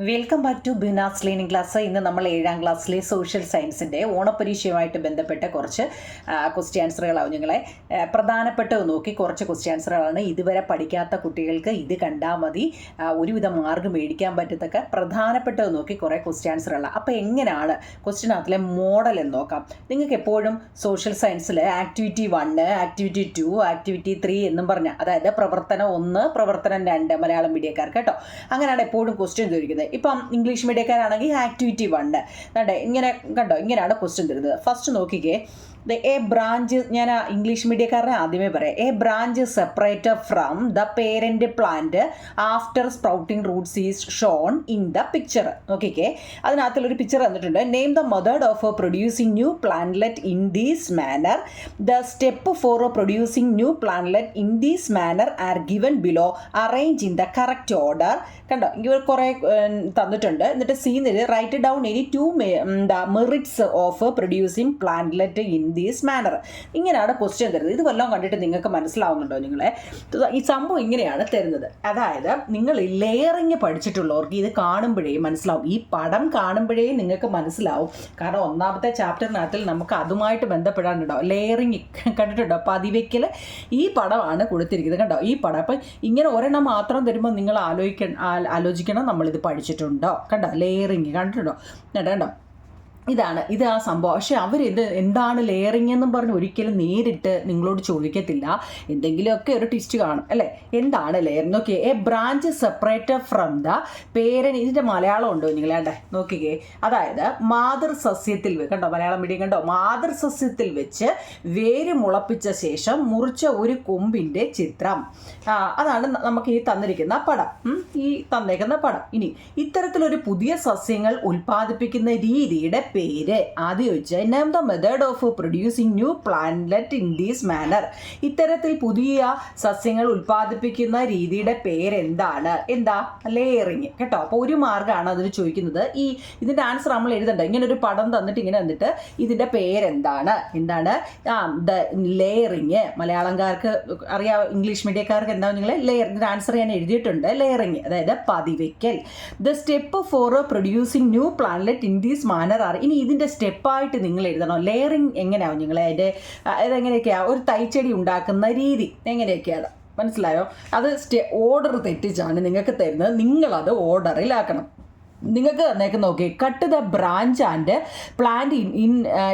Welcome back to Binas learning class. ഇന്ന് നമ്മൾ 7ാം ക്ലാസ്സിലെ സോഷ്യൽ സയൻസിൻ്റെ ഓണപരീക്ഷയുമായിട്ട് ബന്ധപ്പെട്ട കുറച്ച് ക്വസ്റ്റ്യൻ ആൻസറുകളാവും. നിങ്ങളെ പ്രധാനപ്പെട്ടത് നോക്കി കുറച്ച് ക്വസ്റ്റ്യൻ ആൻസറുകളാണ്. ഇതുവരെ പഠിക്കാത്ത കുട്ടികൾക്ക് ഇത് കണ്ടാൽ മതി, ഒരുവിധ മാർക്ക് മേടിക്കാൻ പറ്റത്തക്ക പ്രധാനപ്പെട്ടത് നോക്കി കുറേ ക്വസ്റ്റ്യൻ ആൻസറുകളാണ്. അപ്പോൾ എങ്ങനെയാണ് ക്വസ്റ്റ്യനകത്തിലെ മോഡൽ എന്ന് നോക്കാം. നിങ്ങൾക്ക് എപ്പോഴും സോഷ്യൽ സയൻസിൽ ആക്ടിവിറ്റി 1, ആക്ടിവിറ്റി 2, ആക്ടിവിറ്റി 3 എന്നും പറഞ്ഞാൽ, അതായത് പ്രവർത്തനം 1, പ്രവർത്തനം 2 മലയാളം മീഡിയക്കാർക്ക് കേട്ടോ, അങ്ങനെയാണ് എപ്പോഴും ക്വസ്റ്റ്യൻ ചോദിക്കുന്നത്. ഇപ്പം ഇംഗ്ലീഷ് മീഡിയക്കാരാണെങ്കിൽ ആക്ടിവിറ്റി 1 കണ്ടേ, ഇങ്ങനെ കണ്ടോ, ഇങ്ങനെയാണ് ക്വസ്റ്റ്യൻ തരുന്നത്. ഫസ്റ്റ് നോക്കിക്കേ, എ ബ്രാഞ്ച്, ഞാൻ ഇംഗ്ലീഷ് മീഡിയക്കാരനെ ആദ്യമേ പറയാം. A branch separated from the parent plant after sprouting roots is shown in the picture. നോക്കിക്കേ, അതിനകത്തുള്ളൊരു പിക്ചർ തന്നിട്ടുണ്ട്. Name the method of producing new plantlet in these manner. The step for producing new plantlet in these manner are given below. Arrange in the correct order. കണ്ടോ, ഇവർ കുറേ തന്നിട്ടുണ്ട്. എന്നിട്ട് സീനിൽ write down any 2 merits of producing പ്ലാന്റ്ലെറ്റ് in these manor. ഇങ്ങനെയാണ് question തരുന്നത്. ഇത് വല്ലതും കണ്ടിട്ട് നിങ്ങൾക്ക് മനസ്സിലാവുന്നുണ്ടോ? നിങ്ങളെ ഈ സംഭവം ഇങ്ങനെയാണ് തരുന്നത്. അതായത് നിങ്ങൾ ലെയറിങ് പഠിച്ചിട്ടുള്ളവർക്ക് ഇത് കാണുമ്പോഴേ മനസ്സിലാവും, ഈ പടം കാണുമ്പോഴേ നിങ്ങൾക്ക് മനസ്സിലാവും. കാരണം ഒന്നാമത്തെ ചാപ്റ്ററിനകത്തിൽ നമുക്ക് അതുമായിട്ട് ബന്ധപ്പെടാനുണ്ടോ, ലെയറിങ് കണ്ടിട്ടുണ്ടോ, പതിവയ്ക്കൽ ഈ പടമാണ് കൊടുത്തിരിക്കുന്നത്. കണ്ടോ ഈ പടം. അപ്പം ഇങ്ങനെ ഒരെണ്ണം മാത്രം തരുമ്പോൾ നിങ്ങൾ ആലോചിക്കണം നമ്മളിത് പഠിച്ചിട്ടുണ്ടോ. കണ്ടോ ലെയറിങ് കണ്ടിട്ടുണ്ടോ, കണ്ടോ, ഇത് ആ സംഭവം. പക്ഷെ അവരിത് എന്താണ് ലെയറിങ് എന്നും പറഞ്ഞ് ഒരിക്കലും നേരിട്ട് നിങ്ങളോട് ചോദിക്കത്തില്ല. എന്തെങ്കിലുമൊക്കെ ഒരു ട്വിസ്റ്റ് കാണും അല്ലേ. എന്താണ് ലെയറിങ്? നോക്കിയേ, A branch separated from the parent. ഇതിൻ്റെ മലയാളം ഉണ്ടോ നിങ്ങളേണ്ടേ? നോക്കിക്കേ, അതായത് മാതൃസസ്യത്തിൽ, കണ്ടോ മലയാളം മീഡിയം കണ്ടോ, മാതൃസസ്യത്തിൽ വെച്ച് വേര് മുളപ്പിച്ച ശേഷം മുറിച്ച ഒരു കൊമ്പിൻ്റെ ചിത്രം. അതാണ് നമുക്ക് ഈ തന്നിരിക്കുന്ന പടം, ഈ തന്നേക്കുന്ന പടം. ഇനി ഇത്തരത്തിലൊരു പുതിയ സസ്യങ്ങൾ ഉൽപ്പാദിപ്പിക്കുന്ന രീതിയുടെ പേര് ആദ്യം ചോദിച്ചാൽ, name the method of producing new plantlet in these manner. ഇത്തരത്തിൽ പുതിയ സസ്യങ്ങൾ ഉൽപ്പാദിപ്പിക്കുന്ന രീതിയുടെ പേരെന്താണ്? എന്താ? ലെയറിങ് കേട്ടോ. അപ്പോൾ ഒരു മാർഗ്ഗമാണ് അതിന് ചോദിക്കുന്നത്. ഇതിൻ്റെ ആൻസർ നമ്മൾ എഴുതണ്ട. ഇങ്ങനെ ഒരു പടം തന്നിട്ട് ഇങ്ങനെ വന്നിട്ട് ഇതിൻ്റെ പേരെന്താണ്? The layering. മലയാളംകാർക്ക് അറിയാം, ഇംഗ്ലീഷ് മീഡിയക്കാർക്ക് എന്താ നിങ്ങൾ ലെയർ. ഇതിൻ്റെ ആൻസർ ഞാൻ എഴുതിയിട്ടുണ്ട്, ലെയറിങ്, അതായത് പതിവയ്ക്കൽ. The step for producing new plantlet in these manner are. ഇനി ഇതിൻ്റെ സ്റ്റെപ്പായിട്ട് നിങ്ങൾ എഴുതണം. ലെയറിങ് എങ്ങനെയാവും നിങ്ങൾ അതെങ്ങനെയൊക്കെയാണ് ഒരു തൈച്ചെടി ഉണ്ടാക്കുന്ന രീതി എങ്ങനെയൊക്കെയാണ് മനസ്സിലായോ? അത് ഓർഡർ തെറ്റിച്ചാണ് നിങ്ങൾക്ക് തരുന്നത്. നിങ്ങളത് ഓർഡറിലാക്കണം. നിങ്ങൾക്ക് തന്നേക്ക് നോക്കി, cut the branch and plant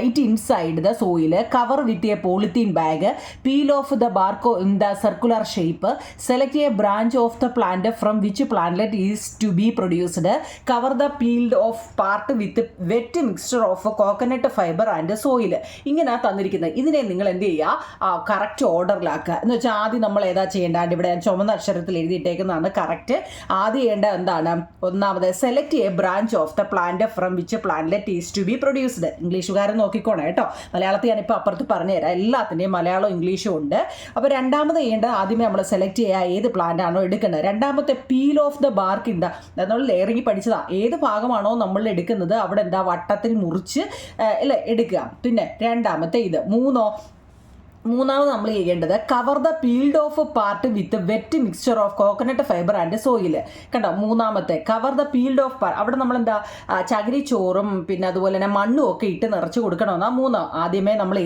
it inside the soil, cover with a polythene bag, peel off the bark in the circular shape, select a branch of the plant from which plantlet is to be produced, cover the peeled off part with wet mixture of coconut fibre and soil. ഇങ്ങനെ തന്നിരിക്കുന്നത്. ഇതിനെ നിങ്ങൾ എന്ത് ചെയ്യുക, correct ഓർഡറിലാക്കുക. എന്ന് വെച്ചാൽ ആദ്യം നമ്മൾ ഏതാ ചെയ്യേണ്ടത്? ഇവിടെ ചുമന്ന അക്ഷരത്തിൽ എഴുതിയിട്ടേക്കുന്നതാണ് കറക്റ്റ്. ആദ്യം ചെയ്യേണ്ടത് എന്താണ്? ഒന്നാമത് select a branch of the plant from which plantlet is to be produced. ഇംഗ്ലീഷുകാരൻ നോക്കിക്കോണേ കേട്ടോ. മലയാളത്തിൽ ഞാനിപ്പോൾ അപ്പുറത്ത് പറഞ്ഞുതരാം. എല്ലാത്തിൻ്റെയും മലയാളം ഇംഗ്ലീഷും ഉണ്ട്. അപ്പോൾ രണ്ടാമത് ചെയ്യേണ്ടത്, ആദ്യമേ നമ്മൾ സെലക്ട് ചെയ്യുക ഏത് പ്ലാന്റ് ആണോ എടുക്കേണ്ടത്. രണ്ടാമത്തെ peel off the bark in the, നമ്മൾ ലെയറിങ് പഠിച്ചതാ, ഏത് ഭാഗമാണോ നമ്മൾ എടുക്കുന്നത് അവിടെ എന്താ വട്ടത്തിൽ മുറിച്ച് അല്ലേ എടുക്കുക. പിന്നെ രണ്ടാമത്തെ ഇത്. മൂന്നാമത് നമ്മൾ ചെയ്യേണ്ടത് cover the peeled off part with wet mixture of coconut fibre and soil. കണ്ടോ, മൂന്നാമത്തെ cover the peeled off part. അവിടെ നമ്മളെന്താ ചകിരി ചോറും പിന്നെ അതുപോലെ തന്നെ മണ്ണും ഒക്കെ ഇട്ട് നിറച്ച് കൊടുക്കണമെന്നാ. ആദ്യമേ നമ്മൾ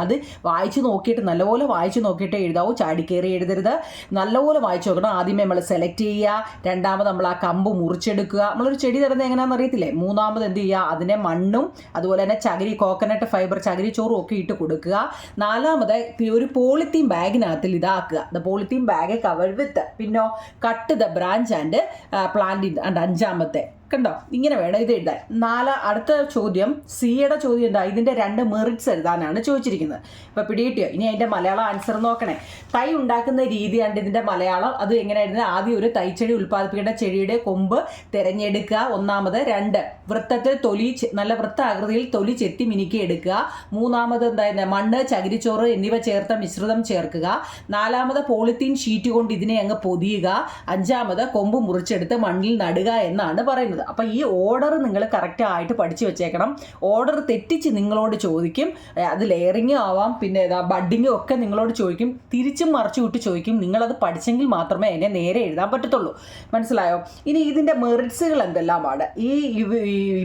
അത് വായിച്ച് നോക്കിയിട്ട് നല്ലപോലെ വായിച്ച് നോക്കിയിട്ട് എഴുതാവൂ. ചാടിക്കേറി എഴുതരുത്, നല്ലപോലെ വായിച്ച് നോക്കണം. ആദ്യമേ നമ്മൾ സെലക്ട് ചെയ്യുക. രണ്ടാമത് നമ്മൾ ആ കമ്പ് മുറിച്ചെടുക്കുക. നമ്മളൊരു ചെടി തരുന്നത് എങ്ങനെയാണെന്ന് അറിയത്തില്ലേ. മൂന്നാമത് എന്ത് ചെയ്യുക, അതിനെ മണ്ണും അതുപോലെ തന്നെ കോക്കനട്ട് ഫൈബർ ചകിരി ചോറും ഒക്കെ ഇട്ട് കൊടുക്കുക. നാലാമത് ഒരു പോളിത്തീൻ ബാഗിനകത്തിൽ ഇതാക്കുക. The polythene bag cover with, പിന്നോ cut the branch and plant. അഞ്ചാമത്തെ കണ്ടോ, ഇങ്ങനെ വേണം ഇത് എഴുതാൻ. അടുത്ത ചോദ്യം, സിയുടെ ചോദ്യം എന്താ? ഇതിൻ്റെ 2 മെറിറ്റ്സ് എഴുതാനാണ് ചോദിച്ചിരിക്കുന്നത്. ഇപ്പോൾ പിടികിട്ടിയോ? ഇനി അതിൻ്റെ മലയാളം ആൻസർ നോക്കണേ. തൈ ഉണ്ടാക്കുന്ന രീതിയാണ് ഇതിൻ്റെ മലയാളം. അത് എങ്ങനെ എഴുതുന്നത്? ആദ്യം ഒരു തൈച്ചെടി ഉൽപ്പാദിപ്പിക്കേണ്ട ചെടിയുടെ കൊമ്പ് തിരഞ്ഞെടുക്കുക. ഒന്നാമത്. 2 വൃത്തത്തിൽ നല്ല വൃത്താകൃതിയിൽ തൊലി ചെത്തി മിനുക്കി എടുക്കുക. മൂന്നാമത് എന്തായിരുന്നു? മണ്ണ്, ചകിരിച്ചോറ് എന്നിവ ചേർത്ത മിശ്രിതം ചേർക്കുക. നാലാമത് പോളിത്തീൻ ഷീറ്റ് കൊണ്ട് ഇതിനെ അങ്ങ് പൊതിയുക. അഞ്ചാമത് കൊമ്പ് മുറിച്ചെടുത്ത് മണ്ണിൽ നടുക എന്നാണ് പറയുന്നത്. അപ്പോൾ ഈ ഓർഡർ നിങ്ങൾ കറക്റ്റായിട്ട് പഠിച്ചു വെച്ചേക്കണം. ഓർഡർ തെറ്റിച്ച് നിങ്ങളോട് ചോദിക്കും. അത് ലെയറിങ് ആവാം, പിന്നെ ബഡ്ഡിങ്ങും ഒക്കെ നിങ്ങളോട് ചോദിക്കും, തിരിച്ചും മറിച്ചു വിട്ട് ചോദിക്കും. നിങ്ങളത് പഠിച്ചെങ്കിൽ മാത്രമേ അതിനെ നേരെ എഴുതാൻ പറ്റത്തുള്ളൂ. മനസ്സിലായോ? ഇനി ഇതിൻ്റെ മെറിറ്റ്സുകൾ എന്തെല്ലാമാണ്?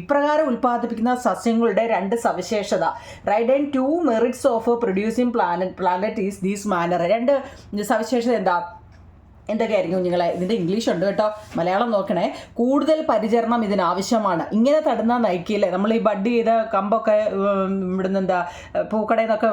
ഇപ്രകാരം ഉൽപ്പാദിപ്പിക്കുന്ന സസ്യങ്ങളുടെ 2 സവിശേഷത. Right and 2 merits of producing planet is these manner. 2 സവിശേഷത എന്തൊക്കെയായിരിക്കും കുഞ്ഞുങ്ങളെ? ഇതിൻ്റെ ഇംഗ്ലീഷ് ഉണ്ട് കേട്ടോ, മലയാളം നോക്കണേ. കൂടുതൽ പരിചരണം ഇതിനാവശ്യമാണ്. ഇങ്ങനെ തടുന്ന നയിക്കില്ലേ നമ്മൾ ഈ ബഡ് ചെയ്ത കമ്പൊക്കെ ഇവിടുന്ന് പൂക്കടയിൽ നിന്നൊക്കെ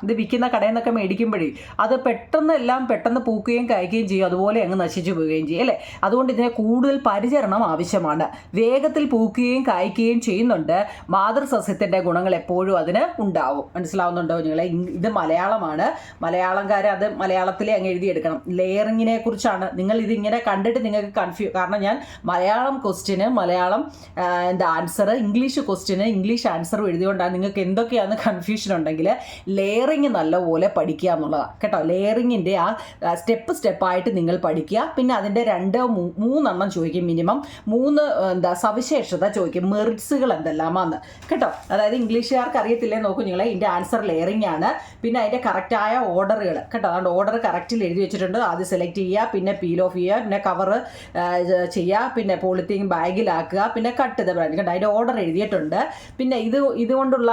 ഇത് വിൽക്കുന്ന കടയിൽ നിന്നൊക്കെ മേടിക്കുമ്പോഴേ അത് പെട്ടെന്ന് പൂക്കുകയും കായ്ക്കുകയും ചെയ്യും, അതുപോലെ അങ്ങ് നശിച്ചു പോവുകയും ചെയ്യും അല്ലേ. അതുകൊണ്ട് ഇതിനെ കൂടുതൽ പരിചരണം ആവശ്യമാണ്. വേഗത്തിൽ പൂക്കുകയും കായ്ക്കുകയും ചെയ്യുന്നുണ്ട്. മാതൃസസ്യത്തിൻ്റെ ഗുണങ്ങൾ എപ്പോഴും അതിന് ഉണ്ടാവും. മനസ്സിലാവുന്നുണ്ടോ കുഞ്ഞുങ്ങളെ? ഇത് മലയാളമാണ്. മലയാളംകാരെ അത് മലയാളത്തിലേ അങ്ങ് എഴുതിയെടുക്കണം. ലെയറിങ്ങിനെ കുറിച്ചാണ്. നിങ്ങൾ ഇതിങ്ങനെ കണ്ടിട്ട് നിങ്ങൾക്ക് കാരണം ഞാൻ മലയാളം ക്വസ്റ്റ്യന് മലയാളം ആൻസർ, ഇംഗ്ലീഷ് ക്വസ്റ്റ്യന് ഇംഗ്ലീഷ് ആൻസറും എഴുതിയോണ്ടാണ്. നിങ്ങൾക്ക് എന്തൊക്കെയാണ് കൺഫ്യൂഷൻ ഉണ്ടെങ്കിൽ ലെയറിങ് നല്ലപോലെ പഠിക്കുക എന്നുള്ളതാണ് കേട്ടോ. ലെയറിങ്ങിൻ്റെ ആ സ്റ്റെപ്പായിട്ട് നിങ്ങൾ പഠിക്കുക. പിന്നെ അതിൻ്റെ 2-3 ചോദിക്കും, മിനിമം 3 സവിശേഷത ചോദിക്കും. മെറിറ്റ്സുകൾ എന്തെല്ലാമാന്ന് കേട്ടോ. അതായത് ഇംഗ്ലീഷുകാർക്ക് അറിയത്തില്ലേ, നോക്കൂ നിങ്ങളെ, ഇതിൻ്റെ ആൻസർ ലെയറിങ് ആണ്. പിന്നെ അതിൻ്റെ കറക്റ്റായ ഓർഡറുകൾ കേട്ടോ. അതുകൊണ്ട് ഓർഡർ കറക്റ്റിൽ എഴുതി വെച്ചിട്ടുണ്ട്. ആദ്യം സെലക്ട് ചെയ്യുക, പിന്നെ പീൽ ഓഫ് ചെയ്യുക, പിന്നെ കവർ ചെയ്യുക, പിന്നെ പോളിത്തീൻ ബാഗിലാക്കുക, പിന്നെ കട്ട് ചെയ്ത ബ്രാൻഡ് കണ്ടോ. അതിൻ്റെ ഓർഡർ എഴുതിയിട്ടുണ്ട്. പിന്നെ ഇതുകൊണ്ടുള്ള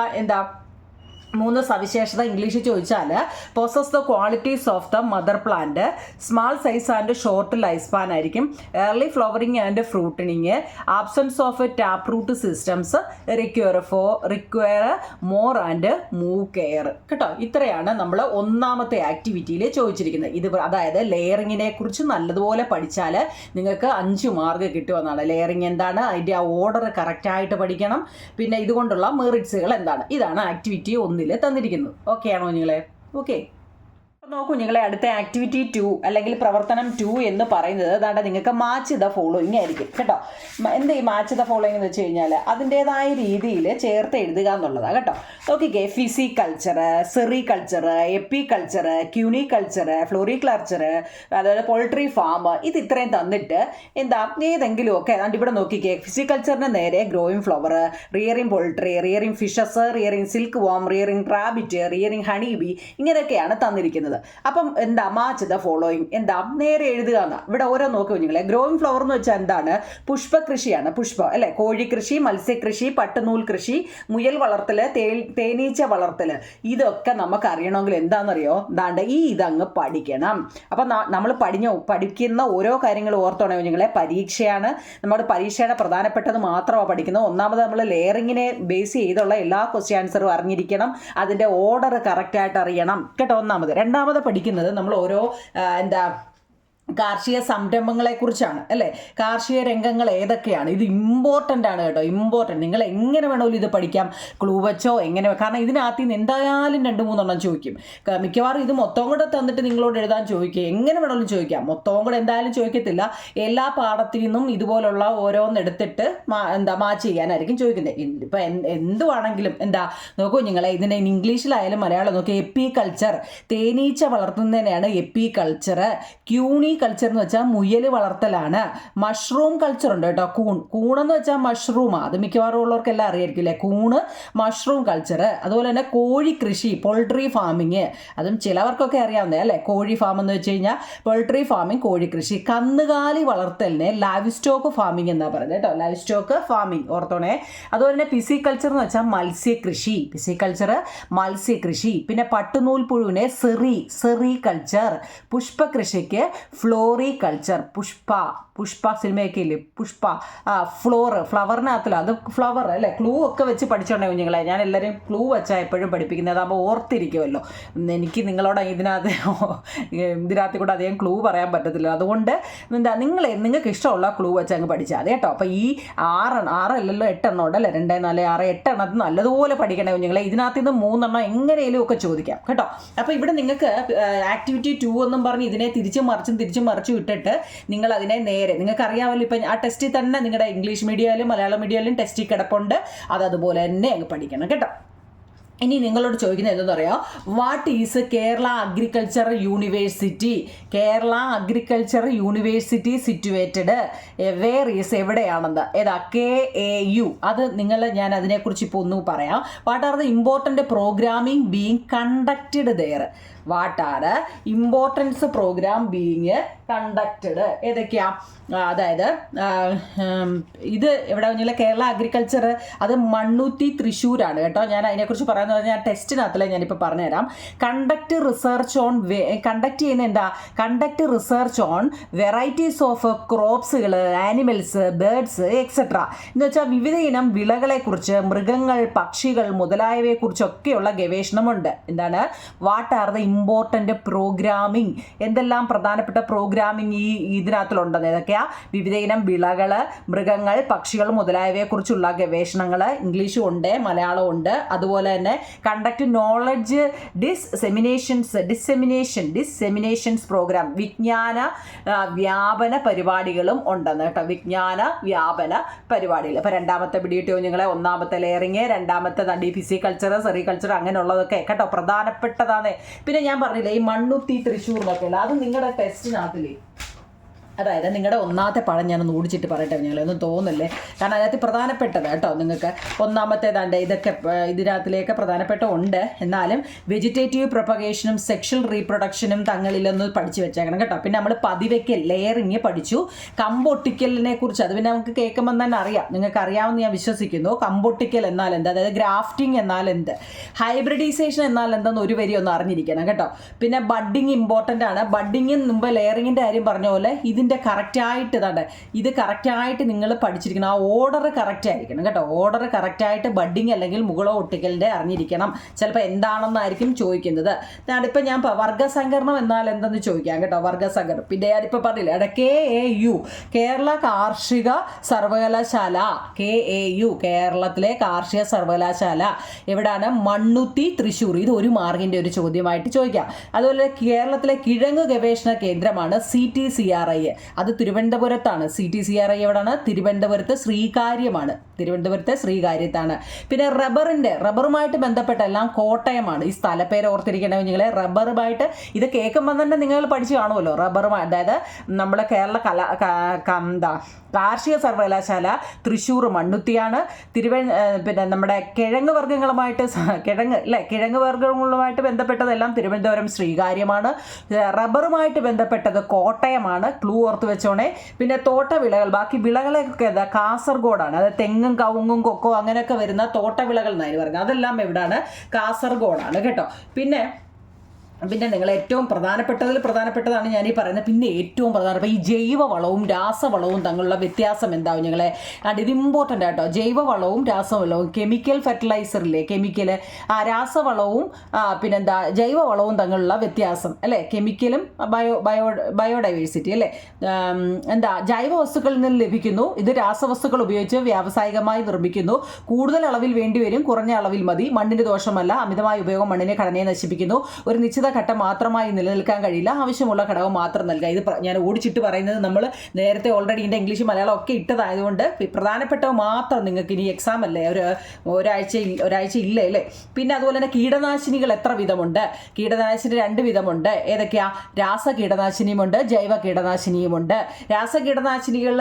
3 സവിശേഷത ഇംഗ്ലീഷിൽ ചോദിച്ചാൽ possess the qualities of the mother plant, small size and short life span ആയിരിക്കും, early flowering and fruiting, absence of tap root systems, require more and move care കേട്ടോ. ഇത്രയാണ് നമ്മൾ 1ാമത്തെ ആക്ടിവിറ്റിയിൽ ചോദിച്ചിരിക്കുന്നത്. ഇത് അതായത് ലെയറിങ്ങിനെ കുറിച്ച് നല്ലതുപോലെ പഠിച്ചാൽ നിങ്ങൾക്ക് 5 മാർക്ക് കിട്ടുമെന്നാണ്. ലെയറിങ് എന്താണ്, അതിൻ്റെ ആ ഓർഡർ കറക്റ്റായിട്ട് പഠിക്കണം. പിന്നെ ഇതുകൊണ്ടുള്ള മെറിറ്റ്സുകൾ എന്താണ്, ഇതാണ് ആക്ടിവിറ്റി 1 തന്നിരിക്കുന്നത്. ഓക്കെ ആണോ നിങ്ങളെ? ഓക്കെ. നോക്കൂ നിങ്ങളെ, അടുത്ത ആക്ടിവിറ്റി 2 അല്ലെങ്കിൽ പ്രവർത്തനം 2 എന്ന് പറയുന്നത് അതാണ്ട് നിങ്ങൾക്ക് മാച്ച് ദ ഫോളോയിങ് ആയിരിക്കും കേട്ടോ. എന്താ ഈ മാച്ച് ദ ഫോളോയിങ് എന്ന് വെച്ച് കഴിഞ്ഞാൽ അതിൻ്റെതായ രീതിയിൽ ചേർത്ത് എഴുതുക എന്നുള്ളതാണ് കേട്ടോ. നോക്കിക്കേ, pisciculture, sericulture, apiculture, cuniculture, floriculture, അതായത് പോൾട്രി ഫാം, ഇത് ഇത്രയും തന്നിട്ട് ഏതെങ്കിലുമൊക്കെ അതുകൊണ്ട് ഇവിടെ നോക്കിക്കേ. ഫിസിക്കൾച്ചറിന് നേരെ growing flower, rearing poultry, rearing fishes, rearing silk worm, rearing rabbit, rearing honey bee, ഇങ്ങനെയൊക്കെയാണ് തന്നിരിക്കുന്നത്. അപ്പം മാച്ച് ദ ഫോളോയിങ് നേരെ എഴുതുക എന്നാ. ഇവിടെ ഓരോ നോക്കുക കുഞ്ഞുങ്ങളെ. ഗ്രോയിങ് ഫ്ലവർ എന്ന് വെച്ചാൽ എന്താണ്? പുഷ്പകൃഷിയാണ്. പുഷ്പം അല്ലെ, കോഴിക്കൃഷി, മത്സ്യകൃഷി, പട്ടുനൂൽ കൃഷി, മുയൽ വളർത്തല്, തേനീച്ച വളർത്തല്, ഇതൊക്കെ നമുക്ക് അറിയണമെങ്കിൽ എന്താണെന്നറിയോ? ഇതങ്ങ് പഠിക്കണം. അപ്പം നമ്മൾ പഠിക്കുന്ന ഓരോ കാര്യങ്ങളും ഓർത്തോണേ കുഞ്ഞുങ്ങളെ. പരീക്ഷയാണ്, നമ്മുടെ പരീക്ഷയുടെ പ്രധാനപ്പെട്ടത് മാത്രമാണ് പഠിക്കുന്നത്. ഒന്നാമത് നമ്മൾ ലെയറിങ്ങിനെ ബേസ് ചെയ്തുള്ള എല്ലാ ക്വസ്റ്റ്യൻ ആൻസറും അറിഞ്ഞിരിക്കണം. അതിൻ്റെ ഓർഡർ കറക്റ്റായിട്ട് അറിയണം കേട്ടോ. ഒന്നാമത്. രണ്ടാമത് പഠിക്കുന്നത് നമ്മൾ ഓരോ കാർഷിക സംരംഭങ്ങളെക്കുറിച്ചാണ് അല്ലേ. കാർഷിക രംഗങ്ങൾ ഏതൊക്കെയാണ്, ഇത് ഇമ്പോർട്ടൻ്റ് ആണ് കേട്ടോ. ഇമ്പോർട്ടൻ്റ്. നിങ്ങൾ എങ്ങനെ വേണമെങ്കിലും ഇത് പഠിക്കാം, ക്ലൂ വെച്ചോ എങ്ങനെ. കാരണം ഇതിനകത്ത് നിന്ന് എന്തായാലും 2-3 ചോദിക്കും. മിക്കവാറും ഇത് മൊത്തം കൂടെ തന്നിട്ട് നിങ്ങളോട് എഴുതാൻ ചോദിക്കുക, എങ്ങനെ വേണമെങ്കിലും ചോദിക്കാം. മൊത്തവും കൂടെ എന്തായാലും ചോദിക്കത്തില്ല. എല്ലാ പാഠത്തിൽ നിന്നും ഇതുപോലുള്ള ഓരോന്നെടുത്തിട്ട് മാച്ച് ചെയ്യാനായിരിക്കും ചോദിക്കുന്നത്. ഇപ്പം എന്തുവാണെങ്കിലും നോക്കൂ നിങ്ങളെ, ഇതിനെ ഇംഗ്ലീഷിലായാലും മലയാളം നോക്കി. എപ്പിക്കൾച്ചർ, തേനീച്ച വളർത്തുന്നതിനെയാണ് എപ്പിക്കൾച്ചർ. കൾച്ചർ എന്ന് വെച്ചാൽ മുയൽ വളർത്തലാണ്. മഷ്റൂം കൾച്ചർ ഉണ്ട് കേട്ടോ. കൂണെന്ന് വെച്ചാൽ മഷ്റൂമാണ്. അത് മിക്കവാറും ഉള്ളവർക്കെല്ലാം അറിയായിരിക്കും അല്ലേ. കൂണ്, മഷ്റൂം കൾച്ചർ. അതുപോലെ തന്നെ കോഴി കൃഷി, പോൾട്രി ഫാമിങ്, അതും ചിലവർക്കൊക്കെ അറിയാവുന്നേ അല്ലേ. കോഴി ഫാം എന്ന് വെച്ച് കഴിഞ്ഞാൽ പോൾട്രി ഫാമിങ്, കോഴി കൃഷി. കന്നുകാലി വളർത്തലിനെ ലൈവ് സ്റ്റോക്ക് ഫാമിംഗ് എന്നാ പറയുന്നത് കേട്ടോ. ലൈവ് സ്റ്റോക്ക് ഫാമിംഗ് ഓർത്തോണേ. അതുപോലെ തന്നെ പിസിക്കൾച്ചർ എന്ന് വെച്ചാൽ മത്സ്യകൃഷി. പിസിക്കൾച്ചർ, മത്സ്യകൃഷി. പിന്നെ പട്ടുനൂൽ പുഴുവിനെ സെറികൾച്ചർ. പുഷ്പകൃഷിക്ക് ഫ്ലോറികൾച്ചർ. പുഷ്പ സിനിമയൊക്കെ ഇല്ലേ, പുഷ്പ ഫ്ലവറിനകത്തില്ല, അത് ഫ്ലവർ അല്ലേ. ക്ലൂ ഒക്കെ വെച്ച് പഠിച്ചോണ്ടേ കുഞ്ഞുങ്ങളെ. ഞാൻ എല്ലാവരും ക്ലൂ വെച്ചാൽ എപ്പോഴും പഠിപ്പിക്കുന്നത്, അതാകുമ്പോൾ ഓർത്തിരിക്കുമല്ലോ. എനിക്ക് നിങ്ങളോട് ഇതിനകത്ത് കൂടെ അധികം ക്ലൂ പറയാൻ പറ്റത്തില്ല. അതുകൊണ്ട് നിങ്ങൾക്ക് ഇഷ്ടമുള്ള ക്ലൂ വെച്ച് അങ്ങ് പഠിച്ചാൽ മതി കേട്ടോ. അപ്പോൾ ഈ 6 8 ഉണ്ടല്ലേ, 2 4 6 8 എണ്ണത്തിൽ നല്ലതുപോലെ പഠിക്കണേ കുഞ്ഞുങ്ങളെ. ഇതിനകത്ത് നിന്ന് 3 എങ്ങനെയും ഒക്കെ ചോദിക്കാം കേട്ടോ. അപ്പോൾ ഇവിടെ നിങ്ങൾക്ക് ആക്ടിവിറ്റി 2 എന്നും പറഞ്ഞ് ഇതിനെ തിരിച്ചും മറിച്ചും ഇട്ടിട്ട് നിങ്ങൾ അതിനെ നേരെ, നിങ്ങൾക്ക് അറിയാമല്ലോ ഇപ്പം ആ ടെസ്റ്റിൽ തന്നെ നിങ്ങളുടെ ഇംഗ്ലീഷ് മീഡിയയിലും മലയാളം മീഡിയയിലും ടെസ്റ്റിൽ കിടപ്പുണ്ട്. അതുപോലെ തന്നെ അങ്ങ് പഠിക്കണം കേട്ടോ. ഇനി നിങ്ങളോട് ചോദിക്കുന്നത് എന്തെന്ന് പറയാം, what is Kerala agriculture university? Kerala agriculture university situated where is, എവിടെയാണെന്ന്? ഏതാ? KAU. അത് ഞാൻ അതിനെക്കുറിച്ച് ഇപ്പോൾ ഒന്ന് പറയാം. What are the important programming being conducted there? What are importance programme being conducted? ഏതൊക്കെയാ? അതായത് ഇത് എവിടെ പറഞ്ഞാൽ കേരള അഗ്രികൾച്ചർ, അത് മണ്ണുത്തി തൃശ്ശൂരാണ് കേട്ടോ. ഞാൻ അതിനെക്കുറിച്ച് പറയാമെന്ന് പറഞ്ഞാൽ ടെസ്റ്റിനകത്തല്ലേ ഞാനിപ്പോൾ പറഞ്ഞുതരാം. കണ്ടക്ട് ചെയ്യുന്ന എന്താ? Conduct research on varieties of ക്രോപ്സുകൾ, ആനിമൽസ്, ബേർഡ്സ് എക്സെട്ര എന്ന് വെച്ചാൽ വിവിധ ഇനം വിളകളെക്കുറിച്ച്, മൃഗങ്ങൾ, പക്ഷികൾ മുതലായവയെക്കുറിച്ചൊക്കെയുള്ള ഗവേഷണമുണ്ട്. എന്താണ്? What are the important programming? എന്തെല്ലാം പ്രധാനപ്പെട്ട പ്രോഗ്രാമിംഗ് ഈ ഇതിനകത്തിലുണ്ടെന്ന്? ഏതൊക്കെയാ? വിവിധ ഇനം വിളകൾ, മൃഗങ്ങൾ, പക്ഷികൾ മുതലായവയെക്കുറിച്ചുള്ള ഗവേഷണങ്ങൾ. ഇംഗ്ലീഷും ഉണ്ട്, മലയാളവും ഉണ്ട്. അതുപോലെ തന്നെ കണ്ടക്ട് നോളജ് ഡിസെമിനേഷൻസ് പ്രോഗ്രാം, വിജ്ഞാന വ്യാപന പരിപാടികളും ഉണ്ടെന്ന് കേട്ടോ. വിജ്ഞാന വ്യാപന പരിപാടികൾ. ഇപ്പോൾ രണ്ടാമത്തെ പിടിയിട്ട് നിങ്ങളെ, ഒന്നാമത്തെ ലെയറിങ്, രണ്ടാമത്തെ ഫിസിക്കൾച്ചർ, സെറികൾച്ചർ, അങ്ങനെയുള്ളതൊക്കെ കേട്ടോ പ്രധാനപ്പെട്ടതാണ്. പിന്നെ ഞാൻ പറഞ്ഞില്ലേ ഈ മണ്ണുത്തി തൃശ്ശൂർ എന്നൊക്കെയുള്ള, അത് നിങ്ങളുടെ ടെസ്റ്റിനകത്തില്ലേ, അതായത് നിങ്ങളുടെ ഒന്നാമത്തെ പാഠം ഞാനൊന്ന് ഓടിച്ചിട്ട് പറയട്ടെ, ഞങ്ങളൊന്നും തോന്നില്ലേ, കാരണം അതിനകത്ത് പ്രധാനപ്പെട്ടത് കേട്ടോ. നിങ്ങൾക്ക് ഒന്നാമത്തേതാണ്ട് ഇതൊക്കെ ഇതിനകത്തിലേക്ക് പ്രധാനപ്പെട്ട ഉണ്ട്. എന്നാലും വെജിറ്റേറ്റീവ് പ്രൊപ്പഗേഷനും സെക്ഷൽ റീപ്രൊഡക്ഷനും തങ്ങളിലൊന്ന് പഠിച്ചു വെച്ചേക്കണം കേട്ടോ. പിന്നെ നമ്മൾ പതിവയ്ക്കൽ, ലെയറിങ് പഠിച്ചു. കമ്പൊട്ടിക്കലിനെ കുറിച്ച് അത് പിന്നെ നമുക്ക് കേൾക്കുമ്പോൾ തന്നെ അറിയാം, നിങ്ങൾക്ക് അറിയാമെന്ന് ഞാൻ വിശ്വസിക്കുന്നു. കമ്പൊട്ടിക്കൽ എന്നാൽ എന്ത്, അതായത് ഗ്രാഫ്റ്റിംഗ് എന്നാൽ എന്ത്, ഹൈബ്രിഡൈസേഷൻ എന്നാൽ എന്തെന്ന് ഒരു വരി ഒന്ന് അറിഞ്ഞിരിക്കണം കേട്ടോ. പിന്നെ ബഡ്ഡിങ് ഇമ്പോർട്ടൻ്റ് ആണ്. ബഡ്ഡിങ്ങിന് മുമ്പ് ലെയറിങ്ങിൻ്റെ കാര്യം പറഞ്ഞ പോലെ ഇതിൻ്റെ കറക്റ്റായിട്ട് ഇതാണ്, ഇത് കറക്റ്റായിട്ട് നിങ്ങൾ പഠിച്ചിരിക്കണം. ആ ഓർഡർ കറക്റ്റ് ആയിരിക്കണം കേട്ടോ. ഓർഡർ കറക്റ്റായിട്ട് ബഡ്ഡിങ് അല്ലെങ്കിൽ മുകളോ ഒട്ടിക്കലിൻ്റെ അറിഞ്ഞിരിക്കണം. ചിലപ്പോൾ എന്താണെന്നായിരിക്കും ചോദിക്കുന്നത്. ഞാനിപ്പോൾ ഞാൻ വർഗ്ഗസംകരണം എന്നാൽ എന്തെന്ന് ചോദിക്കാം കേട്ടോ. വർഗ്ഗസംകരണം പിന്നെ ഞാനിപ്പോൾ പറഞ്ഞില്ല, KAU കേരള കാർഷിക സർവകലാശാല. KAU കേരളത്തിലെ കാർഷിക സർവകലാശാല എവിടെയാണ്? മണ്ണുത്തി തൃശ്ശൂർ. ഇത് ഒരു മാർക്കിൻ്റെ ഒരു ചോദ്യമായിട്ട് ചോദിക്കാം. അതുപോലെ കേരളത്തിലെ കിഴങ്ങ് ഗവേഷണ കേന്ദ്രമാണ് CTCRI. അത് തിരുവനന്തപുരത്താണ്. CTCRI എവിടെയാണ്? തിരുവനന്തപുരത്ത് ശ്രീകാര്യത്താണ്. പിന്നെ റബ്ബറുമായിട്ട് ബന്ധപ്പെട്ട എല്ലാം കോട്ടയമാണ്. ഈ സ്ഥലപ്പേര് ഓർത്തിരിക്കണമെങ്കിൽ നിങ്ങൾ റബ്ബറുമായിട്ട് ഇത് കേൾക്കുമ്പോൾ തന്നെ നിങ്ങൾ പഠിച്ചു കാണുമല്ലോ. റബ്ബറുമായി, അതായത് നമ്മുടെ കേരള കാർഷിക സർവകലാശാല തൃശ്ശൂർ മണ്ണുത്തിയാണ്. പിന്നെ നമ്മുടെ കിഴങ്ങ് വർഗ്ഗങ്ങളുമായിട്ട് ബന്ധപ്പെട്ടതെല്ലാം തിരുവനന്തപുരം ശ്രീകാര്യമാണ്. റബ്ബറുമായിട്ട് ബന്ധപ്പെട്ടത് കോട്ടയമാണ്. ക്ലൂ ഓർത്ത് വെച്ചോണേ. പിന്നെ തോട്ടവിളകൾ, ബാക്കി വിളകളൊക്കെ എന്താ? കാസർഗോഡാണ്. അത് തെങ്ങും കവുങ്ങും കൊക്കോ അങ്ങനെയൊക്കെ വരുന്ന തോട്ടവിളകൾ എന്നാണ് പറയുന്നത്. അതെല്ലാം എവിടാണ്? കാസർഗോഡാണ് കേട്ടോ. പിന്നെ നിങ്ങൾ ഏറ്റവും പ്രധാനപ്പെട്ടതാണ് ഞാനീ പറയുന്നത്. പിന്നെ ഏറ്റവും പ്രധാനപ്പെട്ട ഈ ജൈവവളവും രാസവളവും തമ്മിലുള്ള വ്യത്യാസം എന്താവും നിങ്ങളെ? ഇത് ഇമ്പോർട്ടൻ്റ് ആട്ടോ. ജൈവവളവും രാസവളവും, കെമിക്കൽ ഫെർട്ടിലൈസറില്ലേ, രാസവളവും പിന്നെന്താ ജൈവവളവും തമ്മിലുള്ള വ്യത്യാസം അല്ലേ? കെമിക്കലും ബയോഡൈവേഴ്സിറ്റി അല്ലേ? ജൈവ വസ്തുക്കളിൽ നിന്ന് ലഭിക്കുന്നു, ഇത് രാസവസ്തുക്കൾ ഉപയോഗിച്ച് വ്യാവസായികമായി നിർമ്മിക്കുന്നു. കൂടുതൽ അളവിൽ വേണ്ടിവരും, കുറഞ്ഞ അളവിൽ മതി. മണ്ണിന് ദോഷമല്ല. അമിതമായ ഉപയോഗം മണ്ണിനെ ഘടനയെ നശിപ്പിക്കുന്നു. ഒരു നിശ്ചിത ഘട്ടം മാത്രമായി നിലനിൽക്കാൻ കഴിയില്ല. ആവശ്യമുള്ള ഘടകം മാത്രം നൽകുക. ഇത് ഞാൻ ഓടിച്ചിട്ട് പറയുന്നത് നമ്മൾ നേരത്തെ ഓൾറെഡി ഇതിൻ്റെ ഇംഗ്ലീഷ് മലയാളം ഒക്കെ ഇട്ടതായതുകൊണ്ട് പ്രധാനപ്പെട്ടവ മാത്രം നിങ്ങൾക്ക് ഇനി എക്സാം അല്ലേ, ഒരാഴ്ച ഇല്ല അല്ലേ. പിന്നെ അതുപോലെ തന്നെ കീടനാശിനികൾ എത്ര വിധമുണ്ട്? കീടനാശിനി 2 വിധമുണ്ട്. ഏതൊക്കെയാ? രാസ കീടനാശിനിയുമുണ്ട്, ജൈവ കീടനാശിനിയുമുണ്ട്. രാസ കീടനാശിനികൾ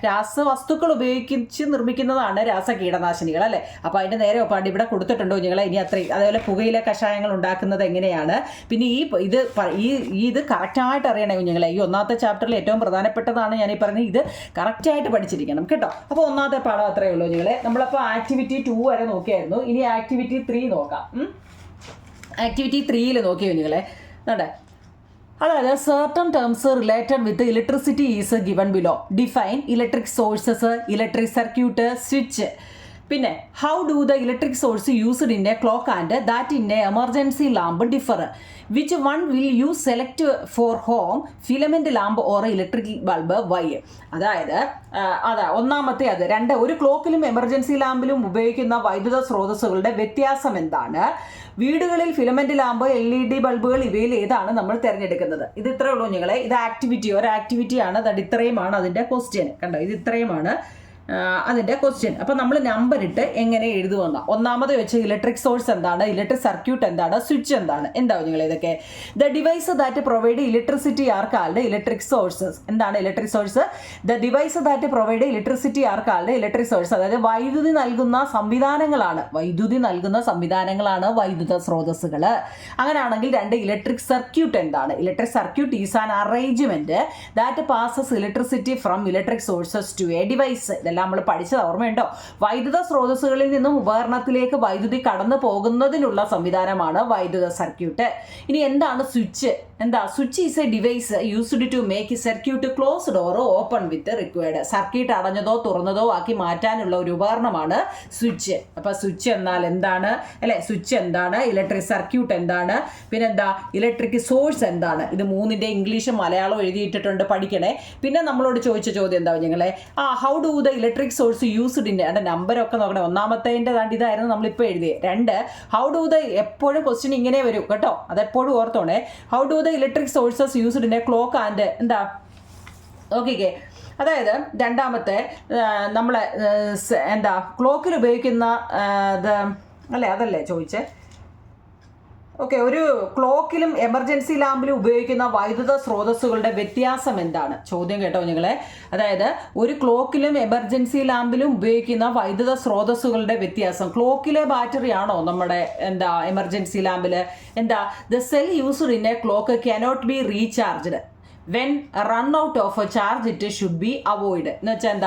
രാസവസ്തുക്കൾ ഉപയോഗിച്ച് നിർമ്മിക്കുന്നതാണ് രാസ കീടനാശിനികൾ അല്ലേ. അപ്പോൾ അതിൻ്റെ നേരെ പാണ്ട് ഇവിടെ കൊടുത്തിട്ടുണ്ടോ നിങ്ങളെ? ഇനി അത്രയും. അതേപോലെ പുകയില കഷായങ്ങൾ ഉണ്ടാക്കുന്നത് എങ്ങനെയാണ്? പിന്നെ ഇത് കറക്റ്റായിട്ട് അറിയണേ കുഞ്ഞുങ്ങളെ. ഈ ഒന്നാമത്തെ ചാപ്റ്ററിൽ ഏറ്റവും പ്രധാനപ്പെട്ടതാണ് ഞാൻ ഈ പറഞ്ഞത്. ഇത് കറക്റ്റായിട്ട് പഠിച്ചിരിക്കണം കേട്ടോ. അപ്പോൾ ഒന്നാമത്തെ പാഠം അത്രയേ ഉള്ളൂ കുഞ്ഞുങ്ങളെ. നമ്മളപ്പോൾ ആക്ടിവിറ്റി 2 വരെ നോക്കിയായിരുന്നു. ഇനി ആക്ടിവിറ്റി 3 നോക്കാം. ആക്ടിവിറ്റി 3 നോക്കിയ കുഞ്ഞുങ്ങളെ നടേ. അതായത് certain terms related with electricity is given below. Define electric sources, electric circuit, switch. പിന്നെ how do the electric source used in a clock and that in a emergency lamp differ? Which one will you select for home, filament lamp or electric bulb? Why? അതായത് ഒന്നാമത്തെ ഒരു ക്ലോക്കിലും emergency ലാമ്പിലും ഉപയോഗിക്കുന്ന വൈദ്യുത സ്രോതസ്സുകളുടെ വ്യത്യാസം എന്താണ്? വീടുകളിൽ ഫിലമെൻ്റ് ലാമ്പ്, LED ബൾബുകൾ, ഇവയിൽ ഏതാണ് നമ്മൾ തിരഞ്ഞെടുക്കുന്നത്? ഇത് ഇത്രയേ ഉള്ളൂ നിങ്ങളെ. ഇത് ഒരു ആക്ടിവിറ്റിയാണ്. ഇത്രയുമാണ് അതിൻ്റെ ക്വസ്റ്റ്യൻ. കണ്ടോ, ഇത് ഇത്രയുമാണ്. അതിൻ്റെ ക്വസ്റ്റ്യൻ. അപ്പോൾ നമ്മൾ നമ്പർ ഇട്ട് എങ്ങനെ എഴുതുമെന്ന ഒന്നാമത് വെച്ച് ഇലക്ട്രിക് സോഴ്സ് എന്താണ്, ഇലക്ട്രിക് സർക്യൂട്ട് എന്താണ്, സ്വിച്ച് എന്താണ്, എന്താവും നിങ്ങൾ ഇതൊക്കെ. The device that provide electricity are called electric sources. എന്താണ് electric source? The device that provide electricity are called electric source. അതായത് വൈദ്യുതി നൽകുന്ന സംവിധാനങ്ങളാണ് വൈദ്യുത സ്രോതസ്സുകൾ. അങ്ങനെയാണെങ്കിൽ രണ്ട് ഇലക്ട്രിക് സർക്യൂട്ട് എന്താണ്? Electric circuit is an arrangement that passes electricity from electric sources to a device. ഇതെല്ലാം നമ്മൾ പഠിച്ചത് ഓർമ്മയുണ്ടോ? വൈദ്യുത സ്രോതസ്സുകളിൽ നിന്നും ഉപകരണത്തിലേക്ക് വൈദ്യുതി കടന്നു പോകുന്നതിനുള്ള സംവിധാനമാണ് വൈദ്യുത സർക്യൂട്ട്. ഇനി എന്താണ് switch? Switch is a device used to make circuit closed or open with required. Circuit അടഞ്ഞതോ തുറന്നതോ ആക്കി മാറ്റാനുള്ള ഒരു ഉപകരണമാണ് സ്വിച്ച്. അപ്പൊ സ്വിച്ച് എന്നാൽ എന്താണ് അല്ലെ? സ്വിച്ച് എന്താണ്, ഇലക്ട്രിക് സർക്യൂട്ട് എന്താണ്, പിന്നെന്താ ഇലക്ട്രിക് സോഴ്സ് എന്താണ്? ഇത് മൂന്നിന്റെ ഇംഗ്ലീഷും മലയാളവും എഴുതിയിട്ടിട്ടുണ്ട്, പഠിക്കണേ. പിന്നെ നമ്മളോട് ചോദിച്ച ചോദ്യം എന്താ നിങ്ങളെ? How do the electric source used in അതിന്റെ നമ്പരൊക്കെ നോക്കണേ. ഒന്നാമത്തേൻ്റെ ഇതായിരുന്നു നമ്മളിപ്പോൾ എഴുതിയത്. രണ്ട്, ഹൗ ഡു ദ, എപ്പോഴും ക്വസ്റ്റ്യൻ ഇങ്ങനെ വരും കേട്ടോ, അതെപ്പോഴും ഓർത്തോണേ. How do the electric sources used in a clock and okay. അതായത് രണ്ടാമത്തെ നമ്മളെ ക്ലോക്കിൽ ഉപയോഗിക്കുന്ന അതല്ലേ ചോദിച്ചേ? ഓക്കെ, ഒരു ക്ലോക്കിലും എമർജൻസി ലാമ്പിലും ഉപയോഗിക്കുന്ന വൈദ്യുത സ്രോതസ്സുകളുടെ വ്യത്യാസം എന്താണ്? ചോദ്യം കേട്ടോ നിങ്ങളെ. അതായത് ഒരു ക്ലോക്കിലും എമർജൻസി ലാമ്പിലും ഉപയോഗിക്കുന്ന വൈദ്യുത സ്രോതസ്സുകളുടെ വ്യത്യാസം. ക്ലോക്കിലെ ബാറ്ററി ആണോ നമ്മുടെ എമർജൻസി ലാമ്പിൽ? The cell used in a clock cannot be recharged when run out of a charge it should be avoid. എന്ന് വെച്ചാൽ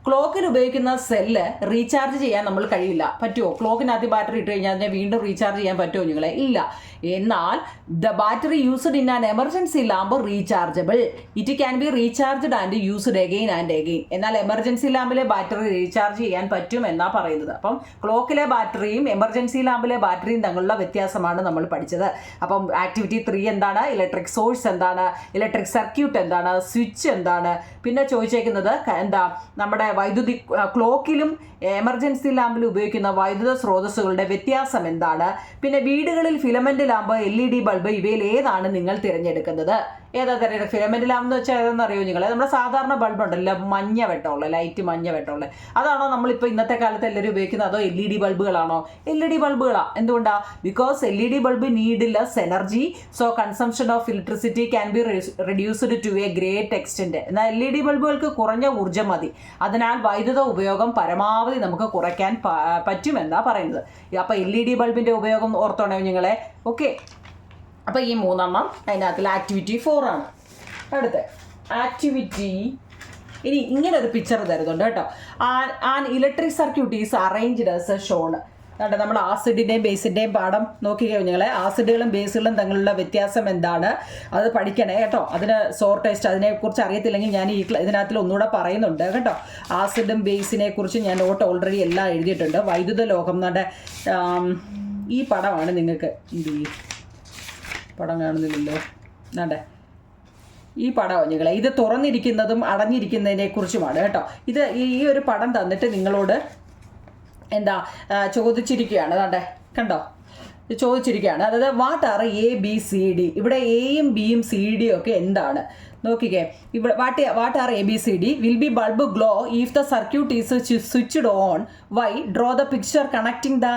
ക്ലോക്കിൽ ഉപയോഗിക്കുന്ന സെല്ല് റീചാർജ് ചെയ്യാൻ നമ്മൾ കഴിയില്ല. പറ്റുമോ? ക്ലോക്കിനകത്ത് ബാറ്ററി ഇട്ട് കഴിഞ്ഞാൽ അതിനെ വീണ്ടും റീചാർജ് ചെയ്യാൻ പറ്റുമോ നിങ്ങളെ? ഇല്ല. എന്നാൽ the battery used in an emergency lamp rechargeable. It can be recharged and used again and again. എന്നാൽ എമർജൻസി ലാമ്പിലെ ബാറ്ററി റീചാർജ് ചെയ്യാൻ പറ്റും എന്നാ പറയുന്നത്. അപ്പം ക്ലോക്കിലെ ബാറ്ററിയും എമർജൻസി ലാമ്പിലെ ബാറ്ററിയും തമ്മിലുള്ള വ്യത്യാസമാണ് നമ്മൾ പഠിച്ചത്. അപ്പം ആക്ടിവിറ്റി 3 എന്താണ്? ഇലക്ട്രിക് സോഴ്സ് എന്താണ്? ഇലക്ട്രിക് സർക്യൂട്ട് എന്താണ്? സ്വിച്ച് എന്താണ്? പിന്നെ ചോദിച്ചേക്കുന്നത് നമ്മുടെ വൈദ്യുതി ക്ലോക്കിലും എമർജൻസി ലാമ്പിലും ഉപയോഗിക്കുന്ന വൈദ്യുത സ്രോതസ്സുകളുടെ വ്യത്യാസം എന്താണ്? പിന്നെ വീടുകളിൽ ഫിലമെന്റ് ലാമ്പ്, LED ബൾബ്, ഇവയിൽ ഏതാണ് നിങ്ങൾ തിരഞ്ഞെടുക്കുന്നത്? ഏതാ തിരഞ്ഞെടുക്കുക? ഫിലമെന്റ് ലാമ്പ് എന്ന് വെച്ചാൽ ഏതെന്ന് അറിയോ നിങ്ങൾ? നമ്മുടെ സാധാരണ ബൾബ് ഉണ്ടല്ലോ, മഞ്ഞ വെട്ടമുള്ള, ലൈറ്റ് മഞ്ഞ വെട്ടമുള്ള, അതാണോ നമ്മളിപ്പോൾ ഇന്നത്തെ കാലത്ത് എല്ലാവരും ഉപയോഗിക്കുന്നത്? അതോ LED ബൾബുകളാണോ? LED ബൾബുകളാണ്. എന്തുകൊണ്ടാണ്? Because LED bulb need less energy, so consumption of electricity can be reduced to a great extent. എന്നാൽ LED ബൾബുകൾക്ക് കുറഞ്ഞ ഊർജ്ജം മതി, അതിനാൽ വൈദ്യുത ഉപയോഗം പരമാവധി നമുക്ക് കുറയ്ക്കാൻ പറ്റുമെന്നാണ് പറയുന്നത്. അപ്പോൾ LED ബൾബിൻ്റെ ഉപയോഗം ഓർത്തോണേ നിങ്ങളെ. ഓക്കെ, അപ്പോൾ ഈ 3 അതിനകത്തിൽ ആക്ടിവിറ്റി 4 ആണ്. അടുത്ത ആക്ടിവിറ്റി ഇനി ഇങ്ങനെ ഒരു പിക്ചർ തരുന്നുണ്ട് കേട്ടോ. An electric circuit is arranged as shown. നമ്മൾ ആസിഡിൻ്റെയും ബേസിൻ്റെയും പാഠം നോക്കിക്കോ നിങ്ങളെ. ആസിഡുകളും ബേസുകളും തമ്മിലുള്ള വ്യത്യാസം എന്താണ്? അത് പഠിക്കണേ കേട്ടോ. അതിന് സോർ ടെസ്റ്റ് അതിനെക്കുറിച്ച് അറിയത്തില്ലെങ്കിൽ ഞാൻ ഇതിനകത്തിൽ ഒന്നുകൂടെ പറയുന്നുണ്ട് കേട്ടോ. ആസിഡും ബേസിനെ കുറിച്ച് ഞാൻ നോട്ട് ഓൾറെഡി എല്ലാം എഴുതിയിട്ടുണ്ട്. വൈദ്യുത ലോകം ഈ പടമാണ് നിങ്ങൾക്ക്. പടം കാണുന്നില്ലല്ലോ, എന്നാണ്ടേ ഈ പടം നിങ്ങളെ. ഇത് തുറന്നിരിക്കുന്നതും അടഞ്ഞിരിക്കുന്നതിനെ കുറിച്ചുമാണ് കേട്ടോ. ഇത് ഈ ഒരു പടം തന്നിട്ട് നിങ്ങളോട് ചോദിച്ചിരിക്കുകയാണ്. അതാണ്ടേ കണ്ടോ, ചോദിച്ചിരിക്കുകയാണ്. അതായത് വാട്ട് ആർ ABCD. ഇവിടെ എയും ബിയും സിഡിയും ഒക്കെ എന്താണ് നോക്കിക്കേ. ഇവിടെ what are ABCD? Will be bulb glow if the circuit is switched on. Why? Draw the picture connecting the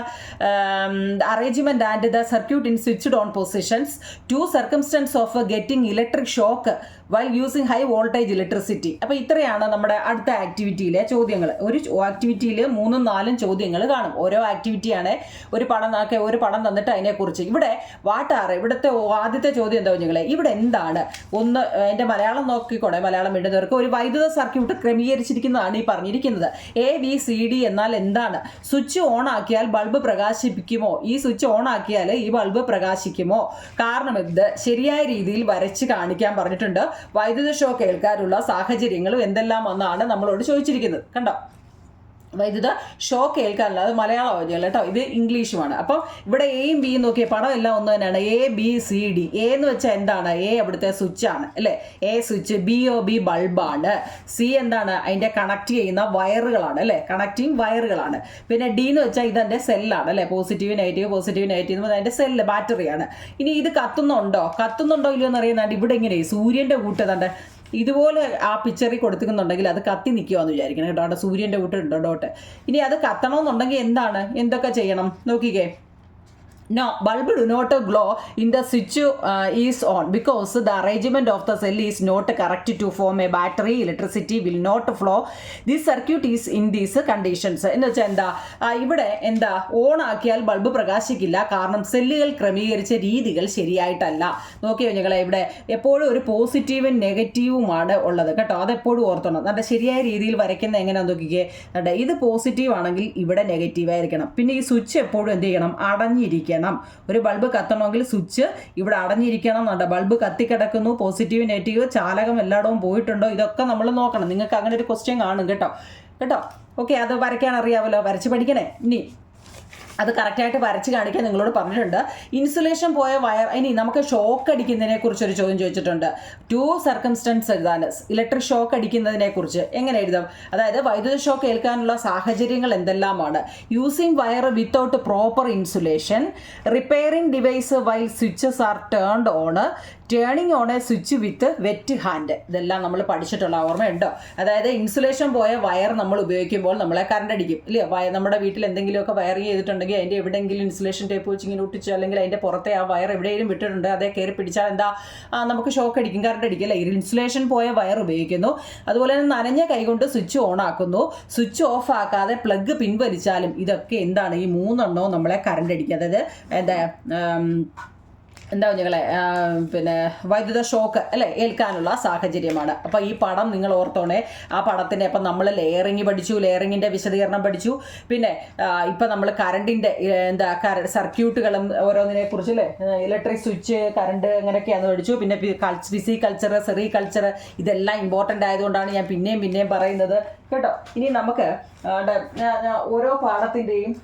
arrangement and the circuit in switched on positions to circumstances of getting electric shock while using high voltage electricity. അപ്പോൾ ഇത്രയാണ് നമ്മുടെ അടുത്ത ആക്ടിവിറ്റിയിലെ ചോദ്യങ്ങൾ. ഒരു ആക്ടിവിറ്റിയിൽ 3, 4 ചോദ്യങ്ങൾ കാണും. ഓരോ ആക്ടിവിറ്റിയാണ്. ഒരു പടം തന്നിട്ട് അതിനെക്കുറിച്ച്. ഇവിടെ വാട്ടാറ് ഇവിടുത്തെ ആദ്യത്തെ ചോദ്യം എന്താ നിങ്ങളെ? ഇവിടെ എന്താണ്? ഒന്ന് എൻ്റെ മലയാളം നോക്കിക്കോണേ, മലയാളം എഴുതുന്നവർക്ക്. ഒരു വൈദ്യുത സർക്യൂട്ട് ക്രമീകരിച്ചിരിക്കുന്നതാണ് ഈ പറഞ്ഞിരിക്കുന്നത്. ABCD എന്നാൽ എന്താണ്? സ്വിച്ച് ഓൺ ആക്കിയാൽ ബൾബ് പ്രകാശിപ്പിക്കുമോ? ഈ സ്വിച്ച് ഓൺ ആക്കിയാൽ ഈ ബൾബ് പ്രകാശിക്കുമോ? കാരണം ഇത് ശരിയായ രീതിയിൽ വരച്ച് കാണിക്കാൻ പറഞ്ഞിട്ടുണ്ട്. വൈദ്യുത ഷോക്ക് ഏൽക്കാനുള്ള സാഹചര്യങ്ങളും എന്തെല്ലാം എന്നാണ് നമ്മളോട് ചോദിച്ചിരിക്കുന്നത്. കണ്ടോ, വൈദ്യുത ഷോക്ക് ഏൽക്കാനുള്ള, അത് മലയാളമാണ് കേട്ടോ, ഇത് ഇംഗ്ലീഷുമാണ്. അപ്പം ഇവിടെ എയും ബിയും നോക്കിയ പടം എല്ലാം ഒന്ന് തന്നെയാണ്. ABCD. എ എന്ന് വെച്ചാൽ എന്താണ്? എ അവിടുത്തെ സ്വിച്ചാണ് അല്ലേ? A switch. BOB ബൾബാണ്. സി എന്താണ്? അതിൻ്റെ കണക്ട് ചെയ്യുന്ന വയറുകളാണ് അല്ലേ? കണക്റ്റിംഗ് വയറുകളാണ്. പിന്നെ ഡി എന്ന് വെച്ചാൽ ഇതെൻ്റെ സെല്ലാണ് അല്ലേ? പോസിറ്റീവ് നെഗറ്റീവ് അതിൻ്റെ സെല്ല്, ബാറ്ററിയാണ്. ഇനി ഇത് കത്തുന്നുണ്ടോ ഇല്ലയോ എന്ന് അറിയുന്നുണ്ട്. ഇവിടെ ഇങ്ങനെ സൂര്യൻ്റെ കൂട്ട് തൻ്റെ ഇതുപോലെ ആ പിക്ചറിൽ കൊടുക്കുന്നുണ്ടെങ്കിൽ അത് കത്തി നിൽക്കുവാന്ന് വിചാരിക്കണം കേട്ടോ. അവിടെ സൂര്യൻ്റെ കൂട്ടുണ്ടോ ഡോട്ട്. ഇനി അത് കത്തണമെന്നുണ്ടെങ്കിൽ എന്തൊക്കെ ചെയ്യണം നോക്കിക്കേ. No, bulb do not glow in the switch is on because the arrangement of the cell is not correct to form a battery. Electricity will not flow. This circuit is in these conditions. എന്ന് വെച്ചാൽ എന്താ ഇവിടെ on ആക്കിയാൽ bulb പ്രകാശിക്കില്ല, കാരണം സെല്ലുകൾ ക്രമീകരിച്ച രീതികൾ ശരിയായിട്ടല്ല. നോക്കിയോ ഞങ്ങളെ, ഇവിടെ എപ്പോഴും ഒരു പോസിറ്റീവും നെഗറ്റീവുമാണ് ഉള്ളത് കേട്ടോ. അതെപ്പോഴും ഓർത്തണം. നല്ല ശരിയായ രീതിയിൽ വരയ്ക്കുന്ന എങ്ങനെയാണെന്ന് നോക്കിക്കേ. ഇത് പോസിറ്റീവ് ആണെങ്കിൽ ഇവിടെ നെഗറ്റീവ് ആയിരിക്കണം. പിന്നെ ഈ സ്വിച്ച് എപ്പോഴും എന്ത് ചെയ്യണം, അടഞ്ഞിരിക്കണം. ഒരു ബൾബ് കത്തണമെങ്കിൽ സ്വിച്ച് ഇവിടെ അടഞ്ഞിരിക്കണം എന്നുണ്ട്. ബൾബ് കത്തിക്കിടക്കുന്നു, പോസിറ്റീവ് നെഗറ്റീവ് ചാലകം എല്ലായിടവും പോയിട്ടുണ്ടോ, ഇതൊക്കെ നമ്മൾ നോക്കണം. നിങ്ങൾക്ക് അങ്ങനെ ഒരു ക്വസ്റ്റ്യൻ കാണും കേട്ടോ. ഓക്കെ, അത് വരയ്ക്കാൻ അറിയാമല്ലോ, വരച്ച് പഠിക്കണേ. ഇനി അത് കറക്റ്റായിട്ട് വരച്ച് കാണിക്കാൻ നിങ്ങളോട് പറഞ്ഞിട്ടുണ്ട്. ഇൻസുലേഷൻ പോയ വയർ. ഇനി നമുക്ക് ഷോക്ക് അടിക്കുന്നതിനെ കുറിച്ചൊരു ചോദ്യം ചോദിച്ചിട്ടുണ്ട്. 2 സർക്കംസ്റ്റൻസ് എഴുതാൻ ഇലക്ട്രിക് ഷോക്ക് അടിക്കുന്നതിനെ കുറിച്ച് എങ്ങനെ എഴുതാം? അതായത് വൈദ്യുത ഷോക്ക് ഏൽക്കാനുള്ള സാഹചര്യങ്ങൾ എന്തെല്ലാമാണ്? Using wire without proper insulation, repairing device while switches are turned on, turning on a switch with wet hand. ഇതെല്ലാം നമ്മൾ പഠിച്ചിട്ടുള്ള ഓർമ്മയുണ്ടോ? അതായത് ഇൻസുലേഷൻ പോയ വയർ നമ്മൾ ഉപയോഗിക്കുമ്പോൾ നമ്മളെ കറണ്ട് അടിക്കും ഇല്ലേ? നമ്മുടെ വീട്ടിൽ എന്തെങ്കിലുമൊക്കെ വയറിങ് ചെയ്തിട്ടുണ്ടെങ്കിൽ അതിൻ്റെ എവിടെയെങ്കിലും ഇൻസുലേഷൻ ടേപ്പ് വെച്ച് ഇങ്ങനെ ഒട്ടിച്ച്, അല്ലെങ്കിൽ അതിൻ്റെ പുറത്തെ ആ വയർ എവിടെയെങ്കിലും വിട്ടിട്ടുണ്ട്, അതേ കയറി പിടിച്ചാൽ നമുക്ക് ഷോക്ക് അടിക്കും, കറണ്ട് അടിക്കും അല്ലേ? ഇൻസുലേഷൻ പോയ വയർ ഉപയോഗിക്കുന്നു. അതുപോലെ തന്നെ നനഞ്ഞ കൈകൊണ്ട് സ്വിച്ച് ഓൺ ആക്കുന്നു. സ്വിച്ച് ഓഫ് ആക്കാതെ പ്ലഗ് പിൻവലിച്ചാലും ഇതൊക്കെ എന്താണ്, ഈ 3 എണ്ണവും നമ്മളെ കറണ്ട് അടിക്കും. അതായത് എന്താ കുഞ്ഞുങ്ങളെ, പിന്നെ വൈദ്യുത ഷോക്ക് അല്ലേ ഏൽക്കാനുള്ള സാഹചര്യമാണ്. അപ്പോൾ ഈ പടം നിങ്ങൾ ഓർത്തോണേ. ആ പടത്തിൻ്റെ അപ്പം നമ്മൾ ലെയറിങ് പഠിച്ചു, ലെയറിങ്ങിൻ്റെ വിശദീകരണം പഠിച്ചു. പിന്നെ ഇപ്പം നമ്മൾ കറണ്ടിൻ്റെ സർക്യൂട്ടുകളും ഓരോന്നിനെ കുറിച്ച് അല്ലേ, ഇലക്ട്രിക് സ്വിച്ച്, കറണ്ട് എങ്ങനെയൊക്കെയാണെന്ന് പഠിച്ചു. പിന്നെ ഫിസിക്കൾച്ചർ, സെറികൾച്ചർ, ഇതെല്ലാം ഇമ്പോർട്ടൻ്റ് ആയതുകൊണ്ടാണ് ഞാൻ പിന്നെയും പറയുന്നത് കേട്ടോ. ഇനി നമുക്ക് ഓരോ പാഠത്തിൻ്റെയും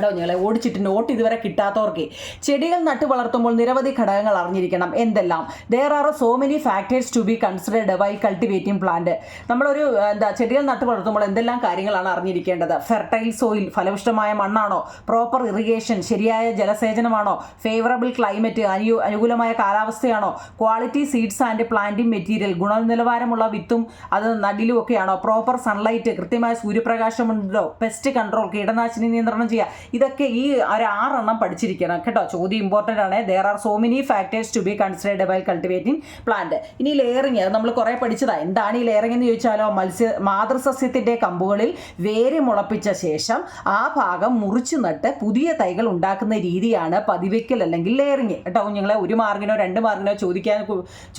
ഞങ്ങളെ ഓടിച്ചിട്ട് നോട്ട് ഇതുവരെ കിട്ടാത്തവർക്ക് ചെടികൾ നട്ടു വളർത്തുമ്പോൾ നിരവധി ഘടകങ്ങൾ അറിഞ്ഞിരിക്കണം. എന്തെല്ലാം? There are so many factors to be considered while cultivating plant. നമ്മളൊരു ചെടികൾ നട്ടു വളർത്തുമ്പോൾ എന്തെല്ലാം കാര്യങ്ങളാണ് അറിഞ്ഞിരിക്കേണ്ടത്? ഫെർട്ടൈൽ സോയിൽ, ഫലപുഷ്ടമായ മണ്ണാണോ? പ്രോപ്പർ ഇറിഗേഷൻ, ശരിയായ ജലസേചനമാണോ? ഫേവറബിൾ ക്ലൈമറ്റ്, അനുകൂലമായ കാലാവസ്ഥയാണോ? Quality seeds and planting material, ഗുണനിലവാരമുള്ള വിത്തും അത് നടിലും ഒക്കെയാണോ? പ്രോപ്പർ സൺലൈറ്റ്, കൃത്യമായ സൂര്യപ്രകാശമുണ്ടോ? പെസ്റ്റ് കൺട്രോൾ, കീടനാശിനി നിയന്ത്രണം ചെയ്യുക. ഇതൊക്കെ ഈ ഒരു 6 എണ്ണം പഠിച്ചിരിക്കണം കേട്ടോ. ചോദ്യം ഇമ്പോർട്ടൻ്റ് ആണ്. There are so many factors to be considered while cultivating plant. ഇനി ലെയറിങ്, അത് നമ്മൾ കുറേ പഠിച്ചതാണ്. എന്താണ് ഈ ലെയറിങ് എന്ന് ചോദിച്ചാലോ, മാതൃസസ്യത്തിൻ്റെ കമ്പുകളിൽ വേര് മുളപ്പിച്ച ശേഷം ആ ഭാഗം മുറിച്ചു നട്ട് പുതിയ തൈകൾ ഉണ്ടാക്കുന്ന രീതിയാണ് പതിവയ്ക്കൽ അല്ലെങ്കിൽ ലെയറിങ് കേട്ടോ. കുഞ്ഞുങ്ങളെ 1 മാർക്കിനോ 2 മാർക്കിനോ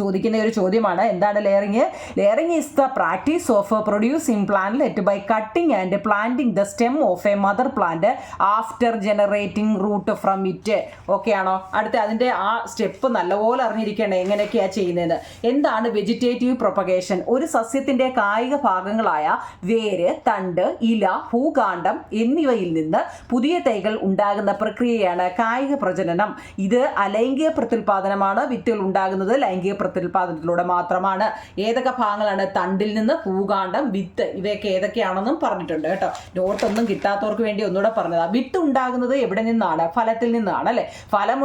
ചോദിക്കുന്ന ഒരു ചോദ്യമാണ്. എന്താണ് ലെയറിങ്? Layering is the practice of producing plantlet by cutting and planting the stem of a mother plant after generating root from it. Okay ആണോ? അടുത്ത അതിൻ്റെ ആ സ്റ്റെപ്പ് നല്ലപോലെ അറിഞ്ഞിരിക്കണേ, എങ്ങനെയൊക്കെയാണ് ചെയ്യുന്നത്. എന്താണ് വെജിറ്റേറ്റീവ് പ്രൊപ്പഗേഷൻ? ഒരു സസ്യത്തിൻ്റെ കായിക ഭാഗങ്ങളായ വേര്, തണ്ട്, ഇല, ഭൂകാണ്ഡം എന്നിവയിൽ നിന്ന് പുതിയ തൈകൾ ഉണ്ടാകുന്ന പ്രക്രിയയാണ് കായിക പ്രജനനം. ഇത് അലൈംഗിക പ്രത്യുൽപാദനമാണ്. വിത്തുകൾ ഉണ്ടാകുന്നത് ലൈംഗിക പ്രത്യുൽപാദനത്തിലൂടെ മാത്രമാണ്. ഏതൊക്കെ ഭാഗങ്ങളാണ്? തണ്ടിൽ നിന്ന്, ഭൂകാണ്ഡം, വിത്ത്, ഇവയൊക്കെ ഏതൊക്കെയാണെന്നും പറഞ്ഞിട്ടുണ്ട് കേട്ടോ. നോട്ടൊന്നും കിട്ടാത്തവർക്ക് വേണ്ടി ഒന്നുകൂടെ പറഞ്ഞതാണ്. വിത്ത് ഉണ്ടാകുന്നത് എവിടെ നിന്നാണ്? ഫലത്തിൽ നിന്നാണ് അല്ലേ? ഫലം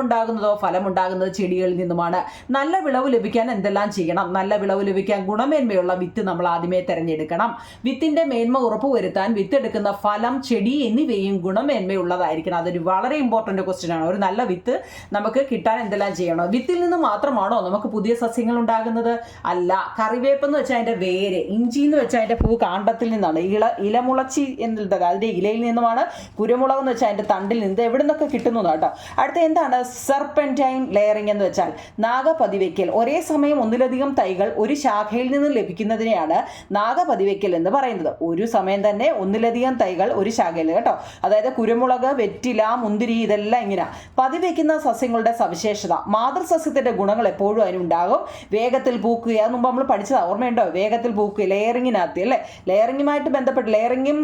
ഉണ്ടാകുന്നത് ചെടികളിൽ നിന്നുമാണ്. നല്ല വിളവ് ലഭിക്കാൻ എന്തെല്ലാം ചെയ്യണം? നല്ല വിളവ് ലഭിക്കാൻ ഗുണമേന്മയുള്ള വിത്ത് നമ്മൾ ആദ്യമേ തിരഞ്ഞെടുക്കണം. വിത്തിന്റെ മേന്മ ഉറപ്പുവരുത്താൻ വിത്തെടുക്കുന്ന ഫലം, ചെടി എന്നിവയും ഗുണമേന്മയുള്ളതായിരിക്കണം. അതൊരു വളരെ ഇമ്പോർട്ടൻ്റ് ക്വസ്റ്റ്യൻ ആണ്. ഒരു നല്ല വിത്ത് നമുക്ക് കിട്ടാൻ എന്തെല്ലാം ചെയ്യണം? വിത്തിൽ നിന്ന് മാത്രമാണോ നമുക്ക് പുതിയ സസ്യങ്ങൾ ഉണ്ടാകുന്നത്? അല്ല. കറിവേപ്പ് എന്ന് വെച്ചാൽ അതിൻ്റെ വേര്, ഇഞ്ചി എന്ന് വെച്ചാൽ അതിൻ്റെ ഭൂകാണ്ഡത്തിൽ നിന്നാണ്, ഇലമുളച്ചി എന്നുള്ളത് അതിൻ്റെ ഇലയിൽ നിന്നുമാണ്, കുരുമുളക് എന്ന് വെച്ചാൽ അതിൻ്റെ തണ്ടിൽ നിന്ന്, എവിടെ നിന്നൊക്കെ കിട്ടുന്നു കേട്ടോ. അടുത്ത എന്താണ് സെർപെന്റൈൻ ലെയറിംഗ് എന്ന് വെച്ചാൽ? നാഗപതിവയ്ക്കൽ. ഒരേ സമയം ഒന്നിലധികം തൈകൾ ഒരു ശാഖയിൽ നിന്ന് ലഭിക്കുന്നതിനെയാണ് നാഗപതിവയ്ക്കൽ എന്ന് പറയുന്നത്. ഒരു സമയം തന്നെ ഒന്നിലധികം തൈകൾ ഒരു ശാഖയിൽ കേട്ടോ. അതായത് കുരുമുളക്, വെറ്റില, മുന്തിരി, ഇതെല്ലാം ഇങ്ങനെ പതിവയ്ക്കുന്ന സസ്യങ്ങളുടെ സവിശേഷത. മാതൃസസ്യത്തിന്റെ ഗുണങ്ങൾ എപ്പോഴും അതിനുണ്ടാകും. വേഗത്തിൽ പൂക്കുക, അത് മുമ്പ് നമ്മൾ പഠിച്ചതാ, ഓർമ്മയുണ്ടോ? വേഗത്തിൽ പൂക്കുക ലെയറിങ്ങിനകത്ത് അല്ലേ? ലെയറിങ്ങുമായിട്ട് ബന്ധപ്പെട്ട് ലെയറിങ്ങും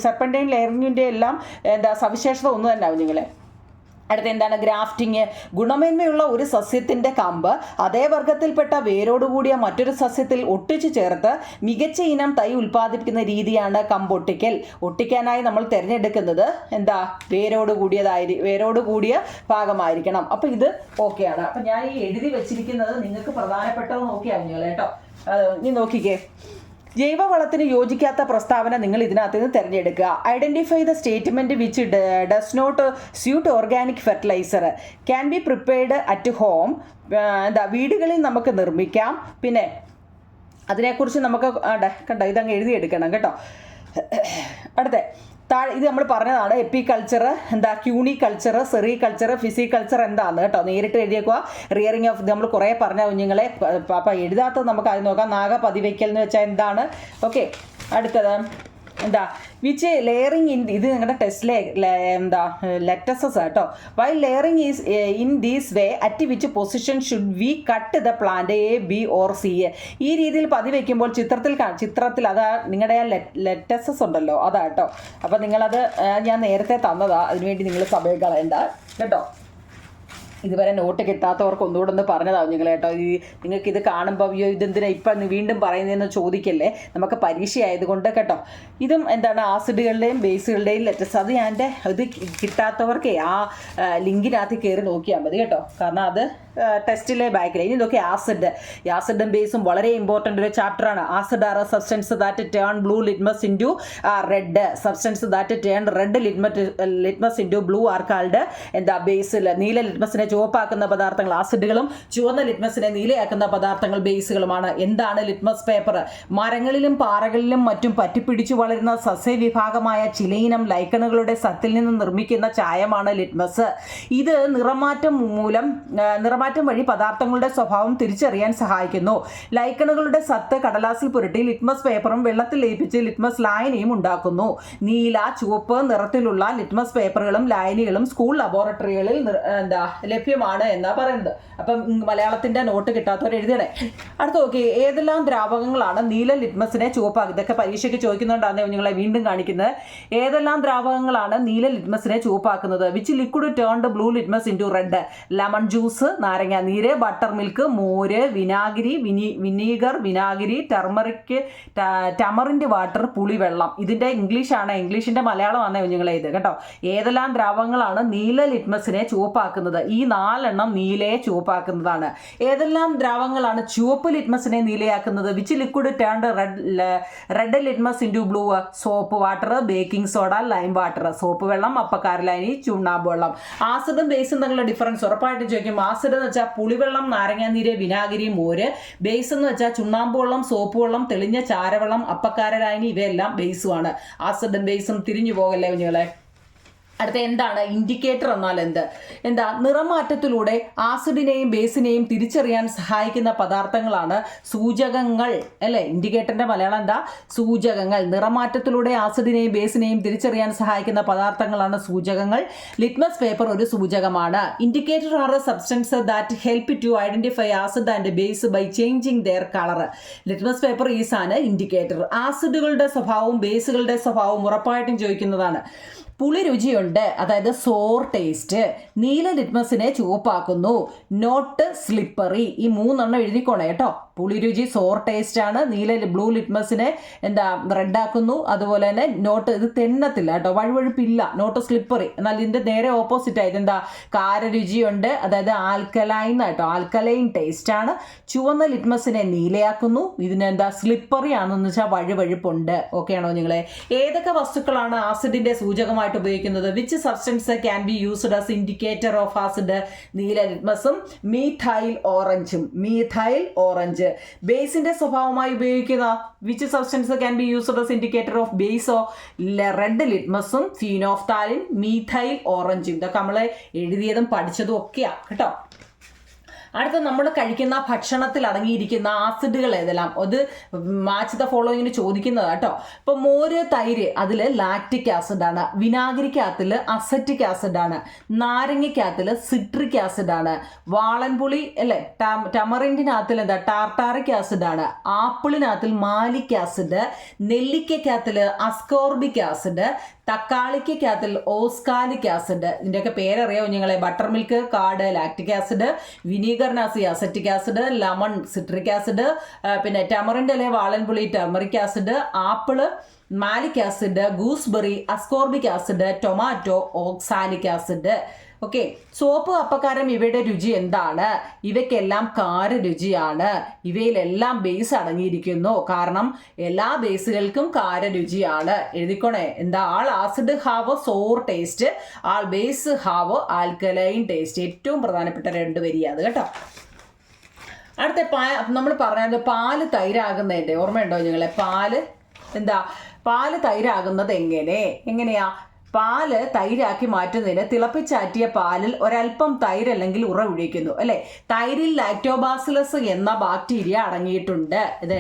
സെർപെന്റൈൻ ലെയറിങ്ങിൻ്റെ എല്ലാം സവിശേഷത ഒന്ന് തന്നെ ആവും നിങ്ങളെ. അടുത്ത എന്താണ് ഗ്രാഫ്റ്റിംഗ്? ഗുണമേന്മയുള്ള ഒരു സസ്യത്തിൻ്റെ കമ്പ് അതേ വർഗത്തിൽപ്പെട്ട വേരോടുകൂടിയ മറ്റൊരു സസ്യത്തിൽ ഒട്ടിച്ചു ചേർത്ത് മികച്ച ഇനം തൈ ഉൽപ്പാദിപ്പിക്കുന്ന രീതിയാണ് കമ്പൊട്ടിക്കൽ. ഒട്ടിക്കാനായി നമ്മൾ തിരഞ്ഞെടുക്കുന്നത് എന്താ വേരോട് കൂടിയ ഭാഗമായിരിക്കണം. അപ്പം ഇത് ഓക്കെയാണ്. അപ്പം ഞാൻ ഈ എഴുതി വെച്ചിരിക്കുന്നത് നിങ്ങൾക്ക് പ്രധാനപ്പെട്ടത് നോക്കിയാൽ കേട്ടോ. ഇനി നോക്കിക്കേ, ജൈവവളത്തിന് യോജിക്കാത്ത പ്രസ്താവന നിങ്ങൾ ഇതിനകത്ത് നിന്ന് തിരഞ്ഞെടുക്കുക. Identify the statement which does not suit organic fertiliser can be prepared at home. വീടുകളിൽ നമുക്ക് നിർമ്മിക്കാം. പിന്നെ അതിനെക്കുറിച്ച് നമുക്ക് കണ്ടോ ഇതങ്ങ് എഴുതിയെടുക്കണം കേട്ടോ. അടുത്ത ഇത് നമ്മൾ പറഞ്ഞതാണ്. എപ്പികൾച്ചർ ക്യൂണികൾച്ചർ, സെറികൾച്ചർ, ഫിസികൾച്ചർ എന്താണെന്ന് കേട്ടോ നേരിട്ട് എഴുതിയേക്കുക. റിയറിങ് ഓഫ് നമ്മൾ കുറേ പറഞ്ഞ കുഞ്ഞുങ്ങളെ. അപ്പം എഴുതാത്തത് നമുക്ക് അത് നോക്കാം. നാഗപതിവയ്ക്കൽ എന്ന് വെച്ചാൽ എന്താണ്? ഓക്കെ. അടുത്തത് വിച്ച് ലെയറിങ് ഇൻ, ഇത് നിങ്ങളുടെ ടെസ്റ്റിലെ ലെറ്റസസ് കേട്ടോ. Why layering is in these way at which position should we cut the plant A B or C. ഈ രീതിയിൽ പതിവയ്ക്കുമ്പോൾ ചിത്രത്തിൽ അതാ നിങ്ങളുടെ ലെറ്റസസ് ഉണ്ടല്ലോ അതാ കേട്ടോ. അപ്പം നിങ്ങളത് ഞാൻ നേരത്തെ തന്നതാ, അതിനുവേണ്ടി നിങ്ങൾ സമയം കളയണ്ട കേട്ടോ. ഇതുവരെ നോട്ട് കിട്ടാത്തവർക്ക് ഒന്നുകൂടെ ഒന്ന് പറഞ്ഞതാവും നിങ്ങൾ കേട്ടോ. നിങ്ങൾക്കിത് കാണുമ്പോൾ അയ്യോ ഇതെന്തിനാ ഇപ്പം വീണ്ടും പറയുന്നതെന്ന് ചോദിക്കല്ലേ, നമുക്ക് പരീക്ഷ ആയതുകൊണ്ട് കേട്ടോ. ഇതും ആസിഡുകളുടെയും ബേസുകളുടെയും ലെറ്റസ്. അത് ഇത് കിട്ടാത്തവർക്ക് ആ ലിങ്കിനകത്ത് കയറി നോക്കിയാൽ മതി കേട്ടോ. കാരണം അത് ടെസ്റ്റിലെ ബാക്കിൽ. ഇനി നോക്കി ആസിഡും ബേസും വളരെ ഇമ്പോർട്ടൻ്റ് ഒരു ചാപ്റ്ററാണ്. Acid are substance that turn blue litmus into red. Substance that turn red litmus into blue are called bases. നീല ലിറ്റ്മസിനെ ചുവപ്പാക്കുന്ന പദാർത്ഥങ്ങൾ ആസിഡുകളും ചുവന്ന ലിറ്റ്മസിനെ നീലയാക്കുന്ന പദാർത്ഥങ്ങൾ ബേസുകളുമാണ്. എന്താണ് ലിറ്റ്മസ് പേപ്പർ? മരങ്ങളിലും പാറകളിലും മറ്റും പറ്റിപ്പിടിച്ചു വളരുന്ന സസ്യവിഭാഗമായ ചിലയിനം ലൈക്കണുകളുടെ സത്തിൽ നിന്ന് നിർമ്മിക്കുന്ന ചായമാണ് ലിറ്റ്മസ്. ഇത് നിറമാറ്റം വഴി പദാർത്ഥങ്ങളുടെ സ്വഭാവം തിരിച്ചറിയാൻ സഹായിക്കുന്നു. ലൈക്കണുകളുടെ സത്ത് കടലാസിൽ പുരട്ടി ലിറ്റ്മസ് പേപ്പറും വെള്ളത്തിൽ ലയിപ്പിച്ച് ലിറ്റ്മസ് ലായനിയും ഉണ്ടാക്കുന്നു. നീല, ചുവപ്പ് നിറത്തിലുള്ള ലിറ്റ്മസ് പേപ്പറുകളും ലായനികളും സ്കൂൾ ലബോറട്ടറികളിൽ ലഭ്യമാണ് എന്നാ പറയുന്നത്. അപ്പം മലയാളത്തിന്റെ നോട്ട് കിട്ടാത്തവർ എഴുതണേ. അടുത്ത നോക്കി, ഏതെല്ലാം ദ്രാവകങ്ങളാണ് നീല ലിറ്റ്മസിനെ ചുവപ്പാക്കുക? ഇതൊക്കെ പരീക്ഷയ്ക്ക് ചോദിക്കുന്നുണ്ടാണ് നിങ്ങളെ വീണ്ടും കാണിക്കുന്നത്. ഏതെല്ലാം ദ്രാവകങ്ങളാണ് നീല ലിറ്റ്മസിനെ ചുവപ്പാക്കുന്നത്? Which liquid turned blue litmus into red? Lemon juice, നാരങ്ങ നീര്, ബട്ടർ മിൽക്ക്, മോര്, വിനീഗർ, ടമറിൻ്റെ വാട്ടർ, പുളിവെള്ളം. ഇതിൻ്റെ ഇംഗ്ലീഷാണ്, ഇംഗ്ലീഷിൻ്റെ മലയാളമാണ് കുഞ്ഞുങ്ങളെ ഇത് കേട്ടോ. ഏതെല്ലാം ദ്രാവകങ്ങളാണ് നീല ലിറ്റ്മസിനെ ചുവപ്പാക്കുന്നത്? ഈ 4 നീലയെ ചുവപ്പാക്കുന്നതാണ്. ഏതെല്ലാം ദ്രാവകങ്ങളാണ് ചുവപ്പ് ലിറ്റ്മസിനെ നീലയാക്കുന്നത്? Which liquid turned red litmus into blue? Soap water, baking soda, lime water. സോപ്പ് വെള്ളം, അപ്പക്കാരലായനി, ചുണ്ണാമ്പ് വെള്ളം. ആസിഡും ബേസും തമ്മിലുള്ള ഡിഫറൻസ് ഉറപ്പായിട്ടും ചോദിക്കും. ആസിഡ് എന്ന് വെച്ചാൽ പുളിവെള്ളം, നാരങ്ങാനീര്, വിനാഗിരി, മോര്. ബേസ് എന്ന് വെച്ചാൽ ചുണ്ണാമ്പ് വെള്ളം, സോപ്പ് വെള്ളം, തെളിഞ്ഞ ചാരവെള്ളം, അപ്പക്കാരലായനി, ഇവയെല്ലാം ബേസുമാണ്. ആസിഡും ബേസും തിരിഞ്ഞു പോകല്ലേ കുഞ്ഞുങ്ങളെ. അടുത്ത എന്താണ് ഇൻഡിക്കേറ്റർ എന്നാൽ നിറമാറ്റത്തിലൂടെ ആസിഡിനെയും ബേസിനെയും തിരിച്ചറിയാൻ സഹായിക്കുന്ന പദാർത്ഥങ്ങളാണ് സൂചകങ്ങൾ അല്ലേ. ഇൻഡിക്കേറ്ററിന്റെ മലയാളം സൂചകങ്ങൾ. നിറമാറ്റത്തിലൂടെ ആസിഡിനെയും ബേസിനെയും തിരിച്ചറിയാൻ സഹായിക്കുന്ന പദാർത്ഥങ്ങളാണ് സൂചകങ്ങൾ. ലിറ്റ്മസ് പേപ്പർ ഒരു സൂചകമാണ്. Indicator are a substance that help to identify acid and base by changing their colour. Litmus paper is ആണ് ഇൻഡിക്കേറ്റർ. ആസിഡുകളുടെ സ്വഭാവവും ബേസുകളുടെ സ്വഭാവവും ഉറപ്പായിട്ടും ചോദിക്കുന്നതാണ്. പുളി രുചിയുണ്ട്, അതായത് സോർ ടേസ്റ്റ്. നീല ലിറ്റ്മസിനെ ചുവപ്പാക്കുന്നു. Not slippery. ഈ 3 എഴുതിക്കോണേ കേട്ടോ. പുളിരുചി സോർ ടേസ്റ്റ് ആണ്. നീല ബ്ലൂ ലിറ്റ്മസിനെ റെഡാക്കുന്നു. അതുപോലെ തന്നെ നോട്ട് ഇത് തെന്നത്തില്ല കേട്ടോ, വഴുവഴുപ്പില്ല. Not slippery. എന്നാൽ ഇതിന്റെ നേരെ ഓപ്പോസിറ്റ് ആയിട്ട് കാരരുചിയുണ്ട്, അതായത് ആൽക്കലൈൻ കേട്ടോ, ആൽക്കലൈൻ ടേസ്റ്റ് ആണ്. ചുവന്ന ലിറ്റ്മസിനെ നീലയാക്കുന്നു. ഇതിന് സ്ലിപ്പറി ആണെന്ന് വെച്ചാൽ വഴുവഴുപ്പുണ്ട്. ഓക്കെ ആണോ നിങ്ങളെ? ഏതൊക്കെ വസ്തുക്കളാണ് ആസിഡിന്റെ സൂചകമായിട്ട് ഉപയോഗിക്കുന്നത്? Which substance can be used as indicator of acid? നീല ലിറ്റ്മസും മീഥൈൽ ഓറഞ്ചും. Methyl orange. ബേസിന്റെ സ്വഭാവമായി ഉപയോഗിക്കുന്ന which substance can be used as indicator of ബേസോ? റെഡ് ലിറ്റ്മസും ഫീനോഫ്താലിൻ, മീഥൈൽ ഓറഞ്ചും. ഇതൊക്കെ നമ്മളെ എഴുതിയതും പഠിച്ചതും ഒക്കെയാ കേട്ടോ. അടുത്ത നമ്മൾ കഴിക്കുന്ന ഭക്ഷണത്തിൽ അടങ്ങിയിരിക്കുന്ന ആസിഡുകൾ ഏതെല്ലാം, അത് മാച്ച് ദ ഫോളോയിങ്ങിന് ചോദിക്കുന്നതാണ് കേട്ടോ. ഇപ്പൊ മോര്, തൈര് അതിൽ ലാക്റ്റിക് ആസിഡാണ്, വിനാഗിരിക്കകത്തിൽ അസറ്റിക് ആസിഡാണ്, നാരങ്ങയ്ക്കകത്തിൽ സിട്രിക് ആസിഡാണ്, വാളൻപുളി അല്ലെ ടമറിൻറ്റിനകത്തിൽ എന്താ ടാർട്ടാറിക് ആസിഡാണ്, ആപ്പിളിനകത്തിൽ മാലിക് ആസിഡ്, നെല്ലിക്കകത്തിൽ അസ്കോർബിക് ആസിഡ്, തക്കാളിക്കകത്തിൽ ഓസ്കാലിക് ആസിഡ്. ഇതിൻ്റെയൊക്കെ പേരറിയാമോ നിങ്ങളെ? Buttermilk, curd lactic acid, വിനീഗറിനകത്ത് acetic acid, lemon citric acid, പിന്നെ ടമറിൻ്റെ അല്ലെ വാളൻപുളി turmeric acid, apple malic acid, gooseberry ascorbic acid, tomato oxalic acid. Okay, soap, അപ്പക്കാരം ഇവയുടെ രുചി എന്താണ്? ഇവയ്ക്കെല്ലാം കാരരുചിയാണ്. ഇവയിലെല്ലാം ബേസ് അടങ്ങിയിരിക്കുന്നു. കാരണം എല്ലാ ബേസുകൾക്കും കാരരുചിയാണ്. എഴുതിക്കോണേ. എന്താ? All acid have sour taste, all base have alkaline taste. ഏറ്റവും പ്രധാനപ്പെട്ട 2 വരിയാണ് കേട്ടോ. അടുത്ത നമ്മൾ പറഞ്ഞത് പാല് തൈരാകുന്നതിൻ്റെ ഓർമ്മയുണ്ടോ നിങ്ങളെ? പാല് തൈരാകുന്നത് എങ്ങനെയാ? പാല് തൈരാക്കി മാറ്റുന്നതിന് തിളപ്പിച്ചാറ്റിയ പാലിൽ ഒരൽപ്പം തൈര് അല്ലെങ്കിൽ ഉറ ഒഴിക്കുന്നു അല്ലെ. തൈരിൽ ലാക്ടോബാസിലസ് എന്ന ബാക്ടീരിയ അടങ്ങിയിട്ടുണ്ട്. ഇത്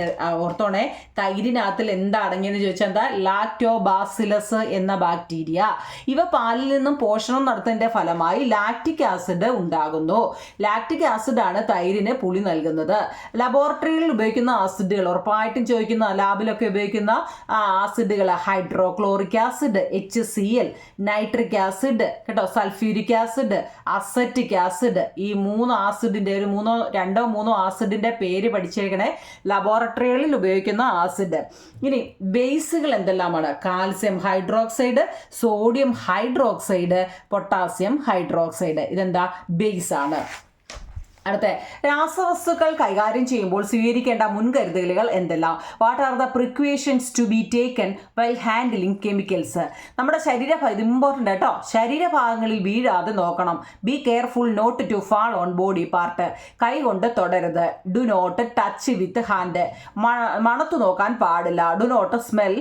ഓർത്തോണേ, തൈരിനകത്തിൽ എന്താ അടങ്ങിയെന്ന് ചോദിച്ചാൽ എന്താ? ലാക്ടോബാസിലസ് എന്ന ബാക്ടീരിയ. ഇവ പാലിൽ നിന്നും പോഷണം നടത്തുന്നതിന്റെ ഫലമായി ലാക്റ്റിക് ആസിഡ് ഉണ്ടാകുന്നു. ലാക്റ്റിക് ആസിഡാണ് തൈരിന് പുളി നൽകുന്നത്. ലബോറട്ടറിയിൽ ഉപയോഗിക്കുന്ന ആസിഡുകൾ, ഉറപ്പായിട്ടും ചോദിക്കുന്ന ലാബിലൊക്കെ ഉപയോഗിക്കുന്ന ആസിഡുകൾ: hydrochloric acid, HCl, nitric acid കേട്ടോ, സൾഫ്യൂരിക് ആസിഡ്, അസറ്റിക് ആസിഡ്. ഈ 3 ആസിഡിന്റെ ഒരു 2-3 ആസിഡിന്റെ പേര് പഠിച്ചേക്കണേ. ലബോറട്ടറികളിൽ ഉപയോഗിക്കുന്ന ആസിഡ്. ഇനി ബേസുകൾ എന്തെല്ലാമാണ്? Calcium hydroxide, sodium hydroxide, potassium hydroxide. ഇതെന്താ? ബേസ് ആണ്. അടുത്ത രാസവസ്തുക്കൾ കൈകാര്യം ചെയ്യുമ്പോൾ സ്വീകരിക്കേണ്ട മുൻകരുതലുകൾ എന്തെല്ലാം? What are the precautions to be taken while handling chemicals? നമ്മുടെ ഇത് ഇമ്പോർട്ടൻ്റ് കേട്ടോ. ശരീരഭാഗങ്ങളിൽ വീഴാതെ നോക്കണം. Be careful not to fall on body part. കൈ കൊണ്ട് തൊടരുത്. Do not touch with hand. മണത്തു നോക്കാൻ പാടില്ല. Do not smell,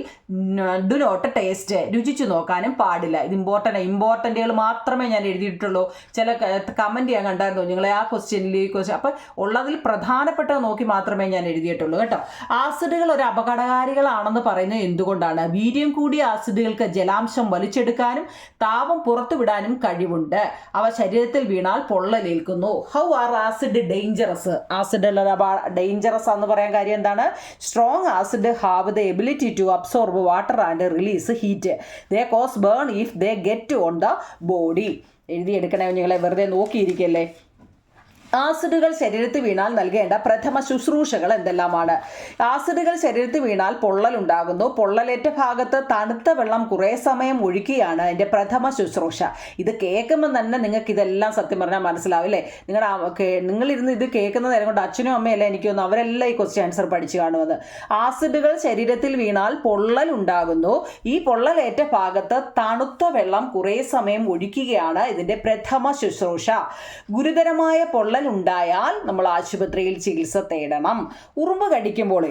do not taste. രുചിച്ചു നോക്കാനും പാടില്ല. ഇത് ഇമ്പോർട്ടൻറ്റുകൾ മാത്രമേ ഞാൻ എഴുതിയിട്ടുള്ളൂ. ചില കമൻറ്റ് ഞാൻ കണ്ടായിരുന്നു നിങ്ങളെ ആ ക്വസ്റ്റ്യനിൽ. അപ്പം ഉള്ളതിൽ പ്രധാനപ്പെട്ടത് നോക്കി മാത്രമേ ഞാൻ എഴുതിയിട്ടുള്ളൂ കേട്ടോ. ആസിഡുകൾ ഒരു അപകടകാരികളാണെന്ന് പറയുന്നത് എന്തുകൊണ്ടാണ്? വീര്യം കൂടിയ ആസിഡുകൾക്ക് ജലാംശം വലിച്ചെടുക്കാനും താപം പുറത്തുവിടാനും കഴിവുണ്ട്. അവ ശരീരത്തിൽ വീണാൽ പൊള്ളലേൽക്കുന്നു. How are acid dangerous? Acid dangerous എന്ന് പറയാൻ കാര്യം എന്താണ്? Strong acid have the ability to absorb water and release heat. They cause burn if they get on the body. എഴുതിയെടുക്കണേ നിങ്ങളെ, വെറുതെ നോക്കിയിരിക്കല്ലേ. ആസിഡുകൾ ശരീരത്തിൽ വീണാൽ നൽകേണ്ട പ്രഥമ ശുശ്രൂഷകൾ എന്തെല്ലാമാണ്? ആസിഡുകൾ ശരീരത്തിൽ വീണാൽ പൊള്ളലുണ്ടാകുന്നു. പൊള്ളലേറ്റ ഭാഗത്ത് തണുത്ത വെള്ളം കുറേ സമയം ഒഴിക്കുകയാണ് അതിൻ്റെ പ്രഥമ ശുശ്രൂഷ. ഇത് കേൾക്കുമ്പോൾ തന്നെ നിങ്ങൾക്ക് ഇതെല്ലാം സത്യം പറഞ്ഞാൽ മനസ്സിലാവില്ലേ? നിങ്ങളിരുന്ന് ഇത് കേൾക്കുന്ന നേരം കൊണ്ട് അച്ഛനും അമ്മയല്ല എനിക്കൊന്നും അവരെല്ലാം ഈ ക്വസ്റ്റ്യൻ ആൻസർ പഠിച്ചു കാണുന്നത്. ആസിഡുകൾ ശരീരത്തിൽ വീണാൽ പൊള്ളലുണ്ടാകുന്നു. ഈ പൊള്ളലേറ്റ ഭാഗത്ത് തണുത്ത വെള്ളം കുറേ സമയം ഒഴിക്കുകയാണ് ഇതിൻ്റെ പ്രഥമ ശുശ്രൂഷ. ഗുരുതരമായ ഉണ്ടായാൽ നമ്മൾ ആശുപത്രിയിൽ ചികിത്സ തേടണം. ഉറുമ്പ് കടിക്കുമ്പോൾ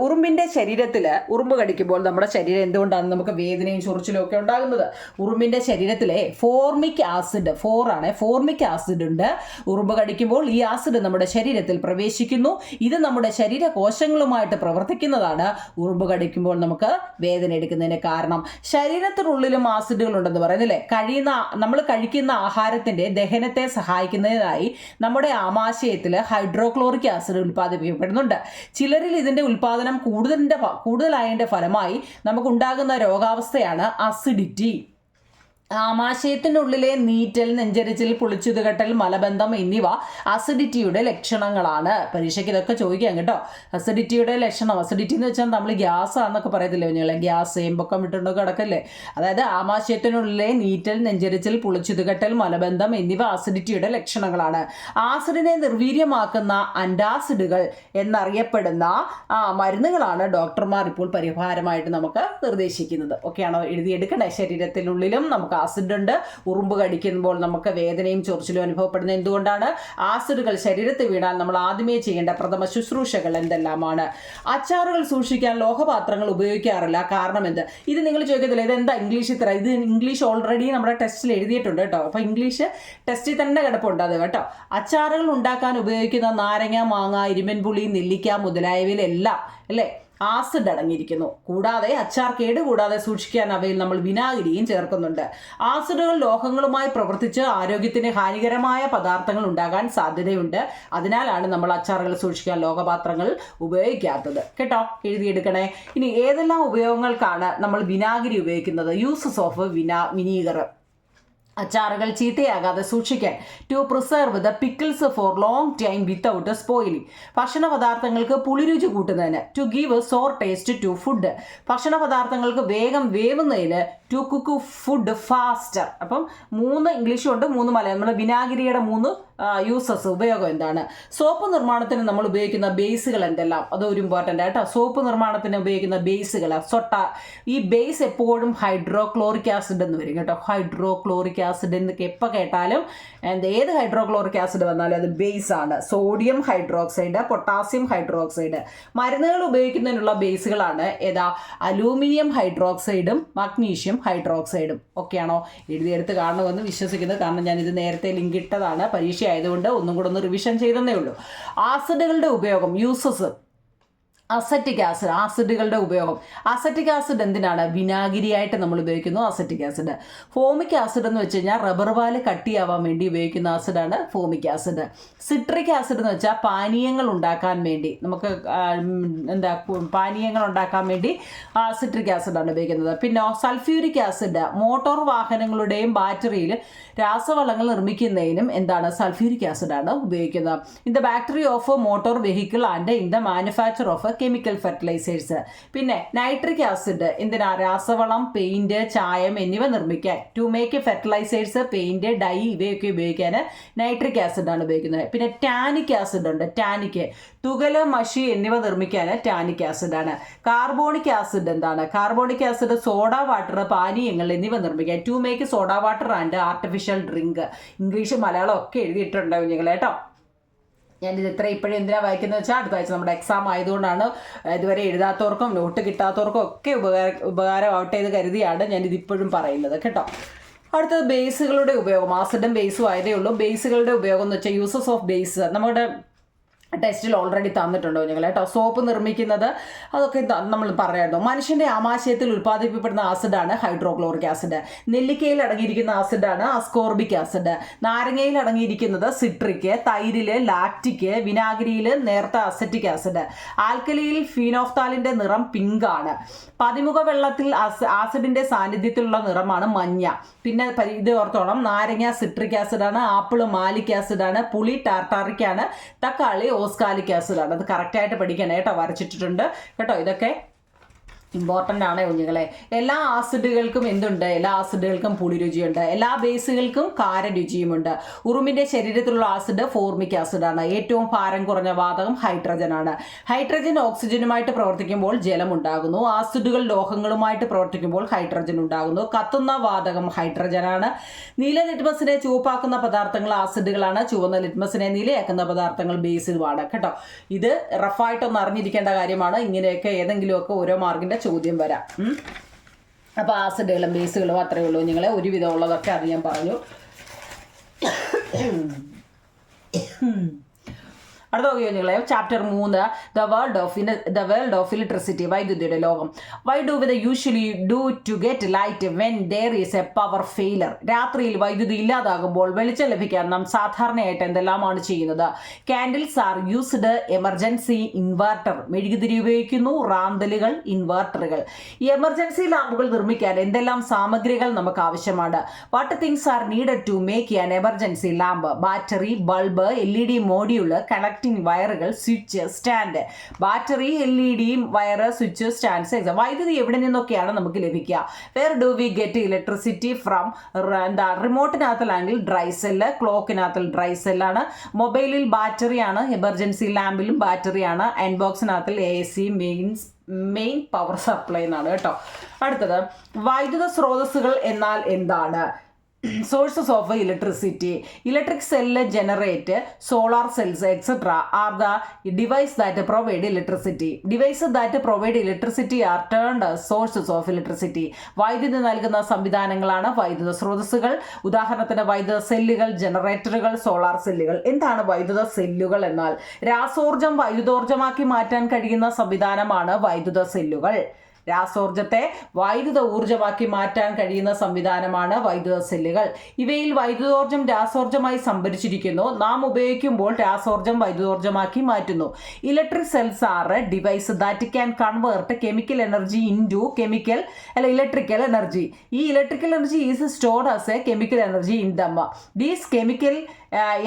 ഉറുമ്പിന്റെ ശരീരത്തിൽ ഉറുമ്പ് കടിക്കുമ്പോൾ നമ്മുടെ ശരീരം എന്തുകൊണ്ടാണ് നമുക്ക് വേദനയും ചൊറിച്ചിലും ഒക്കെ ഉണ്ടാകുന്നത്? ഉറുമ്പിന്റെ ശരീരത്തിലെ ഫോർമിക് ആസിഡ്, ഫോർമിക് ആസിഡ് ഉണ്ട്. ഉറുമ്പ് കടിക്കുമ്പോൾ ഈ ആസിഡ് നമ്മുടെ ശരീരത്തിൽ പ്രവേശിക്കുന്നു. ഇത് നമ്മുടെ ശരീരകോശങ്ങളുമായിട്ട് പ്രവർത്തിക്കുന്നതാണ് ഉറുമ്പ് കടിക്കുമ്പോൾ നമുക്ക് വേദന എടുക്കുന്നതിന് കാരണം. ശരീരത്തിനുള്ളിലും ആസിഡുകൾ ഉണ്ടെന്ന് പറയുന്നില്ലേ? നമ്മൾ കഴിക്കുന്ന ആഹാരത്തിന്റെ ദഹനത്തെ സഹായിക്കുന്നതിനായി നമ്മുടെ ആമാശയത്തിൽ ഹൈഡ്രോക്ലോറിക് ആസിഡ് ഉൽപ്പാദിപ്പിക്കപ്പെടുന്നുണ്ട്. ചിലരിൽ ഇതിൻ്റെ ഉൽപ്പാദനം കൂടുതലായതിൻ്റെ ഫലമായി നമുക്കുണ്ടാകുന്ന രോഗാവസ്ഥയാണ് അസിഡിറ്റി. ആമാശയത്തിനുള്ളിലെ നീറ്റൽ, നെഞ്ചരിച്ചിൽ, പുളിച്ചുതുകെട്ടൽ, മലബന്ധം എന്നിവ അസിഡിറ്റിയുടെ ലക്ഷണങ്ങളാണ്. പരീക്ഷയ്ക്ക് ഇതൊക്കെ ചോദിക്കാം കേട്ടോ. അസിഡിറ്റിയുടെ ലക്ഷണം, അസിഡിറ്റി എന്ന് വെച്ചാൽ നമ്മൾ ഗ്യാസ് ആണെന്നൊക്കെ പറയത്തില്ലേ നിങ്ങളെ? ഗ്യാസ് എമ്പൊക്കം ഇട്ടുണ്ടൊക്കെ കിടക്കല്ലേ? അതായത് ആമാശയത്തിനുള്ളിലെ നീറ്റൽ, നെഞ്ചരിച്ചിൽ, പുളിച്ചുതുകെട്ടൽ, മലബന്ധം എന്നിവ അസിഡിറ്റിയുടെ ലക്ഷണങ്ങളാണ്. ആസിഡിനെ നിർവീര്യമാക്കുന്ന അന്റാസിഡുകൾ എന്നറിയപ്പെടുന്ന മരുന്നുകളാണ് ഡോക്ടർമാർ ഇപ്പോൾ പരിഹാരമായിട്ട് നമുക്ക് നിർദ്ദേശിക്കുന്നത്. ഒക്കെയാണോ? എഴുതിയെടുക്കണേ. ശരീരത്തിനുള്ളിലും നമുക്ക് ആസിഡ് ഉണ്ട്. ഉറുമ്പ് കടിക്കുമ്പോൾ നമുക്ക് വേദനയും ചൊറിച്ചിലും അനുഭവപ്പെടുന്നത് എന്തുകൊണ്ടാണ്? ആസിഡുകൾ ശരീരത്തിൽ വീണാൽ നമ്മൾ ആദ്യമേ ചെയ്യേണ്ട പ്രഥമ ശുശ്രൂഷകൾ എന്തെല്ലാമാണ്? അച്ചാറുകൾ സൂക്ഷിക്കാൻ ലോഹപാത്രങ്ങൾ ഉപയോഗിക്കാറില്ല, കാരണം എന്ത്? ഇത് നിങ്ങൾ ചോദിക്കത്തില്ല, ഇതെന്താ ഇംഗ്ലീഷ് ഇത്ര? ഇത് ഇംഗ്ലീഷ് ഓൾറെഡി നമ്മുടെ ടെസ്റ്റിൽ എഴുതിയിട്ടുണ്ട് കേട്ടോ. അപ്പോൾ ഇംഗ്ലീഷ് ടെസ്റ്റിൽ തന്നെ കിടപ്പുണ്ട് അത് കേട്ടോ. അച്ചാറുകൾ ഉണ്ടാക്കാൻ ഉപയോഗിക്കുന്ന നാരങ്ങ, മാങ്ങ, ഇരുമ്പൻപുളി, നെല്ലിക്ക മുതലായവയിലെല്ലാം അല്ലേ ആസിഡ് അടങ്ങിയിരിക്കുന്നു. കൂടാതെ അച്ചാർ കേടുകൂടാതെ സൂക്ഷിക്കാൻ അവയിൽ നമ്മൾ വിനാഗിരിയും ചേർക്കുന്നുണ്ട്. ആസിഡുകൾ ലോഹങ്ങളുമായി പ്രവർത്തിച്ച് ആരോഗ്യത്തിന് ഹാനികരമായ പദാർത്ഥങ്ങൾ ഉണ്ടാകാൻ സാധ്യതയുണ്ട്. അതിനാലാണ് നമ്മൾ അച്ചാറുകൾ സൂക്ഷിക്കാൻ ലോഹപാത്രങ്ങൾ ഉപയോഗിക്കാത്തത് കേട്ടോ. എഴുതിയെടുക്കണേ. ഇനി ഏതെല്ലാം ഉപയോഗങ്ങൾക്കാണ് നമ്മൾ വിനാഗിരി ഉപയോഗിക്കുന്നത്? Uses of vinegar. അച്ചാറുകൾ ചീത്തയാകാതെ സൂക്ഷിക്കാൻ. To preserve the pickles for long time without spoiling. ഭക്ഷണ പദാർത്ഥങ്ങൾക്ക് പുളിരുചി കൂട്ടുന്നതിന്. To give sour taste to food. ഭക്ഷണ പദാർത്ഥങ്ങൾക്ക് വേഗം വേവുന്നതിന്. To cook food faster. അപ്പം 3 ഇംഗ്ലീഷും ഉണ്ട്, 3 മലയാളം. നമ്മുടെ വിനാഗിരിയുടെ 3 യൂസസ്, ഉപയോഗം എന്താണ്? സോപ്പ് നിർമ്മാണത്തിന് നമ്മൾ ഉപയോഗിക്കുന്ന ബേസുകൾ എന്തെല്ലാം? അതൊരു ഇമ്പോർട്ടൻ്റ് ആയിട്ടോ. സോപ്പ് നിർമ്മാണത്തിന് ഉപയോഗിക്കുന്ന ബേസുകൾ സൊട്ട. ഈ ബേസ് എപ്പോഴും ഹൈഡ്രോക്ലോറിക് ആസിഡ് എന്ന് വരും കേട്ടോ. ഹൈഡ്രോക്ലോറിക് ആസിഡ് എന്നൊക്കെ എപ്പോൾ കേട്ടാലും ഏത് ഹൈഡ്രോക്ലോറിക് ആസിഡ് വന്നാലും അത് ബേസ് ആണ്. Sodium hydroxide, potassium hydroxide. മരുന്നുകൾ ഉപയോഗിക്കുന്നതിനുള്ള ബേസുകളാണ് ഏതാ? Aluminium ഹൈഡ്രോക്സൈഡും magnesium ഹൈഡ്രോക്സൈഡും. ഒക്കെയാണോ? എഴുതിയെടുത്ത് കാണുമെന്ന് വിശ്വസിക്കുന്നത്. കാരണം ഞാനിത് നേരത്തെ ലിങ്ക് ഇട്ടതാണ്, പരീക്ഷ ആയതുകൊണ്ട് ഒന്നും കൂടെ ഒന്ന് റിവിഷൻ ചെയ്തതേ ഉള്ളൂ. ആസിഡുകളുടെ ഉപയോഗം, യൂസസ്. അസറ്റിക് ആസിഡ്, ആസിഡുകളുടെ ഉപയോഗം. അസറ്റിക് ആസിഡ് എന്തിനാണ്? വിനാഗിരിയായിട്ട് നമ്മൾ ഉപയോഗിക്കുന്നു അസറ്റിക് ആസിഡ്. ഫോമിക് ആസിഡ് എന്ന് വെച്ച് കഴിഞ്ഞാൽ റബ്ബർ പാല് കട്ടിയാവാൻ വേണ്ടി ഉപയോഗിക്കുന്ന ആസിഡാണ് ഫോമിക് ആസിഡ്. സിട്രിക് ആസിഡ് എന്ന് വെച്ചാൽ പാനീയങ്ങൾ ഉണ്ടാക്കാൻ വേണ്ടി, നമുക്ക് പാനീയങ്ങൾ ഉണ്ടാക്കാൻ വേണ്ടി സിട്രിക് ആസിഡാണ് ഉപയോഗിക്കുന്നത്. പിന്നെ സൾഫ്യൂരിക് ആസിഡ് മോട്ടോർ വാഹനങ്ങളുടെയും ബാറ്ററിയിൽ രാസവളങ്ങൾ നിർമ്മിക്കുന്നതിനും എന്താണ്? സൾഫ്യൂരിക് ആസിഡാണ് ഉപയോഗിക്കുന്നത്. In the battery of motor vehicle and in the manufacture of chemical fertilisers. പിന്നെ നൈട്രിക് ആസിഡ് എന്തിനാ? രാസവളം, പെയിന്റ്, ചായം എന്നിവ നിർമ്മിക്കാൻ. To make fertilisers, paint, dye ഇവയൊക്കെ ഉപയോഗിക്കാൻ നൈട്രിക് ആസിഡാണ് ഉപയോഗിക്കുന്നത്. പിന്നെ ടാനിക് ആസിഡ് ഉണ്ട്. ടാനിക് തുകല്, മഷി എന്നിവ നിർമ്മിക്കാൻ ടാനിക് ആസിഡാണ്. കാർബോണിക് ആസിഡ് എന്താണ്? കാർബോണിക് ആസിഡ് സോഡ വാട്ടർ, പാനീയങ്ങൾ എന്നിവ നിർമ്മിക്കാൻ. To make soda water and artificial drink. English Malayalam ഒക്കെ എഴുതിയിട്ടുണ്ടാവും നിങ്ങൾ കേട്ടോ. ഞാനിത് ഇത്ര ഇപ്പോഴും എന്തിനാണ് വായിക്കുന്നത് വെച്ചാൽ അടുത്ത ആഴ്ച നമ്മുടെ എക്സാം ആയതുകൊണ്ടാണ്. ഇതുവരെ എഴുതാത്തവർക്കും നോട്ട് കിട്ടാത്തവർക്കും ഒക്കെ ഉപകാരമാവട്ടെ എന്ന് കരുതിയാണ് ഞാനിതിപ്പോഴും പറയുന്നത് കേട്ടോ. അടുത്തത് ബേസുകളുടെ ഉപയോഗം. ആസിഡും ബേസും ആയതേ ഉള്ളൂ. ബേസുകളുടെ ഉപയോഗം എന്ന് വെച്ചാൽ യൂസസ് ഓഫ് ബേസ് നമ്മുടെ ടെസ്റ്റിൽ ഓൾറെഡി തന്നിട്ടുണ്ടോ നിങ്ങൾ കേട്ടോ. സോപ്പ് നിർമ്മിക്കുന്നത് അതൊക്കെ നമ്മൾ പറയായിരുന്നു. മനുഷ്യൻ്റെ ആമാശയത്തിൽ ഉൽപ്പാദിപ്പിക്കപ്പെടുന്ന ആസിഡാണ് ഹൈഡ്രോക്ലോറിക് ആസിഡ്. നെല്ലിക്കയിൽ അടങ്ങിയിരിക്കുന്ന ആസിഡാണ് അസ്കോർബിക് ആസിഡ്. നാരങ്ങയിൽ അടങ്ങിയിരിക്കുന്നത് സിട്രിക്, തൈരിൽ ലാക്റ്റിക്, വിനാഗിരിയിൽ നേർത്ത അസറ്റിക് ആസിഡ്. ആൽക്കലിയിൽ ഫീനോഫ്താലിൻ്റെ നിറം പിങ്ക് ആണ്. പതിമുഖ വെള്ളത്തിൽ ആസിഡിൻ്റെ സാന്നിധ്യത്തിലുള്ള നിറമാണ് മഞ്ഞ. പിന്നെ ഇത് ഓർത്തോണം, നാരങ്ങ സിട്രിക് ആസിഡാണ്, ആപ്പിള് മാലിക് ആസിഡാണ്, പുളി ടാർട്ടാറിക് ആണ്, തക്കാളി ഓസ്കാലിക് ആസിഡാണ്. അത് കറക്റ്റായിട്ട് പഠിക്കണം കേട്ടോ, വരച്ചിട്ടിട്ടുണ്ട് കേട്ടോ. ഇതൊക്കെ ഇമ്പോർട്ടൻ്റ് ആണ് കുഞ്ഞുങ്ങളെ. എല്ലാ ആസിഡുകൾക്കും എന്തുണ്ട്? എല്ലാ ആസിഡുകൾക്കും പുളിരുചിയുണ്ട്. എല്ലാ ബേസുകൾക്കും കാരരുചിയുമുണ്ട്. ഉറുമ്പിൻ്റെ ശരീരത്തിലുള്ള ആസിഡ് ഫോർമിക് ആസിഡാണ്. ഏറ്റവും ഭാരം കുറഞ്ഞ വാതകം ഹൈഡ്രജൻ ആണ്. ഹൈഡ്രജൻ ഓക്സിജനുമായിട്ട് പ്രവർത്തിക്കുമ്പോൾ ജലം ഉണ്ടാകുന്നു. ആസിഡുകൾ ലോഹങ്ങളുമായിട്ട് പ്രവർത്തിക്കുമ്പോൾ ഹൈഡ്രജൻ ഉണ്ടാകുന്നു. കത്തുന്ന വാതകം ഹൈഡ്രജനാണ്. നീല ലിറ്റ്മസിനെ ചുവപ്പാക്കുന്ന പദാർത്ഥങ്ങൾ ആസിഡുകളാണ്. ചുവന്ന ലിറ്റ്മസിനെ നീലയാക്കുന്ന പദാർത്ഥങ്ങൾ ബേസുകളാണ് കേട്ടോ. ഇത് റഫായിട്ടൊന്ന് അറിഞ്ഞിരിക്കേണ്ട കാര്യമാണ്. ഇങ്ങനെയൊക്കെ ഏതെങ്കിലുമൊക്കെ ഓരോ മാർക്കിൻ്റെ ചോദ്യം വരാം. അപ്പോൾ ആസിഡുകളും ബേസുകളും അത്രയേ ഉള്ളൂ നിങ്ങളെ. ഒരുവിധം ഉള്ളതൊക്കെ അത് ഞാൻ പറഞ്ഞു. അടുത്ത നോക്കിയോ നിങ്ങളെ, chapter 3 the world of electricity, വൈദ്യുതിയുടെ ലോകം. Why do with usually do to get light when there is a power failure. രാത്രിയിൽ വൈദ്യുതി ഇല്ലാതാകുമ്പോൾ വെളിച്ചം ലഭിക്കാൻ നാം സാധാരണയായിട്ട് എന്തെല്ലാമാണ് ചെയ്യുന്നത്? Candles are used, emergency inverter, മെഴുകുതിരി ഉപയോഗിക്കുന്നു, റാന്തലുകൾ, ഇൻവെർട്ടറുകൾ. ഈ എമർജൻസി ലാമ്പുകൾ നിർമ്മിക്കാൻ എന്തെല്ലാം സാമഗ്രികൾ നമുക്ക് ആവശ്യമാണ്? What things are needed to make an emergency lamp? Battery, bulb, LED module, connecting വയറുകൾ, switch, stand. Battery, LED wire, switch, stands. വൈദ്യുതി എവിടെ നിന്നൊക്കെയാണ് നമുക്ക് ലഭിക്കുക? Where do we get electricity from? റിമോട്ടിനകത്തിലാണെങ്കിൽ ഡ്രൈ സെല്ല്, ക്ലോക്കിനകത്തിൽ ഡ്രൈ സെല്ലാണ്. മൊബൈലിൽ ബാറ്ററിയാണ്, എമർജൻസി ലാമ്പിലും ബാറ്ററിയാണ്. അയൺ ബോക്സിനകത്തിൽ AC, mains main power supply എന്നാണ് കേട്ടോ. അടുത്തത്, വൈദ്യുത സ്രോതസ്സുകൾ എന്നാൽ എന്താണ്? sources of electricity. Electric cell generate, solar cells etc. are the device that provide electricity. Devices that provide electricity are termed as sources of electricity. വൈദ്യുതി നൽകുന്ന സംവിധാനങ്ങളാണ് വൈദ്യുത സ്രോതസ്സുകൾ. ഉദാഹരണത്തിന് വൈദ്യുത സെല്ലുകൾ, ജനറേറ്ററുകൾ, സോളാർ സെല്ലുകൾ. എന്താണ് വൈദ്യുത സെല്ലുകൾ എന്നാൽ? രാസോർജം വൈദ്യുതോർജമാക്കി മാറ്റാൻ കഴിയുന്ന സംവിധാനമാണ് വൈദ്യുത സെല്ലുകൾ. രാസോർജത്തെ വൈദ്യുത ഊർജ്ജമാക്കി മാറ്റാൻ കഴിയുന്ന സംവിധാനമാണ് വൈദ്യുത സെല്ലുകൾ. ഇവയിൽ വൈദ്യുതോർജ്ജം രാസോർജ്ജമായി സംഭരിച്ചിരിക്കുന്നു. നാം ഉപയോഗിക്കുമ്പോൾ രാസോർജ്ജം വൈദ്യുതോർജ്ജമാക്കി മാറ്റുന്നു. Electric cells are a device that can convert chemical energy into electrical energy. ഈ electrical energy is stored as a chemical energy in them. These chemical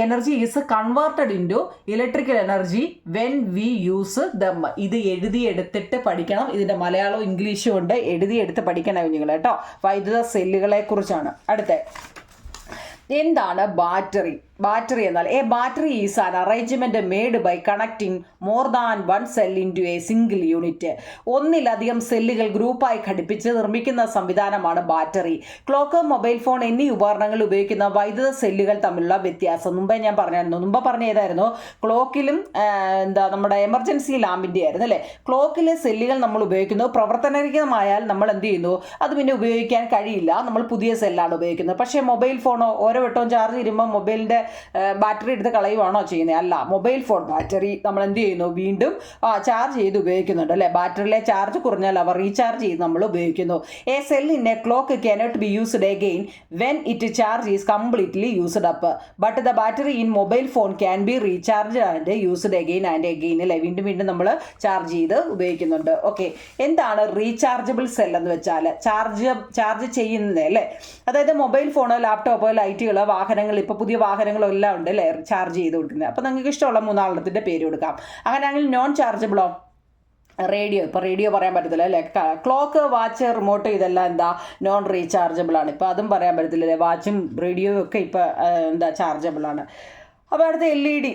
energy is converted into electrical energy when we use them. ഇത് എഴുതിയെടുത്തിട്ട് പഠിക്കണം. ഇതിൻ്റെ മലയാളവും ഇംഗ്ലീഷും ഉണ്ട്. എഴുതിയെടുത്ത് പഠിക്കണം കുഞ്ഞുങ്ങൾ കേട്ടോ. വൈദ്യുത സെല്ലുകളെ കുറിച്ചാണ്. അടുത്ത, എന്താണ് ബാറ്ററി? ബാറ്ററി എന്നാൽ a battery is an arrangement made by connecting more than one cell into a single unit. ഒന്നിലധികം സെല്ലുകൾ ഗ്രൂപ്പായി ഘടിപ്പിച്ച് നിർമ്മിക്കുന്ന സംവിധാനമാണ് ബാറ്ററി. ക്ലോക്ക്, മൊബൈൽ ഫോൺ എന്നീ ഉപകരണങ്ങൾ ഉപയോഗിക്കുന്ന വൈദ്യുത സെല്ലുകൾ തമ്മിലുള്ള വ്യത്യാസം മുമ്പേ ഞാൻ പറഞ്ഞായിരുന്നു. മുമ്പ് പറഞ്ഞ ഏതായിരുന്നു? ക്ലോക്കിലും നമ്മുടെ എമർജൻസി ലാമ്പിൻ്റെ ആയിരുന്നു അല്ലേ. ക്ലോക്കിലെ സെല്ലുകൾ നമ്മൾ ഉപയോഗിക്കുന്നു. പ്രവർത്തനരഹിതമായാൽ നമ്മൾ എന്ത് ചെയ്യുന്നു? അത് പിന്നെ ഉപയോഗിക്കാൻ കഴിയില്ല. നമ്മൾ പുതിയ സെല്ലാണ് ഉപയോഗിക്കുന്നത്. പക്ഷേ മൊബൈൽ ഫോണോ ഓരോ വട്ടവും ചാർജ് ചെയ്യുമ്പോൾ മൊബൈലിൻ്റെ ബാറ്ററി എടുത്ത് കളയുവാണോ ചെയ്യുന്നത്? അല്ല. മൊബൈൽ ഫോൺ ബാറ്ററി നമ്മൾ എന്ത് ചെയ്യുന്നു? വീണ്ടും ചാർജ് ചെയ്ത് ഉപയോഗിക്കുന്നുണ്ട് അല്ലേ. ബാറ്ററിയിലെ ചാർജ് കുറഞ്ഞാൽ അവ റീചാർജ് ചെയ്ത് നമ്മൾ ഉപയോഗിക്കുന്നു. A cell in a clock cannot be used again when its charge is completely used up, but the battery in mobile phone can be recharged and used again and again അല്ലേ. വീണ്ടും വീണ്ടും നമ്മൾ charge ചെയ്ത് ഉപയോഗിക്കുന്നുണ്ട്. Okay, എന്താണ് rechargeable cell എന്ന് വെച്ചാൽ? Charge ചെയ്യുന്നത് അല്ലേ. അതായത് മൊബൈൽ ഫോണ്, ലാപ്ടോപ്പ്, ലൈറ്റുകൾ, വാഹനങ്ങൾ, ഇപ്പോൾ പുതിയ വാഹനങ്ങളെല്ലാം ഉണ്ട് അല്ലേ ചാർജ് ചെയ്ത് കൊടുക്കുന്നത്. അപ്പോൾ നിങ്ങൾക്ക് ഇഷ്ടമുള്ള മൂന്നാളത്തിൻ്റെ പേര് കൊടുക്കാം. അങ്ങനെയാണെങ്കിൽ നോൺ ചാർജബിളോ? റേഡിയോ. ഇപ്പോൾ റേഡിയോ പറയാൻ പറ്റത്തില്ല അല്ലേ. ക്ലോക്ക്, വാച്ച്, റിമോട്ട് ഇതെല്ലാം എന്താ നോൺ റീചാർജബിൾ ആണ്. ഇപ്പോൾ അതും പറയാൻ പറ്റത്തില്ല അല്ലേ. വാച്ചും റേഡിയോയും ഒക്കെ ഇപ്പോൾ ചാർജബിൾ ആണ്. അപ്പോൾ അടുത്ത LED.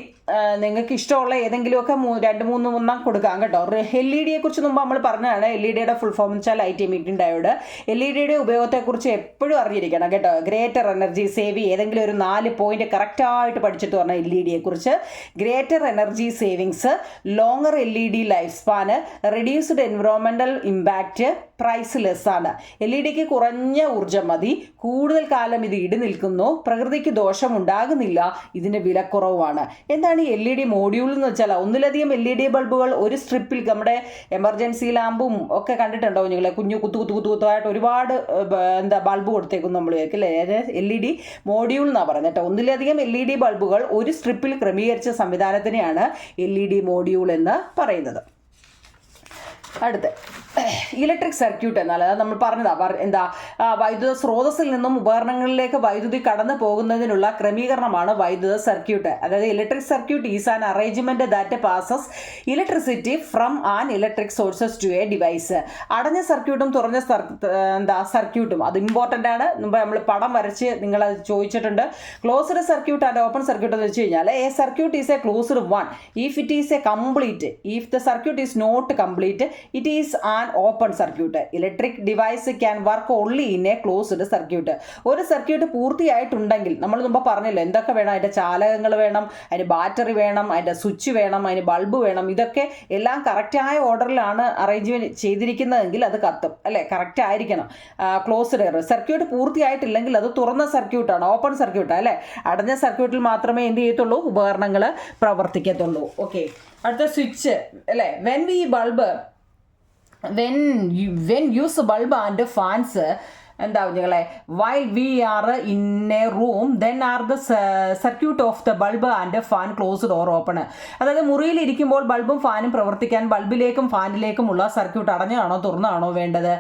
നിങ്ങൾക്ക് ഇഷ്ടമുള്ള ഏതെങ്കിലുമൊക്കെ 2-3 കൊടുക്കാം കേട്ടോ. LED കുറിച്ച് മുമ്പ് നമ്മൾ പറഞ്ഞതാണ്. LED ഫുൾ ഫോം എന്ന് വെച്ചാൽ ലൈറ്റ് എമിറ്റിംഗ് ഡയോഡ്. LED ഉപയോഗത്തെക്കുറിച്ച് എപ്പോഴും അറിഞ്ഞിരിക്കണം കേട്ടോ. ഗ്രേറ്റർ എനർജി സേവ്, ഏതെങ്കിലും ഒരു 4 പോയിന്റ് കറക്റ്റായിട്ട് പഠിച്ചിട്ട് പറഞ്ഞ LED കുറിച്ച്. Greater energy savings, longer LED life span, reduced environmental impact, priceless ആണ്. LED കുറഞ്ഞ ഊർജ്ജം മതി, കൂടുതൽ കാലം ഇത് ഈട് നിൽക്കുന്നു, പ്രകൃതിക്ക് ദോഷമുണ്ടാകുന്നില്ല, ഇതിന് വിലക്കുറവാണ്. എന്താണ് ഈ LED മോഡ്യൂൾ എന്ന് വെച്ചാൽ? ഒന്നിലധികം LED ബൾബുകൾ ഒരു സ്ട്രിപ്പിൽ, നമ്മുടെ എമർജൻസി ലാമ്പും ഒക്കെ കണ്ടിട്ടുണ്ടോ നിങ്ങൾ? കുഞ്ഞു കുത്തുകുത്തായിട്ട് ഒരുപാട് ബൾബ് കൊടുത്തേക്കും നമ്മൾ അല്ലേ. LED മോഡ്യൂൾ എന്നാണ് പറയുന്നത് കേട്ടോ. ഒന്നിലധികം LED ബൾബുകൾ ഒരു സ്ട്രിപ്പിൽ ക്രമീകരിച്ച സംവിധാനത്തിനെയാണ് LED മോഡ്യൂൾ എന്ന് പറയുന്നത്. അടുത്ത, ഇലക്ട്രിക് സർക്യൂട്ട് എന്നാൽ അത് നമ്മൾ പറഞ്ഞതാ വൈദ്യുത സ്രോതസ്സിൽ നിന്നും ഉപകരണങ്ങളിലേക്ക് വൈദ്യുതി കടന്നു പോകുന്നതിനുള്ള ക്രമീകരണമാണ് വൈദ്യുത സർക്യൂട്ട്. അതായത് electric circuit is an arrangement that passes electricity from an electric sources to a device. അടഞ്ഞ സർക്യൂട്ടും തുറഞ്ഞ സർക്യൂട്ടും അത് ഇമ്പോർട്ടൻ്റ് ആണ്. മുമ്പ് നമ്മൾ പടം വരച്ച് നിങ്ങളത് ചോദിച്ചിട്ടുണ്ട്. Closed circuit and open circuit എന്ന് വെച്ച് കഴിഞ്ഞാൽ a circuit is a closed one if it is a complete. If the circuit is not complete it is an open circuit. Electric device can work only in a closed circuit. ഒരു circuit പൂർത്തിയായിട്ടുണ്ടെങ്കിൽ നമ്മൾ മുമ്പ് പറഞ്ഞല്ലോ എന്തൊക്കെ വേണം? അതിൻ്റെ ചാലകങ്ങൾ വേണം, അതിന് ബാറ്ററി വേണം, അതിൻ്റെ സ്വിച്ച് വേണം, അതിന് ബൾബ് വേണം. ഇതൊക്കെ എല്ലാം കറക്റ്റായ ഓർഡറിലാണ് അറേഞ്ച്മെന്റ് ചെയ്തിരിക്കുന്നതെങ്കിൽ അത് കത്തും അല്ലേ. കറക്റ്റ് ആയിരിക്കണം. ക്ലോസ്ഡ് സർക്യൂട്ട് പൂർത്തിയായിട്ടില്ലെങ്കിൽ അത് തുറന്ന സർക്യൂട്ടാണ്, ഓപ്പൺ സർക്യൂട്ടാണ് അല്ലേ. അടഞ്ഞ സർക്യൂട്ടിൽ മാത്രമേ എന്ത് ചെയ്യത്തുള്ളൂ? ഉപകരണങ്ങൾ പ്രവർത്തിക്കത്തുള്ളൂ. ഓക്കെ, അടുത്ത സ്വിച്ച് അല്ലേ. when use bulb and fans എന്താ കുഞ്ഞുങ്ങളെ, while we are in a room then are the circuit of the bulb and fan closed or open. അതായത് മുറിയിൽ ഇരിക്കുമ്പോൾ ബൾബും ഫാനും പ്രവർത്തിക്കാൻ ബൾബിലേക്കും ഫാനിലേക്കുമുള്ള സർക്യൂട്ട് അടഞ്ഞാണോ തുറന്നാണോ വേണ്ടത്?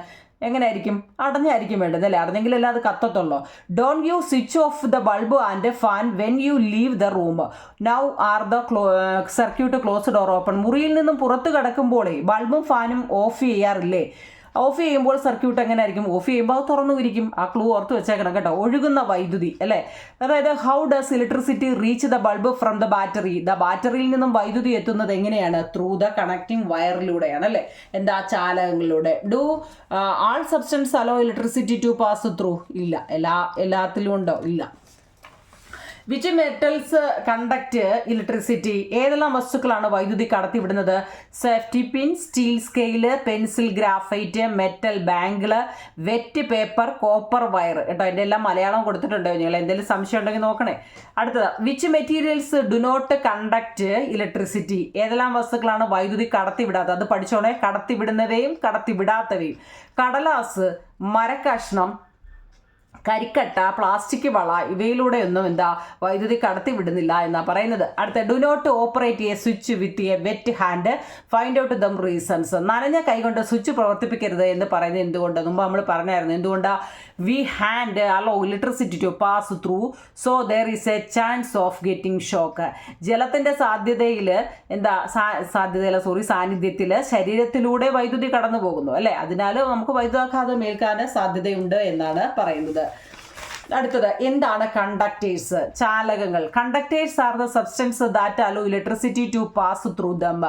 എങ്ങനെയായിരിക്കും? അടഞ്ഞായിരിക്കും വേണ്ടത് അല്ലേ. അടഞ്ഞെങ്കിലല്ല അത് കത്തത്തുള്ളൂ. Don't you switch off the bulb and fan when you leave the room. Now are the circuit closed or open. മുറിയിൽ നിന്നും പുറത്ത് കിടക്കുമ്പോഴേ ബൾബും ഫാനും ഓഫ് ചെയ്യാറില്ലേ? ഓഫ് ചെയ്യുമ്പോൾ സർക്യൂട്ട് എങ്ങനെ ആയിരിക്കും? ഓഫ് ചെയ്യുമ്പോൾ അത് തുറന്നു ഇരിക്കും. ആ ക്ലൂ ഓർത്ത് വെച്ചേക്കണം കേട്ടോ. ഒഴുകുന്ന വൈദ്യുതി അല്ലേ? അതായത് how does electricity reach the bulb from the battery? ബാറ്ററിയിൽ നിന്നും വൈദ്യുതി എത്തുന്നത് എങ്ങനെയാണ്? ത്രൂ ദ കണക്റ്റിംഗ് വയറിലൂടെയാണ് അല്ലേ? എന്താ? ചാലകങ്ങളിലൂടെ. Do all substance allow electricity to pass through? ഇല്ല. എല്ലാത്തിലും ഉണ്ടോ? ഇല്ല. Which metals conduct electricity? ഏതെല്ലാം വസ്തുക്കളാണ് വൈദ്യുതി കടത്തിവിടുന്നത്? Safety pin, steel scale, pencil, graphite, metal bangle, wet paper, copper wire. കേട്ടോ, എൻ്റെ എല്ലാം മലയാളം കൊടുത്തിട്ടുണ്ടോ? നിങ്ങൾ എന്തെങ്കിലും സംശയം ഉണ്ടെങ്കിൽ നോക്കണേ. അടുത്തത്, which materials do not conduct electricity? ഏതെല്ലാം വസ്തുക്കളാണ് വൈദ്യുതി കടത്തിവിടാത്തത്? അത് പഠിച്ചോണേ. കടത്തിവിടുന്നവയും കടത്തിവിടാത്തവയും. കടലാസ്, മരക്കഷ്ണം, കരിക്കട്ട, പ്ലാസ്റ്റിക് വള, ഇവയിലൂടെ ഒന്നും എന്താ വൈദ്യുതി കടത്തിവിടുന്നില്ല എന്നാണ് പറയുന്നത്. അടുത്ത, do not operate a switch with a wet hand, find out the reasons. നനഞ്ഞ കൈകൊണ്ട് സ്വിച്ച് പ്രവർത്തിപ്പിക്കരുത് എന്ന് പറയുന്നത് എന്തുകൊണ്ട്? മുമ്പ് നമ്മൾ പറഞ്ഞായിരുന്നു. എന്തുകൊണ്ടാണ്? We hand allow electricity to pass through, so there is a chance of getting shock. ജലത്തിൻ്റെ സാന്നിധ്യത്തിൽ ശരീരത്തിലൂടെ വൈദ്യുതി കടന്നു പോകുന്നു അല്ലേ? അതിനാൽ നമുക്ക് വൈദ്യുതാഘാതം ഏൽക്കാൻ സാധ്യതയുണ്ട് എന്നാണ് പറയുന്നത്. അടുത്തത്, എന്താണ് കണ്ടക്ടേഴ്സ്? ചാലകങ്ങൾ. Conductors are the substance that allow electricity to pass through them.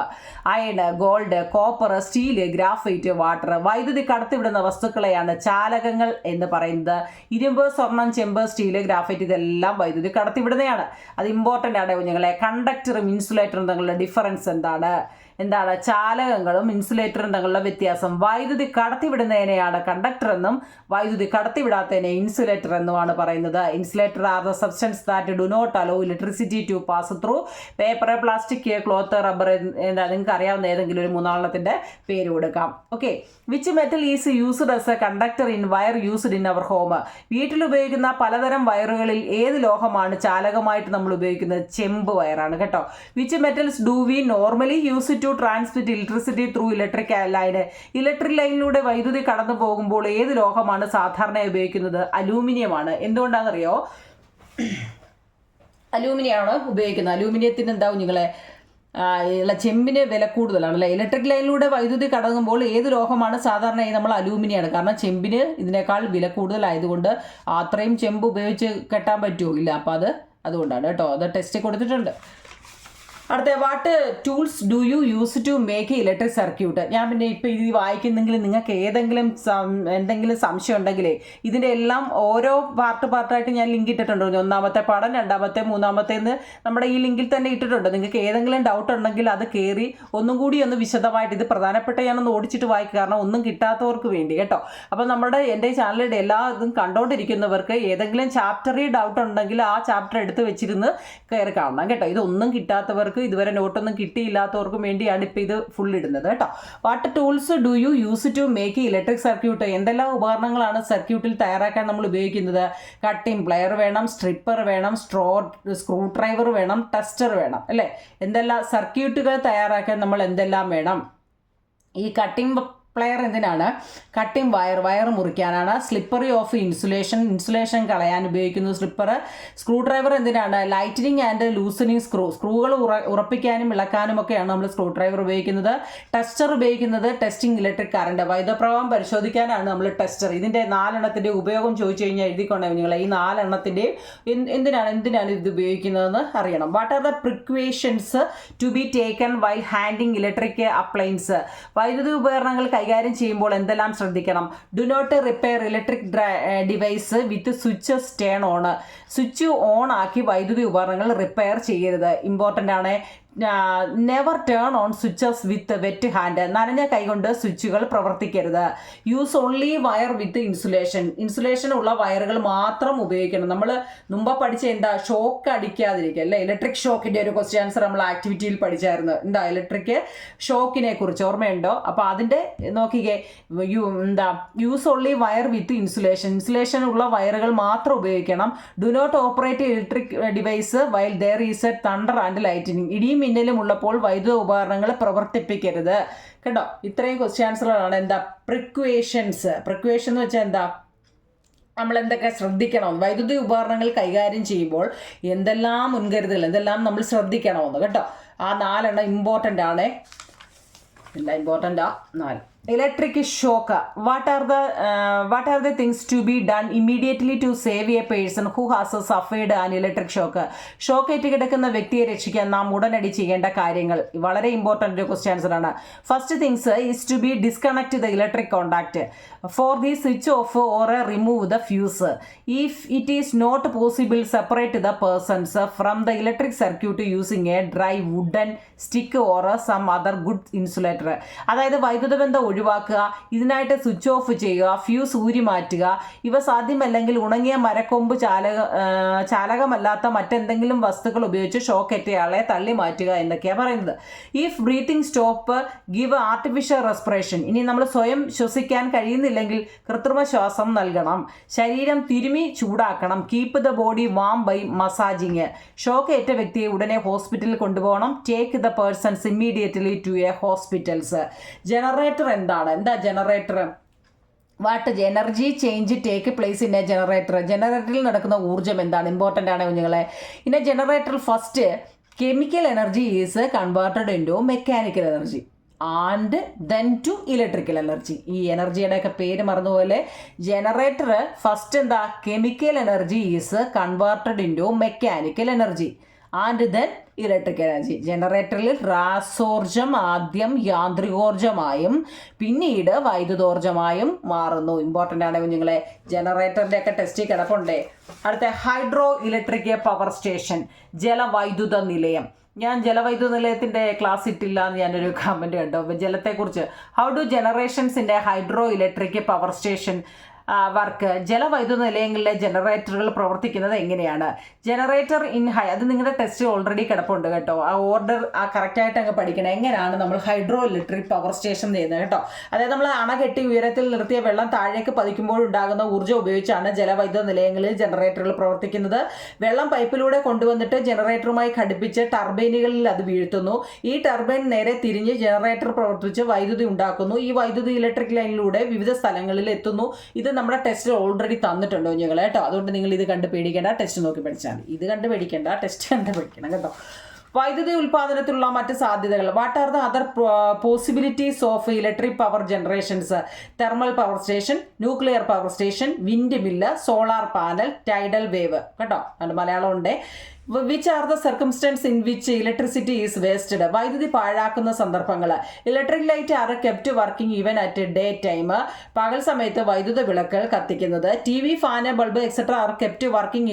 Iron, gold, copper, steel, graphite, water. വൈദ്യുതി കടത്തിവിടുന്ന വസ്തുക്കളെയാണ് ചാലകങ്ങൾ എന്ന് പറയുന്നത്. ഇരുമ്പ്, സ്വർണം, ചെമ്പ്, സ്റ്റീൽ, ഗ്രാഫൈറ്റ് ഇതെല്ലാം വൈദ്യുതി കടത്തിവിടുന്നതാണ്. അത് ഇമ്പോർട്ടൻ്റ് ആണ് കുഞ്ഞുങ്ങളെ. കണ്ടക്ടറും ഇൻസുലേറ്ററും തമ്മിലുള്ള ഡിഫറൻസ് എന്താണ്? ചാലകങ്ങളും ഇൻസുലേറ്ററും തമ്മിലുള്ള വ്യത്യാസം. വൈദ്യുതി കടത്തിവിടുന്നതിനെയാണ് കണ്ടക്ടർ എന്നും വൈദ്യുതി കടത്തിവിടാത്തതിനെ ഇൻസുലേറ്റർ എന്നുമാണ് പറയുന്നത്. Insulator are the substance that do not allow electricity to pass through. Paper, plastic, cloth, rubber. നിങ്ങൾക്ക് അറിയാവുന്ന ഏതെങ്കിലും ഒരു മൂന്നാളത്തിൻ്റെ പേര് കൊടുക്കാം. Okay. Which metal is used as a conductor in wire used in our home? വീട്ടിൽ ഉപയോഗിക്കുന്ന പലതരം വയറുകളിൽ ഏത് ലോഹമാണ് ചാലകമായിട്ട് നമ്മൾ ഉപയോഗിക്കുന്നത്? ചെമ്പ് വയറാണ് കേട്ടോ. Which metals do we normally use to transmit electricity through electric line? Electric ലൈനിലൂടെ വൈദ്യുതി കടന്നു പോകുമ്പോൾ ഏത് ലോഹമാണ് സാധാരണയായി ഉപയോഗിക്കുന്നത്? അലൂമിനിയമാണ്. എന്തുകൊണ്ടാണെന്നറിയോ? അലൂമിനിയമാണ് ഉപയോഗിക്കുന്നത്. അലൂമിനിയത്തിന് എന്താ കുഞ്ഞുങ്ങളെ? ചെമ്പിന് വില കൂടുതലാണ് അല്ലേ? ഇലക്ട്രിക് ലൈനിലൂടെ വൈദ്യുതി കടങ്ങുമ്പോൾ ഏത് ലോഹമാണ് സാധാരണയായി? നമ്മൾ അലൂമിനിയാണ്. കാരണം ചെമ്പിന് ഇതിനേക്കാൾ വില കൂടുതലായതുകൊണ്ട് അത്രയും ചെമ്പ് ഉപയോഗിച്ച് കെട്ടാൻ പറ്റുമോ? ഇല്ല. അപ്പോൾ അതുകൊണ്ടാണ് കേട്ടോ. അത് ടെസ്റ്റ് കൊടുത്തിട്ടുണ്ട്. അടുത്ത, what tools do you use to make electric circuit? ഞാൻ പിന്നെ ഇപ്പോൾ ഇത് വായിക്കുന്നെങ്കിൽ നിങ്ങൾക്ക് എന്തെങ്കിലും സംശയം ഉണ്ടെങ്കിലേ ഇതിൻ്റെ എല്ലാം ഓരോ പാർട്ടായിട്ട് ഞാൻ ലിങ്ക് ഇട്ടിട്ടുണ്ട്. ഒന്നാമത്തെ പാഠം, രണ്ടാമത്തെ, മൂന്നാമത്തേന്ന് നമ്മുടെ ഈ ലിങ്കിൽ തന്നെ ഇട്ടിട്ടുണ്ട്. നിങ്ങൾക്ക് ഏതെങ്കിലും ഡൗട്ട് ഉണ്ടെങ്കിൽ അത് കയറി ഒന്നും കൂടി ഒന്ന് വിശദമായിട്ട്, ഇത് പ്രധാനപ്പെട്ട ഞാനൊന്ന് ഓടിച്ചിട്ട് വായിക്കുക, കാരണം ഒന്നും കിട്ടാത്തവർക്ക് വേണ്ടി കേട്ടോ. അപ്പോൾ എൻ്റെ ചാനലിൻ്റെ എല്ലാ ഇതും കണ്ടുകൊണ്ടിരിക്കുന്നവർക്ക് ഏതെങ്കിലും ചാപ്റ്ററിൽ ഡൗട്ട് ഉണ്ടെങ്കിൽ ആ ചാപ്റ്റർ എടുത്ത് വെച്ചിരുന്ന് കയറി കാണണം കേട്ടോ. ഇതൊന്നും കിട്ടാത്തവർക്ക്, ഇതുവരെ നോട്ടൊന്നും കിട്ടിയില്ലാത്തവർക്കും വേണ്ടിയാണ് ഇപ്പോൾ ഇത് ഫുൾ ഇടുന്നത് കേട്ടോ. What tools do you use to make electric circuit? എന്തെല്ലാം ഉപകരണങ്ങളാണ് സർക്യൂട്ടിൽ തയ്യാറാക്കാൻ നമ്മൾ ഉപയോഗിക്കുന്നത്? കട്ടിംഗ് പ്ലെയർ വേണം, സ്ട്രിപ്പർ വേണം, സ്ക്രൂ ഡ്രൈവർ വേണം, ടെസ്റ്റർ വേണം അല്ലേ? എന്തെല്ലാം സർക്യൂട്ടുകൾ തയ്യാറാക്കാൻ നമ്മൾ എന്തെല്ലാം വേണം? ഈ കട്ടിംഗ് പ്ലെയർ എന്തിനാണ്? കട്ടിംഗ് വയർ മുറിക്കാനാണ്. സ്ലിപ്പറി ഓഫ് ഇൻസുലേഷൻ കളയാൻ ഉപയോഗിക്കുന്നു സ്ലിപ്പർ. സ്ക്രൂ ഡ്രൈവർ എന്തിനാണ്? ലൈറ്റനിങ് ആൻഡ് ലൂസനിങ് സ്ക്രൂകൾ ഉറപ്പിക്കാനും ഇളക്കാനും ഒക്കെയാണ് നമ്മൾ സ്ക്രൂ ഡ്രൈവർ ഉപയോഗിക്കുന്നത്. ടെസ്റ്റർ ഉപയോഗിക്കുന്നത് ടെസ്റ്റിംഗ് ഇലക്ട്രിക് കറണ്ട്, വൈദ്യുതപ്രവാഹം പരിശോധിക്കാനാണ് നമ്മൾ ടെസ്റ്റർ. ഇതിൻ്റെ 4 ഉപയോഗം ചോദിച്ചു കഴിഞ്ഞാൽ എഴുതിക്കൊണ്ടേ നിങ്ങളെ. ഈ 4 എന്തിനാണ് ഇത് ഉപയോഗിക്കുന്നതെന്ന് അറിയണം. What are the precautions to be taken while handing electric appliance? വൈദ്യുതി ഉപകരണങ്ങൾ കൈകാര്യം ചെയ്യുമ്പോൾ എന്തെല്ലാം ശ്രദ്ധിക്കണം? Do not repair electric device with switches turn on. Switch on ആക്കി വൈദ്യുതി ഉപകരണങ്ങൾ റിപ്പയർ ചെയ്യരുത്. ഇമ്പോർട്ടൻ്റ് ആണ്. Never turn on switches with wet hand. നനഞ്ഞ കൈകൊണ്ട് സ്വിച്ചുകൾ പ്രവർത്തിക്കരുത്. Use only wire with insulation ഉള്ള വയറുകൾ മാത്രം ഉപയോഗിക്കണം. നമ്മൾ മുമ്പ് പഠിച്ച ഷോക്ക് അടിക്കാതിരിക്കുക അല്ലേ? ഇലക്ട്രിക് ഷോക്കിൻ്റെ ഒരു ക്വസ്റ്റ്യൻ ആൻസർ നമ്മൾ ആക്ടിവിറ്റിയിൽ പഠിച്ചായിരുന്നു. ഇലക്ട്രിക് ഷോക്കിനെ കുറിച്ച് ഓർമ്മയുണ്ടോ? അപ്പോൾ അതിൻ്റെ നോക്കിക്കേ, use only wire with insulation ഉള്ള വയറുകൾ മാത്രം ഉപയോഗിക്കണം. Do not operate electric device while there is a thunder and lightning. ഇടിയും മിന്നലും ഉള്ളപ്പോൾ വൈദ്യുത ഉപകരണങ്ങൾ പ്രവർത്തിപ്പിക്കരുത് കേട്ടോ. ഇത്രയും ക്വസ്റ്റ്യൻ ആൻസറുകളാണ്. പ്രിക്വേഷൻ എന്ന് വെച്ചാൽ നമ്മൾ എന്തൊക്കെ ശ്രദ്ധിക്കണം? വൈദ്യുതി ഉപകരണങ്ങൾ കൈകാര്യം ചെയ്യുമ്പോൾ എന്തെല്ലാം മുൻകരുതൽ, എന്തെല്ലാം നമ്മൾ ശ്രദ്ധിക്കണമെന്ന് കേട്ടോ. ആ 4 ഇമ്പോർട്ടൻ്റ് ആണ്. ഇമ്പോർട്ടൻ്റാ 4. Electric shock. What are the things to be done immediately to save a person who has suffered an electric shock? Shock ഏറ്റ് കിടക്കുന്ന വ്യക്തിയെ രക്ഷിക്കാൻ നാം ഉടനടി ചെയ്യേണ്ട കാര്യങ്ങൾ വളരെ ഇമ്പോർട്ടൻ്റ് ഒരു ക്വസ്റ്റ്യൻ ആൻസർ ആണ്. First things is to be disconnect the electric contact for the switch off or remove the fuse. If it is not possible separate the persons from the electric circuit using a dry wooden stick or some other good insulator. അതായത് വൈദ്യുത ബന്ധം ഒഴിവാക്കുക, ഇതിനായിട്ട് switch off ചെയ്യുക, fuse ഊരി മാറ്റുക. ഇവ സാധ്യമല്ലെങ്കിൽ ഉണങ്ങിയ മരക്കൊമ്പ് ചാലകമല്ലാത്ത മറ്റെന്തെങ്കിലും വസ്തുക്കൾ ഉപയോഗിച്ച് ഷോക്ക് ഏറ്റയാളെ തള്ളി മാറ്റുക എന്നൊക്കെയാണ് പറയുന്നത്. If breathing stop give artificial respiration. ഇനി നമ്മൾ സ്വയം ശ്വസിക്കാൻ കഴിയുന്നില്ലെങ്കിൽ കൃത്രിമ ശ്വാസം നൽകണം. ശരീരം തിരുമി ചൂടാക്കണം. Keep the body warm by massaging. ഷോക്ക് ഏറ്റ വ്യക്തിയെ ഉടനെ ഹോസ്പിറ്റലിൽ കൊണ്ടുപോകണം. Take the persons immediately to a hospitals. Generator എന്താ generator? What energy change take place in a generator. ജനറേറ്ററിൽ നടക്കുന്ന ഊർജ്ജം എന്താണ്? ഇമ്പോർട്ടൻ്റ് ആണ് കുഞ്ഞുങ്ങളെ. In a generator first chemical energy is converted into mechanical energy and then to electrical energy. ഈ എനർജിയുടെ ഒക്കെ പേര് മറന്നുപോലെ ജനറേറ്റർ ഫസ്റ്റ് എന്താ? Chemical energy is converted into mechanical energy and then electric energy. ജനറേറ്ററിൽ രാസോർജം ആദ്യം യാന്ത്രികോർജമായും പിന്നീട് വൈദ്യുതോർജമായും മാറുന്നു. ഇമ്പോർട്ടൻ്റ് ആണ് കുഞ്ഞുങ്ങളെ. ജനറേറ്ററിൻ്റെ ഒക്കെ ടെസ്റ്റ് കിടപ്പുണ്ടേ. അടുത്ത ഹൈഡ്രോ ഇലക്ട്രിക് പവർ സ്റ്റേഷൻ, ജലവൈദ്യുത നിലയം. ഞാൻ ജലവൈദ്യുത നിലയത്തിൻ്റെ ക്ലാസ് ഇട്ടില്ല എന്ന് ഞാനൊരു കമൻറ്റ് കണ്ടു. ജലത്തെക്കുറിച്ച് ഹൗ ഡു ജനറേഷൻസിൻ്റെ hydroelectric power station work. ജലവൈദ്യുത നിലയങ്ങളിലെ ജനറേറ്ററുകൾ പ്രവർത്തിക്കുന്നത് എങ്ങനെയാണ്? ജനറേറ്റർ ഇൻ അത് നിങ്ങളുടെ ടെസ്റ്റ് ഓൾറെഡി കിടപ്പുണ്ട് കേട്ടോ. ആ ഓർഡർ കറക്റ്റായിട്ട് അങ്ങ് പഠിക്കണം. എങ്ങനെയാണ് നമ്മൾ ഹൈഡ്രോ ഇലക്ട്രിക് പവർ സ്റ്റേഷൻ ചെയ്യുന്നത് കേട്ടോ. അതായത് നമ്മൾ അണ കെട്ടി ഉയരത്തിൽ നിർത്തിയ വെള്ളം താഴേക്ക് പതിക്കുമ്പോൾ ഉണ്ടാകുന്ന ഊർജ്ജം ഉപയോഗിച്ചാണ് ജലവൈദ്യുത നിലയങ്ങളിൽ ജനറേറ്ററുകൾ പ്രവർത്തിക്കുന്നത്. വെള്ളം പൈപ്പിലൂടെ കൊണ്ടുവന്നിട്ട് ജനറേറ്ററുമായി ഘടിപ്പിച്ച് ടർബൈനുകളിൽ അത് വീഴ്ത്തുന്നു. ഈ ടർബൈൻ നേരെ തിരിഞ്ഞ് ജനറേറ്റർ പ്രവർത്തിച്ച് വൈദ്യുതി ഉണ്ടാക്കുന്നു. ഈ വൈദ്യുതി ഇലക്ട്രിക് ലൈനിലൂടെ വിവിധ സ്ഥലങ്ങളിൽ എത്തുന്നു. ഇത് നമ്മുടെ ടെസ്റ്റിൽ ഓൾറെഡി തന്നിട്ടുണ്ടോ കുഞ്ഞുങ്ങളെ കേട്ടോ. അതുകൊണ്ട് നിങ്ങൾ ഇത് കണ്ട് പേടിക്കേണ്ട, ടെസ്റ്റ് നോക്കി പഠിച്ചാൽ മതി. ഇത് കണ്ട് പേടിക്കേണ്ട, ടെസ്റ്റ് കണ്ട് പഠിക്കണം കേട്ടോ. വൈദ്യുതി ഉൽപാദനത്തിലുള്ള മറ്റ് സാധ്യതകൾ. What are the other possibilities of electric power generations? Thermal power station, nuclear power station, windmill, solar panel, tidal wave കേട്ടോ. അതിൻ്റെ മലയാളം ഉണ്ട്. Which are the circumstances in which electricity is wasted? വൈദ്യുതി പാഴാക്കുന്ന സന്ദർഭങ്ങൾ. Electric light are kept working even at day time. പകൽ സമയത്ത് വൈദ്യുത വിളക്കുകൾ കത്തിക്കുന്നത്. T V, fan, bulb etcetera are kept working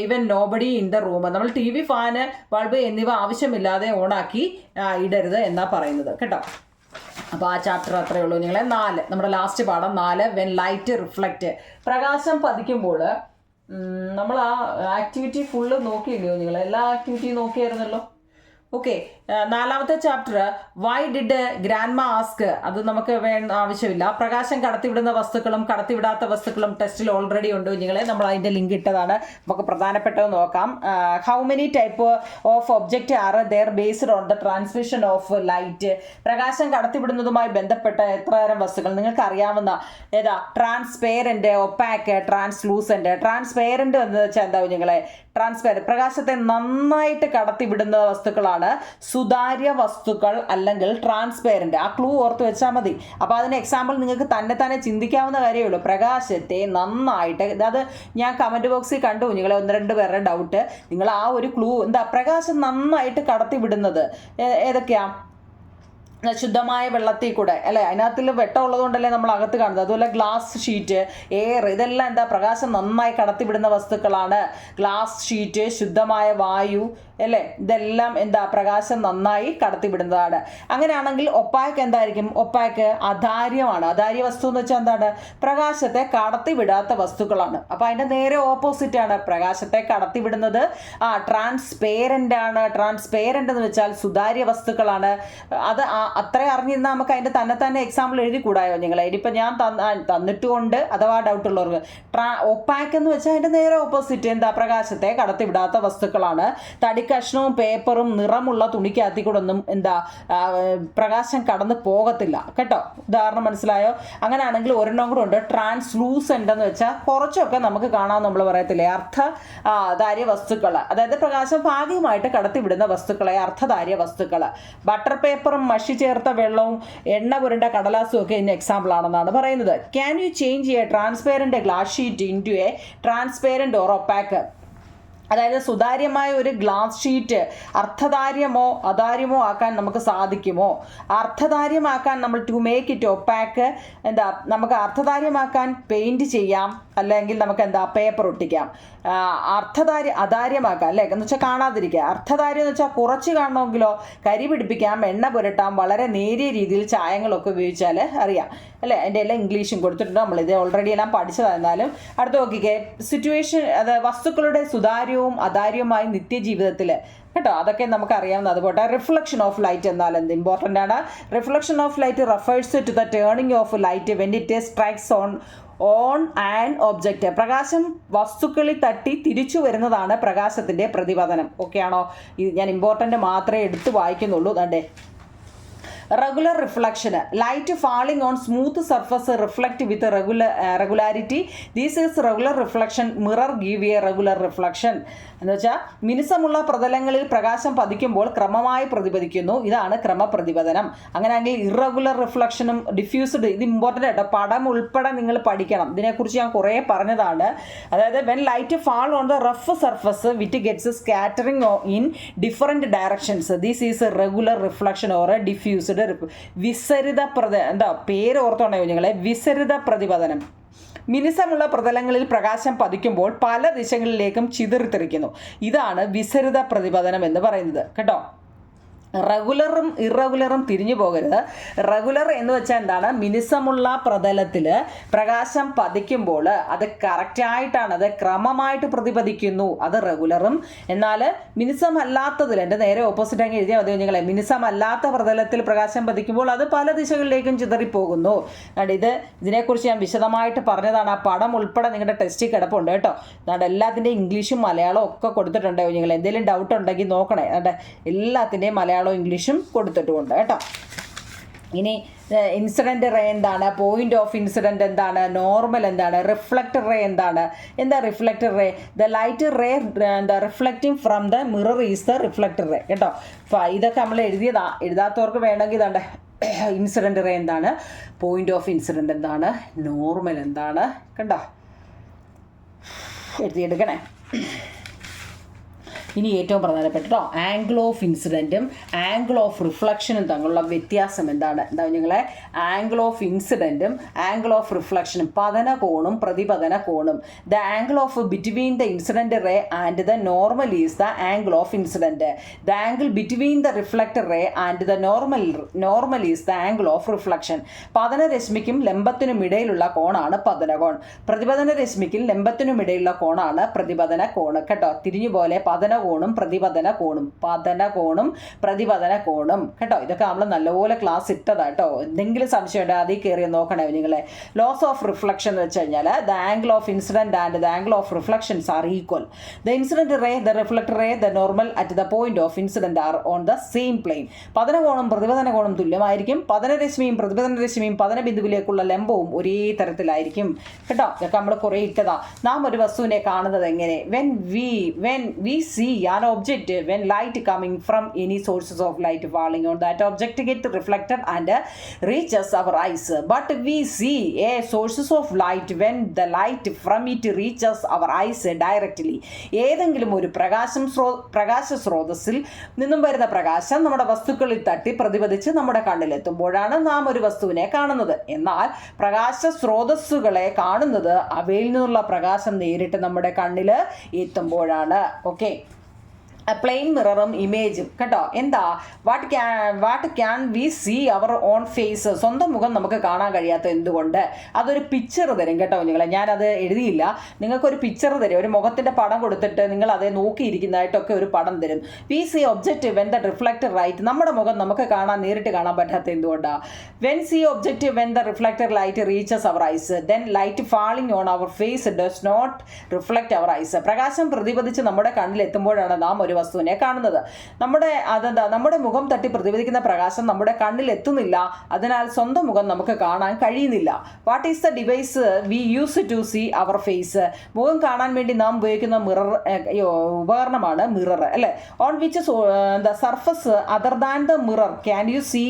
even nobody in the room. നമ്മൾ T V, fan, bulb എന്നിവ ആവശ്യമില്ലാതെ ഓണാക്കി ഇടരുത് എന്നാ പറയുന്നത് കേട്ടോ. അപ്പോൾ ആ ചാപ്റ്റർ അത്രയേ ഉള്ളൂ നിങ്ങളെ. 4 നമ്മുടെ ലാസ്റ്റ് പാഠം 4 വെൻ ലൈറ്റ് റിഫ്ലക്റ്റ്. പ്രകാശം പതിക്കുമ്പോൾ നമ്മൾ ആ ആക്ടിവിറ്റി ഫുള്ള് നോക്കിയില്ലയോ നിങ്ങൾ? എല്ലാ ആക്ടിവിറ്റിയും നോക്കിയായിരുന്നല്ലോ. ഓക്കെ, 4ാമത്തെ chapter why did grandma ask. അത് നമുക്ക് ആവശ്യമില്ല. പ്രകാശം കടത്തിവിടുന്ന വസ്തുക്കളും കടത്തിവിടാത്ത വസ്തുക്കളും ടെസ്റ്റിൽ ഓൾറെഡി ഉണ്ട് കുഞ്ഞുങ്ങളെ. നമ്മൾ അതിൻ്റെ ലിങ്ക് ഇട്ടതാണ്. നമുക്ക് പ്രധാനപ്പെട്ടത് നോക്കാം. How many type of object are there based on the transmission of light. പ്രകാശം കടത്തിവിടുന്നതുമായി ബന്ധപ്പെട്ട എത്ര തരം വസ്തുക്കൾ നിങ്ങൾക്ക് അറിയാവുന്ന ഏതാ? Transparent, opaque, translucent. ട്രാൻസ്പെയറൻറ്റ് എന്ന് വെച്ചാൽ എന്താ കുഞ്ഞുങ്ങളെ? ട്രാൻസ്പെയറൻറ്റ് പ്രകാശത്തെ നന്നായിട്ട് കടത്തിവിടുന്ന വസ്തുക്കളാണ് സുതാര്യ വസ്തുക്കൾ അല്ലെങ്കിൽ ട്രാൻസ്പെയറൻറ്റ്. ആ ക്ലൂ ഓർത്ത് വെച്ചാൽ മതി. അപ്പോൾ അതിന് എക്സാമ്പിൾ നിങ്ങൾക്ക് തന്നെ ചിന്തിക്കാവുന്ന കാര്യമേ ഉള്ളൂ. പ്രകാശത്തെ നന്നായിട്ട്, അത് ഞാൻ കമൻറ്റ് ബോക്സിൽ കണ്ടു കുഞ്ഞുങ്ങളെ 1-2 പേരുടെ ഡൗട്ട്. നിങ്ങൾ ആ ഒരു ക്ലൂ എന്താ? പ്രകാശം നന്നായിട്ട് കടത്തിവിടുന്നത് ഏതൊക്കെയാ? ശുദ്ധമായ വെള്ളത്തിൽ കൂടെ അല്ലേ? അതിനകത്തിൽ വെട്ടം ഉള്ളതുകൊണ്ടല്ലേ നമ്മൾ അകത്ത് കാണുന്നത്. അതുപോലെ ഗ്ലാസ് ഷീറ്റ്, എയർ, ഇതെല്ലാം എന്താ? പ്രകാശം നന്നായി കടത്തിവിടുന്ന വസ്തുക്കളാണ്. ഗ്ലാസ് ഷീറ്റ്, ശുദ്ധമായ വായു അല്ലേ? ഇതെല്ലാം എന്താ? പ്രകാശം നന്നായി കടത്തിവിടുന്നതാണ്. അങ്ങനെയാണെങ്കിൽ ഒപ്പാക്ക് എന്തായിരിക്കും? ഒപ്പാക്ക് അധാര്യമാണ്. അധാര്യ വസ്തു എന്ന് വെച്ചാൽ എന്താണ്? പ്രകാശത്തെ കടത്തിവിടാത്ത വസ്തുക്കളാണ്. അപ്പോൾ അതിൻ്റെ നേരെ ഓപ്പോസിറ്റ് ആണ് പ്രകാശത്തെ കടത്തിവിടുന്നത്. ട്രാൻസ്പെയറൻ്റ് ആണ്. ട്രാൻസ്പെയറൻ്റ് എന്ന് വെച്ചാൽ സുതാര്യ വസ്തുക്കളാണ്. അത് അത്ര അറിഞ്ഞിരുന്നാൽ നമുക്ക് അതിൻ്റെ തന്നെ എക്സാമ്പിൾ എഴുതി കൂടായോ നിങ്ങളെ? ഇനിയിപ്പോൾ ഞാൻ തന്നിട്ടുകൊണ്ട് അഥവാ ഡൗട്ട് ഉള്ളവർക്ക്. ഒപ്പാക്ക് എന്ന് വെച്ചാൽ അതിൻ്റെ നേരെ ഓപ്പോസിറ്റ് എന്താ? പ്രകാശത്തെ കടത്തിവിടാത്ത വസ്തുക്കളാണ്. തടി തടിക്കഷ്ണവും പേപ്പറും നിറമുള്ള തുണിക്കകത്തി കൂടെ ഒന്നും പ്രകാശം കടന്ന് പോകത്തില്ല കേട്ടോ. ഉദാഹരണം മനസ്സിലായോ? അങ്ങനെയാണെങ്കിൽ ഒരെണ്ണം കൂടെ ഉണ്ട്, ട്രാൻസ്ലൂസെൻ്റ് എന്ന് വെച്ചാൽ കുറച്ചൊക്കെ നമുക്ക് കാണാൻ നമ്മൾ പറയത്തില്ലേ അർത്ഥധാര്യ വസ്തുക്കൾ, അതായത് പ്രകാശം ഭാഗികമായിട്ട് കടത്തിവിടുന്ന വസ്തുക്കളെ അർത്ഥധാര്യ വസ്തുക്കൾ. ബട്ടർ പേപ്പറും മഷി ചേർത്ത വെള്ളവും എണ്ണ പുരണ്ട കടലാസും ഒക്കെ ഇതിന് എക്സാമ്പിൾ ആണെന്നാണ് പറയുന്നത്. Can you change a transparent glass sheet into a transparent or opaque? അതായത് സുതാര്യമായ ഒരു ഗ്ലാസ് ഷീറ്റ് അർത്ഥധാര്യമോ അധാര്യമോ ആക്കാൻ നമുക്ക് സാധിക്കുമോ? അർത്ഥധാര്യമാക്കാൻ നമ്മൾ ടു മേക്ക് ഇറ്റ് ഒപ്പാക്ക് നമുക്ക് അർത്ഥധാര്യമാക്കാൻ പെയിൻറ് ചെയ്യാം, അല്ലെങ്കിൽ നമുക്ക് പേപ്പർ ഒട്ടിക്കാം. അധാര്യമാക്കാം അല്ലേ എന്ന് വെച്ചാൽ കാണാതിരിക്കുക. അർത്ഥധാര്യം എന്ന് വെച്ചാൽ കുറച്ച് കാണണമെങ്കിലോ കരി പിടിപ്പിക്കാം, എണ്ണ പുരട്ടാം, വളരെ നേരിയ രീതിയിൽ ചായങ്ങളൊക്കെ ഉപയോഗിച്ചാൽ അറിയാം അല്ലേ. അതിൻ്റെ എല്ലാം ഇംഗ്ലീഷും കൊടുത്തിട്ടുണ്ട്, നമ്മളിത് ഓൾറെഡി എല്ലാം പഠിച്ചതായിരുന്നാലും. അടുത്ത് നോക്കിക്കേ, സിറ്റുവേഷൻ വസ്തുക്കളുടെ സുതാര്യവും അധാര്യവുമായി നിത്യജീവിതത്തിൽ കേട്ടോ, അതൊക്കെ നമുക്ക് അറിയാവുന്ന. അതുപോലെ റിഫ്ലക്ഷൻ ഓഫ് ലൈറ്റ് എന്നാൽ എന്ത് ഇമ്പോർട്ടൻ്റ് ആണ്? Reflection of light refers to the turning of light when it strikes on and object. പ്രകാശം വസ്തുക്കളിൽ തട്ടി തിരിച്ചു വരുന്നതാണ് പ്രകാശത്തിൻ്റെ പ്രതിപതനം. ഓക്കെ ആണോ? ഞാൻ ഇമ്പോർട്ടൻ്റ് മാത്രമേ എടുത്ത് വായിക്കുന്നുള്ളൂ. അതെ, regular reflection, light falling on smooth surface reflect with regularity. These is regular reflection. Mirror give A regular reflection എന്ന് വെച്ചാൽ മിനുസമുള്ള പ്രതലങ്ങളിൽ പ്രകാശം പതിക്കുമ്പോൾ ക്രമമായി പ്രതിപദിക്കുന്നു. ഇതാണ് ക്രമപ്രതിപതനം. അങ്ങനെയാണെങ്കിൽ ഇറഗുലർ റിഫ്ലക്ഷനും ഡിഫ്യൂസ്ഡ്, ഇത് ഇമ്പോർട്ടൻ്റ് ആയിട്ടോ, പടം ഉൾപ്പെടെ നിങ്ങൾ പഠിക്കണം. ഇതിനെക്കുറിച്ച് ഞാൻ കുറേ പറഞ്ഞതാണ്. അതായത് when light fall on the rough surface it gets scattering in different directions. This is regular reflection or diffused. വിസരിത പേര് ഓർത്തോണ്ടോ നിങ്ങളെ? വിസരിത പ്രതിപതനം. മിനുസമുള്ള പ്രതലങ്ങളിൽ പ്രകാശം പതിക്കുമ്പോൾ പല ദിശകളിലേക്കും ചിതറിത്തെറിക്കുന്നു. ഇതാണ് വിസരിത പ്രതിപതനം എന്ന് പറയുന്നത് കേട്ടോ. റെഗുലറും ഇറഗുലറും തിരിഞ്ഞു പോകരുത്. റെഗുലർ എന്ന് വെച്ചാൽ എന്താണ്? മിനുസമുള്ള പ്രതലത്തിൽ പ്രകാശം പതിക്കുമ്പോൾ അത് കറക്റ്റായിട്ടാണ്, അത് ക്രമമായിട്ട് പ്രതിപദിക്കുന്നു, അത് റെഗുലറും. എന്നാൽ മിനുസമല്ലാത്തതിൽ, എൻ്റെ നേരെ ഓപ്പോസിറ്റ് അങ്ങ് എഴുതിയാൽ മതി നിങ്ങളെ, മിനുസമല്ലാത്ത പ്രതലത്തിൽ പ്രകാശം പതിക്കുമ്പോൾ അത് പല ദിശകളിലേക്കും ചിതറിപ്പോകുന്നു. ഇതിനെക്കുറിച്ച് ഞാൻ വിശദമായിട്ട് പറഞ്ഞതാണ്. ആ പടം ഉൾപ്പെടെ നിങ്ങളുടെ ടെസ്റ്റിൽ കിടപ്പുണ്ട് കേട്ടോ. അതുകൊണ്ട് എല്ലാത്തിൻ്റെയും ഇംഗ്ലീഷും മലയാളവും ഒക്കെ കൊടുത്തിട്ടുണ്ടോ നിങ്ങൾ? എന്തെങ്കിലും ഡൗട്ട് ഉണ്ടെങ്കിൽ നോക്കണേ. അതുകൊണ്ട് എല്ലാത്തിൻ്റെയും മലയാളം ഇംഗ്ലീഷും കൊടുത്തിട്ടുമുണ്ട് കേട്ടോ. ഇനി ഇൻസിഡൻറ്റ് റേ എന്താണ്? പോയിന്റ് ഓഫ് ഇൻസിഡൻറ്റ് എന്താണ്? നോർമൽ എന്താണ്? റിഫ്ലക്റ്റഡ് റേ എന്താണ്? എന്താ reflected ray? The light ray reflecting from the mirror is the reflected ray കേട്ടോ. ഇതൊക്കെ നമ്മൾ എഴുതാത്തവർക്ക് വേണമെങ്കിൽ ഇതാണ്ട് ഇൻസിഡൻറ്റ് റേ എന്താണ്, പോയിന്റ് ഓഫ് ഇൻസിഡൻറ്റ് എന്താണ്, നോർമൽ എന്താണ് കണ്ടോ, എഴുതിയെടുക്കണേ. ഇനി ഏറ്റവും പ്രധാനപ്പെട്ട ആംഗിൾ ഓഫ് ഇൻസിഡൻറ്റും ആംഗിൾ ഓഫ് റിഫ്ലക്ഷനും തമ്മിലുള്ള വ്യത്യാസം എന്താണ്? നിങ്ങളെ ആംഗിൾ ഓഫ് ഇൻസിഡൻറ്റും ആംഗിൾ ഓഫ് റിഫ്ലക്ഷനും, പതന കോണും പ്രതിപതന കോണും. The angle of between the incident ray and the normal is the angle of incident. The angle between the reflected ray and the normal is the angle of reflection. പതനരശ്മിക്കും ലംബത്തിനും ഇടയിലുള്ള കോണാണ് പതനകോൺ. പ്രതിപതന രശ്മിക്കും ലംബത്തിനും ഇടയിലുള്ള കോണാണ് പ്രതിപതന കോണ് കേട്ടോ. തിരിഞ്ഞു പോലെ പതന കോണും പ്രതിപതന കോണും, പതന കോണും പ്രതിപതന കോണും കേട്ടോ. ഇതൊക്കെ നമ്മൾ നല്ലപോലെ ക്ലാസ് ഇട്ടതാ കേട്ടോ. എന്തെങ്കിലും സംശയമുണ്ടോ അതിൽ കയറി നോക്കണേ നിങ്ങളെ. ലോസ് ഓഫ് റിഫ്ലക്ഷൻ എന്ന് വെച്ച് കഴിഞ്ഞാൽ the angle of incident and the angle of reflections are equal. The incident ray, the reflected ray, the normal at the point of incident are on the same plane. പതന കോണും പ്രതിപതന കോണും തുല്യമായിരിക്കും. പതനരശ്മിയും പ്രതിപതന രശ്മിയും പതന ബിന്ദുവിലേക്കുള്ള ലംബവും ഒരേ തരത്തിലായിരിക്കും കേട്ടോ. ഇതൊക്കെ നമ്മൾ കുറേ ഇട്ടതാ. നാം ഒരു വസ്തുവിനെ കാണുന്നത് എങ്ങനെ? When we see an object, when light coming from any sources of light falling on that object get reflected and reaches our eyes, but we see a sources of light when the light from it reaches our eyes directly. ഏതെങ്കിലും ഒരു പ്രകാശ സ്രോതസ്സിൽ നിന്നും വരുന്ന പ്രകാശം നമ്മുടെ വസ്തുക്കളിൽ തട്ടി പ്രതിപദിച്ച് നമ്മുടെ കണ്ണിലെത്തുമ്പോഴാണ് നാം ഒരു വസ്തുവിനെ കാണുന്നത്. എന്നാൽ പ്രകാശ സ്രോതസ്സുകളെ കാണുന്നത് അവയിൽ നിന്നുള്ള പ്രകാശം നേരിട്ട് നമ്മുടെ കണ്ണിൽ എത്തുമ്പോഴാണ്. ഓക്കെ, പ്ലെയിൻ മിററും ഇമേജും കേട്ടോ. എന്താ what can we see our on face? സ്വന്തം മുഖം നമുക്ക് കാണാൻ കഴിയാത്ത എന്തുകൊണ്ട്? അതൊരു പിക്ചർ തരും കേട്ടോ നിങ്ങളെ. ഞാനത് എഴുതിയില്ല. നിങ്ങൾക്കൊരു പിക്ചർ തരും, ഒരു മുഖത്തിൻ്റെ പടം കൊടുത്തിട്ട് നിങ്ങൾ അതേ നോക്കിയിരിക്കുന്നതായിട്ടൊക്കെ ഒരു പടം തരും. We see object when the reflected light. നമ്മുടെ മുഖം നമുക്ക് നേരിട്ട് കാണാൻ പറ്റാത്ത എന്തുകൊണ്ടാണ്? When see object when the reflected light reaches our eyes, then light falling on our face does not reflect our eyes. പ്രകാശം പ്രതിപദിച്ച് നമ്മുടെ കണ്ണിലെത്തുമ്പോഴാണ് നാം ഒരു ഒരു വസ്തുവിനെ കാണുന്നത്. നമ്മുടെ മുഖം തട്ടി പ്രതിഫലിക്കുന്ന പ്രകാശം നമ്മുടെ കണ്ണിൽ എത്തുന്നില്ല, അതിനാൽ സ്വന്തം മുഖം നമുക്ക് കാണാൻ കഴിയുന്നില്ല. What is the device we use to see our face? മുഖം കാണാൻ വേണ്ടി നാം ഉപയോഗിക്കുന്ന ഉപകരണമാണ് മിറർ അല്ലേ. On which the surface other than the mirror can you see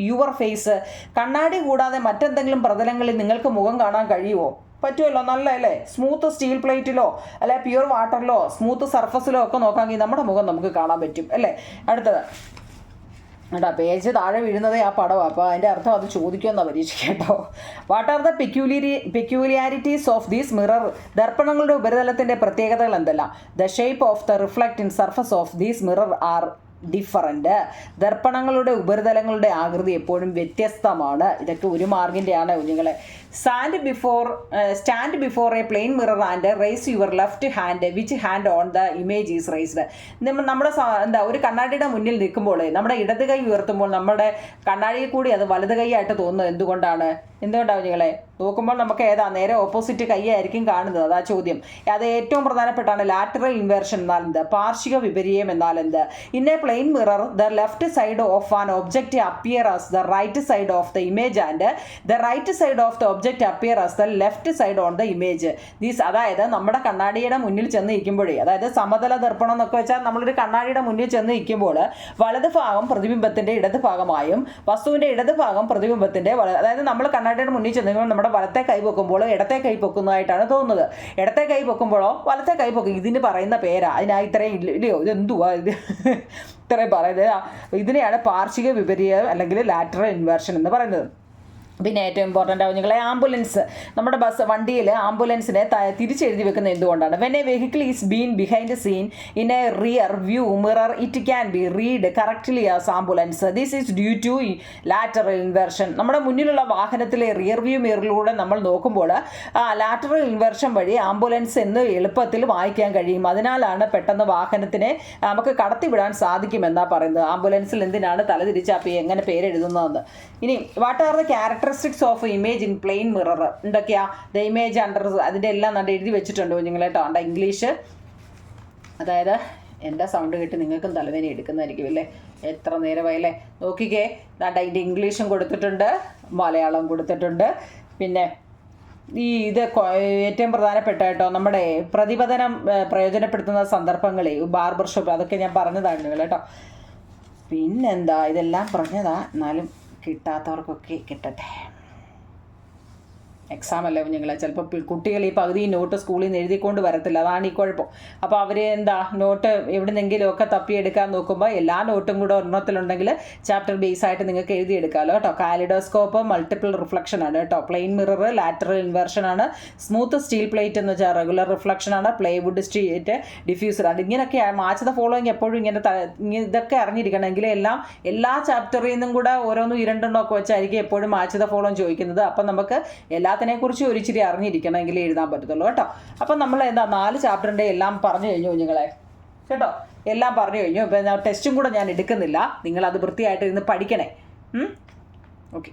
your face? കണ്ണാടി കൂടാതെ മറ്റെന്തെങ്കിലും പ്രതലങ്ങളിൽ നിങ്ങൾക്ക് മുഖം കാണാൻ കഴിയുമോ? പറ്റുമല്ലോ, നല്ല അല്ലേ. സ്മൂത്ത് സ്റ്റീൽ പ്ലേറ്റിലോ അല്ലെ പ്യുവർ വാട്ടറിലോ സ്മൂത്ത് സർഫസിലോ ഒക്കെ നോക്കാമെങ്കിൽ നമ്മുടെ മുഖം നമുക്ക് കാണാൻ പറ്റും അല്ലേ. അടുത്തത് പേജ് താഴെ വീഴുന്നതേ ആ പടമാണ്, അപ്പോൾ അതിൻ്റെ അർത്ഥം അത് ചോദിക്കുമെന്നാണ് പരീക്ഷ കേട്ടോ. What are the peculiarities of these mirror? ദർപ്പണങ്ങളുടെ ഉപരിതലത്തിൻ്റെ പ്രത്യേകതകൾ എന്തെല്ലാം? The shape of the reflecting surface of these mirror are different. ദർപ്പണങ്ങളുടെ ഉപരിതലങ്ങളുടെ ആകൃതി എപ്പോഴും വ്യത്യസ്തമാണ്. ഇതൊക്കെ ഒരു മാർക്കിൻ്റെയാണ് കുഞ്ഞുങ്ങളെ. Stand before a plain mirror and raise your left hand. Which hand on the image is raised? നമ്മുടെ ഒരു കണ്ണാടിയുടെ മുന്നിൽ നിൽക്കുമ്പോൾ നമ്മുടെ ഇടത് കൈ ഉയർത്തുമ്പോൾ നമ്മുടെ കണ്ണാടിയിൽ കൂടി അത് വലത് കൈയായിട്ട് തോന്നുന്നത് എന്തുകൊണ്ടാണ് കുഞ്ഞുങ്ങളെ? നോക്കുമ്പോൾ നമുക്ക് നേരെ ഓപ്പോസിറ്റ് കൈയായിരിക്കും കാണുന്നത്. അതാ ചോദ്യം. അത് ഏറ്റവും പ്രധാനപ്പെട്ടാണ്. ലാറ്ററൽ ഇൻവേർഷൻ എന്നാൽ എന്ത്? പാർശ്വിക വിപരീയം എന്നാൽ എന്ത്? In a plain mirror the left side of an object appear as the right side of the image and the right side of the object appear as the left side on the image. അതായത് നമ്മുടെ കണ്ണാടിയുടെ മുന്നിൽ ചെന്ന് നിൽക്കുമ്പോഴേ, അതായത് സമതല ദർപ്പണം എന്നൊക്കെ വെച്ചാൽ നമ്മളൊരു കണ്ണാടിയുടെ മുന്നിൽ ചെന്ന് നിൽക്കുമ്പോൾ വലത് ഭാഗം പ്രതിബിംബത്തിന്റെ ഇടത് ഭാഗമായും വസ്തുവിന്റെ ഇടത് ഭാഗം പ്രതിബിംബത്തിന്റെ അതായത് നമ്മൾ കണ്ണാടിയുടെ മുന്നിൽ ചെന്ന് നമ്മുടെ വലത്തെ കൈ പൊക്കുമ്പോൾ ഇടത്തെ കൈ പൊക്കുന്നതായിട്ടാണ് തോന്നുന്നത്. ഇടത്തെ കൈ പൊക്കുമ്പോഴോ വലത്തെ കൈ പൊക്കും. ഇതിന് പറയുന്ന പേരാ. ഇത്രയും ഇല്ലയോ? ഇതെന്തുവാ ഇത് ഇത്രയും പറയുന്നത്? ഇതിനെയാണ് പാർശ്വിക വിപരീയം അല്ലെങ്കിൽ ലാറ്ററൽ ഇൻവേർഷൻ എന്ന് പറയുന്നത്. പിന്നെ ഏറ്റവും ഇമ്പോർട്ടൻ്റ് ആവും നിങ്ങളെ ആംബുലൻസ്. നമ്മുടെ വണ്ടിയിൽ ആംബുലൻസിനെ തിരിച്ചെഴുതി വെക്കുന്നത് എന്തുകൊണ്ടാണ്? When a vehicle is been behind seen in a rear view mirror it can be read correctly as ambulance. This is due to lateral inversion. നമ്മുടെ മുന്നിലുള്ള വാഹനത്തിലെ റിയർ വ്യൂ മിററിലൂടെ നമ്മൾ നോക്കുമ്പോൾ ലാറ്ററൽ ഇൻവേർഷൻ വഴി ആംബുലൻസ് എന്ന് എളുപ്പത്തിൽ വായിക്കാൻ കഴിയും. അതിനാലാണ് പെട്ടെന്ന് വാഹനത്തിനെ നമുക്ക് കടത്തിവിടാൻ സാധിക്കുമെന്നാണ് പറയുന്നത്. ആംബുലൻസിൽ എന്തിനാണ് തലതിരിച്ചാപ്പി എങ്ങനെ പേരെഴുതുന്നതെന്ന്. ഇനി what are the characteristics of image in plane mirror? എന്തൊക്കെയാ? ദ ഇമേജ് അണ്ടർ അതിൻ്റെ എല്ലാം നല്ല എഴുതി വെച്ചിട്ടുണ്ട് കുഞ്ഞുങ്ങളേട്ടോ. ഇംഗ്ലീഷ്, അതായത് എൻ്റെ സൗണ്ട് കേട്ട് നിങ്ങൾക്കും തലവേദന എടുക്കുന്നതായിരിക്കും അല്ലേ. എത്ര നേരമായല്ലേ. നോക്കിക്കേ, അതിൻ്റെ ഇംഗ്ലീഷും കൊടുത്തിട്ടുണ്ട്, മലയാളം കൊടുത്തിട്ടുണ്ട്. പിന്നെ ഇത് ഏറ്റവും പ്രധാനപ്പെട്ട കേട്ടോ, നമ്മുടെ പ്രതിപദനം പ്രയോജനപ്പെടുത്തുന്ന സന്ദർഭങ്ങളെ ബാർബർ ഷോപ്പ് അതൊക്കെ ഞാൻ പറഞ്ഞതാണ് കേട്ടോ. പിന്നെന്താ, ഇതെല്ലാം പറഞ്ഞതാ, എന്നാലും കിട്ടാത്തവർക്കൊക്കെ കിട്ടട്ടെ. എക്സാം അല്ലേ കുഞ്ഞുങ്ങളെ. ചിലപ്പോൾ കുട്ടികൾ ഈ പകുതി നോട്ട് സ്കൂളിൽ നിന്ന് എഴുതിക്കൊണ്ട് വരത്തില്ല, അതാണ് ഈ കുഴപ്പം. അപ്പോൾ അവർ നോട്ട് എവിടുന്നെങ്കിലുമൊക്കെ തപ്പിയെടുക്കാൻ നോക്കുമ്പോൾ എല്ലാ നോട്ടും കൂടെ ഒരെണ്ണത്തിലുണ്ടെങ്കിൽ ചാപ്റ്റർ ബേസ് ആയിട്ട് നിങ്ങൾക്ക് എഴുതിയെടുക്കാമല്ലോ കേട്ടോ. കാലിഡോസ്കോപ്പ് മൾട്ടിപ്പിൾ റിഫ്ലക്ഷൻ ആണ് കേട്ടോ. പ്ലെയിൻ മിറർ ലാറ്ററൽ ഇൻവേർഷൻ ആണ്. സ്മൂത്ത് സ്റ്റീൽ പ്ലേറ്റ് എന്ന് വെച്ചാൽ റെഗുലർ റിഫ്ലക്ഷൻ ആണ്. പ്ലൈവുഡ് സ്റ്റീറ്റ് ഡിഫ്യൂസർ ആണ്. ഇങ്ങനെയൊക്കെ മാച്ച് ദ ഫോളോയിങ് എപ്പോഴും ഇതൊക്കെ അറിഞ്ഞിരിക്കണമെങ്കിൽ എല്ലാ ചാപ്റ്ററിൽ നിന്നും കൂടെ ഓരോന്നും 2 ഒക്കെ വെച്ചായിരിക്കും എപ്പോഴും മാച്ച് ദ ഫോളോയിങ് ചോദിക്കുന്നത്. അപ്പം നമുക്ക് കുറിച്ച് ഒരിച്ചിരി അറിഞ്ഞിരിക്കണമെങ്കിൽ എഴുതാൻ പറ്റത്തുള്ളൂ കേട്ടോ. അപ്പം നമ്മൾ 4 ചാപ്റ്ററിൻ്റെ എല്ലാം പറഞ്ഞു കഴിഞ്ഞു കുഞ്ഞുങ്ങളെ കേട്ടോ. എല്ലാം പറഞ്ഞു കഴിഞ്ഞു. ഇപ്പം ടെസ്റ്റും കൂടെ ഞാൻ എടുക്കുന്നില്ല. നിങ്ങളത് വൃത്തിയായിട്ട് ഇരുന്ന് പഠിക്കണേ. ഓക്കെ.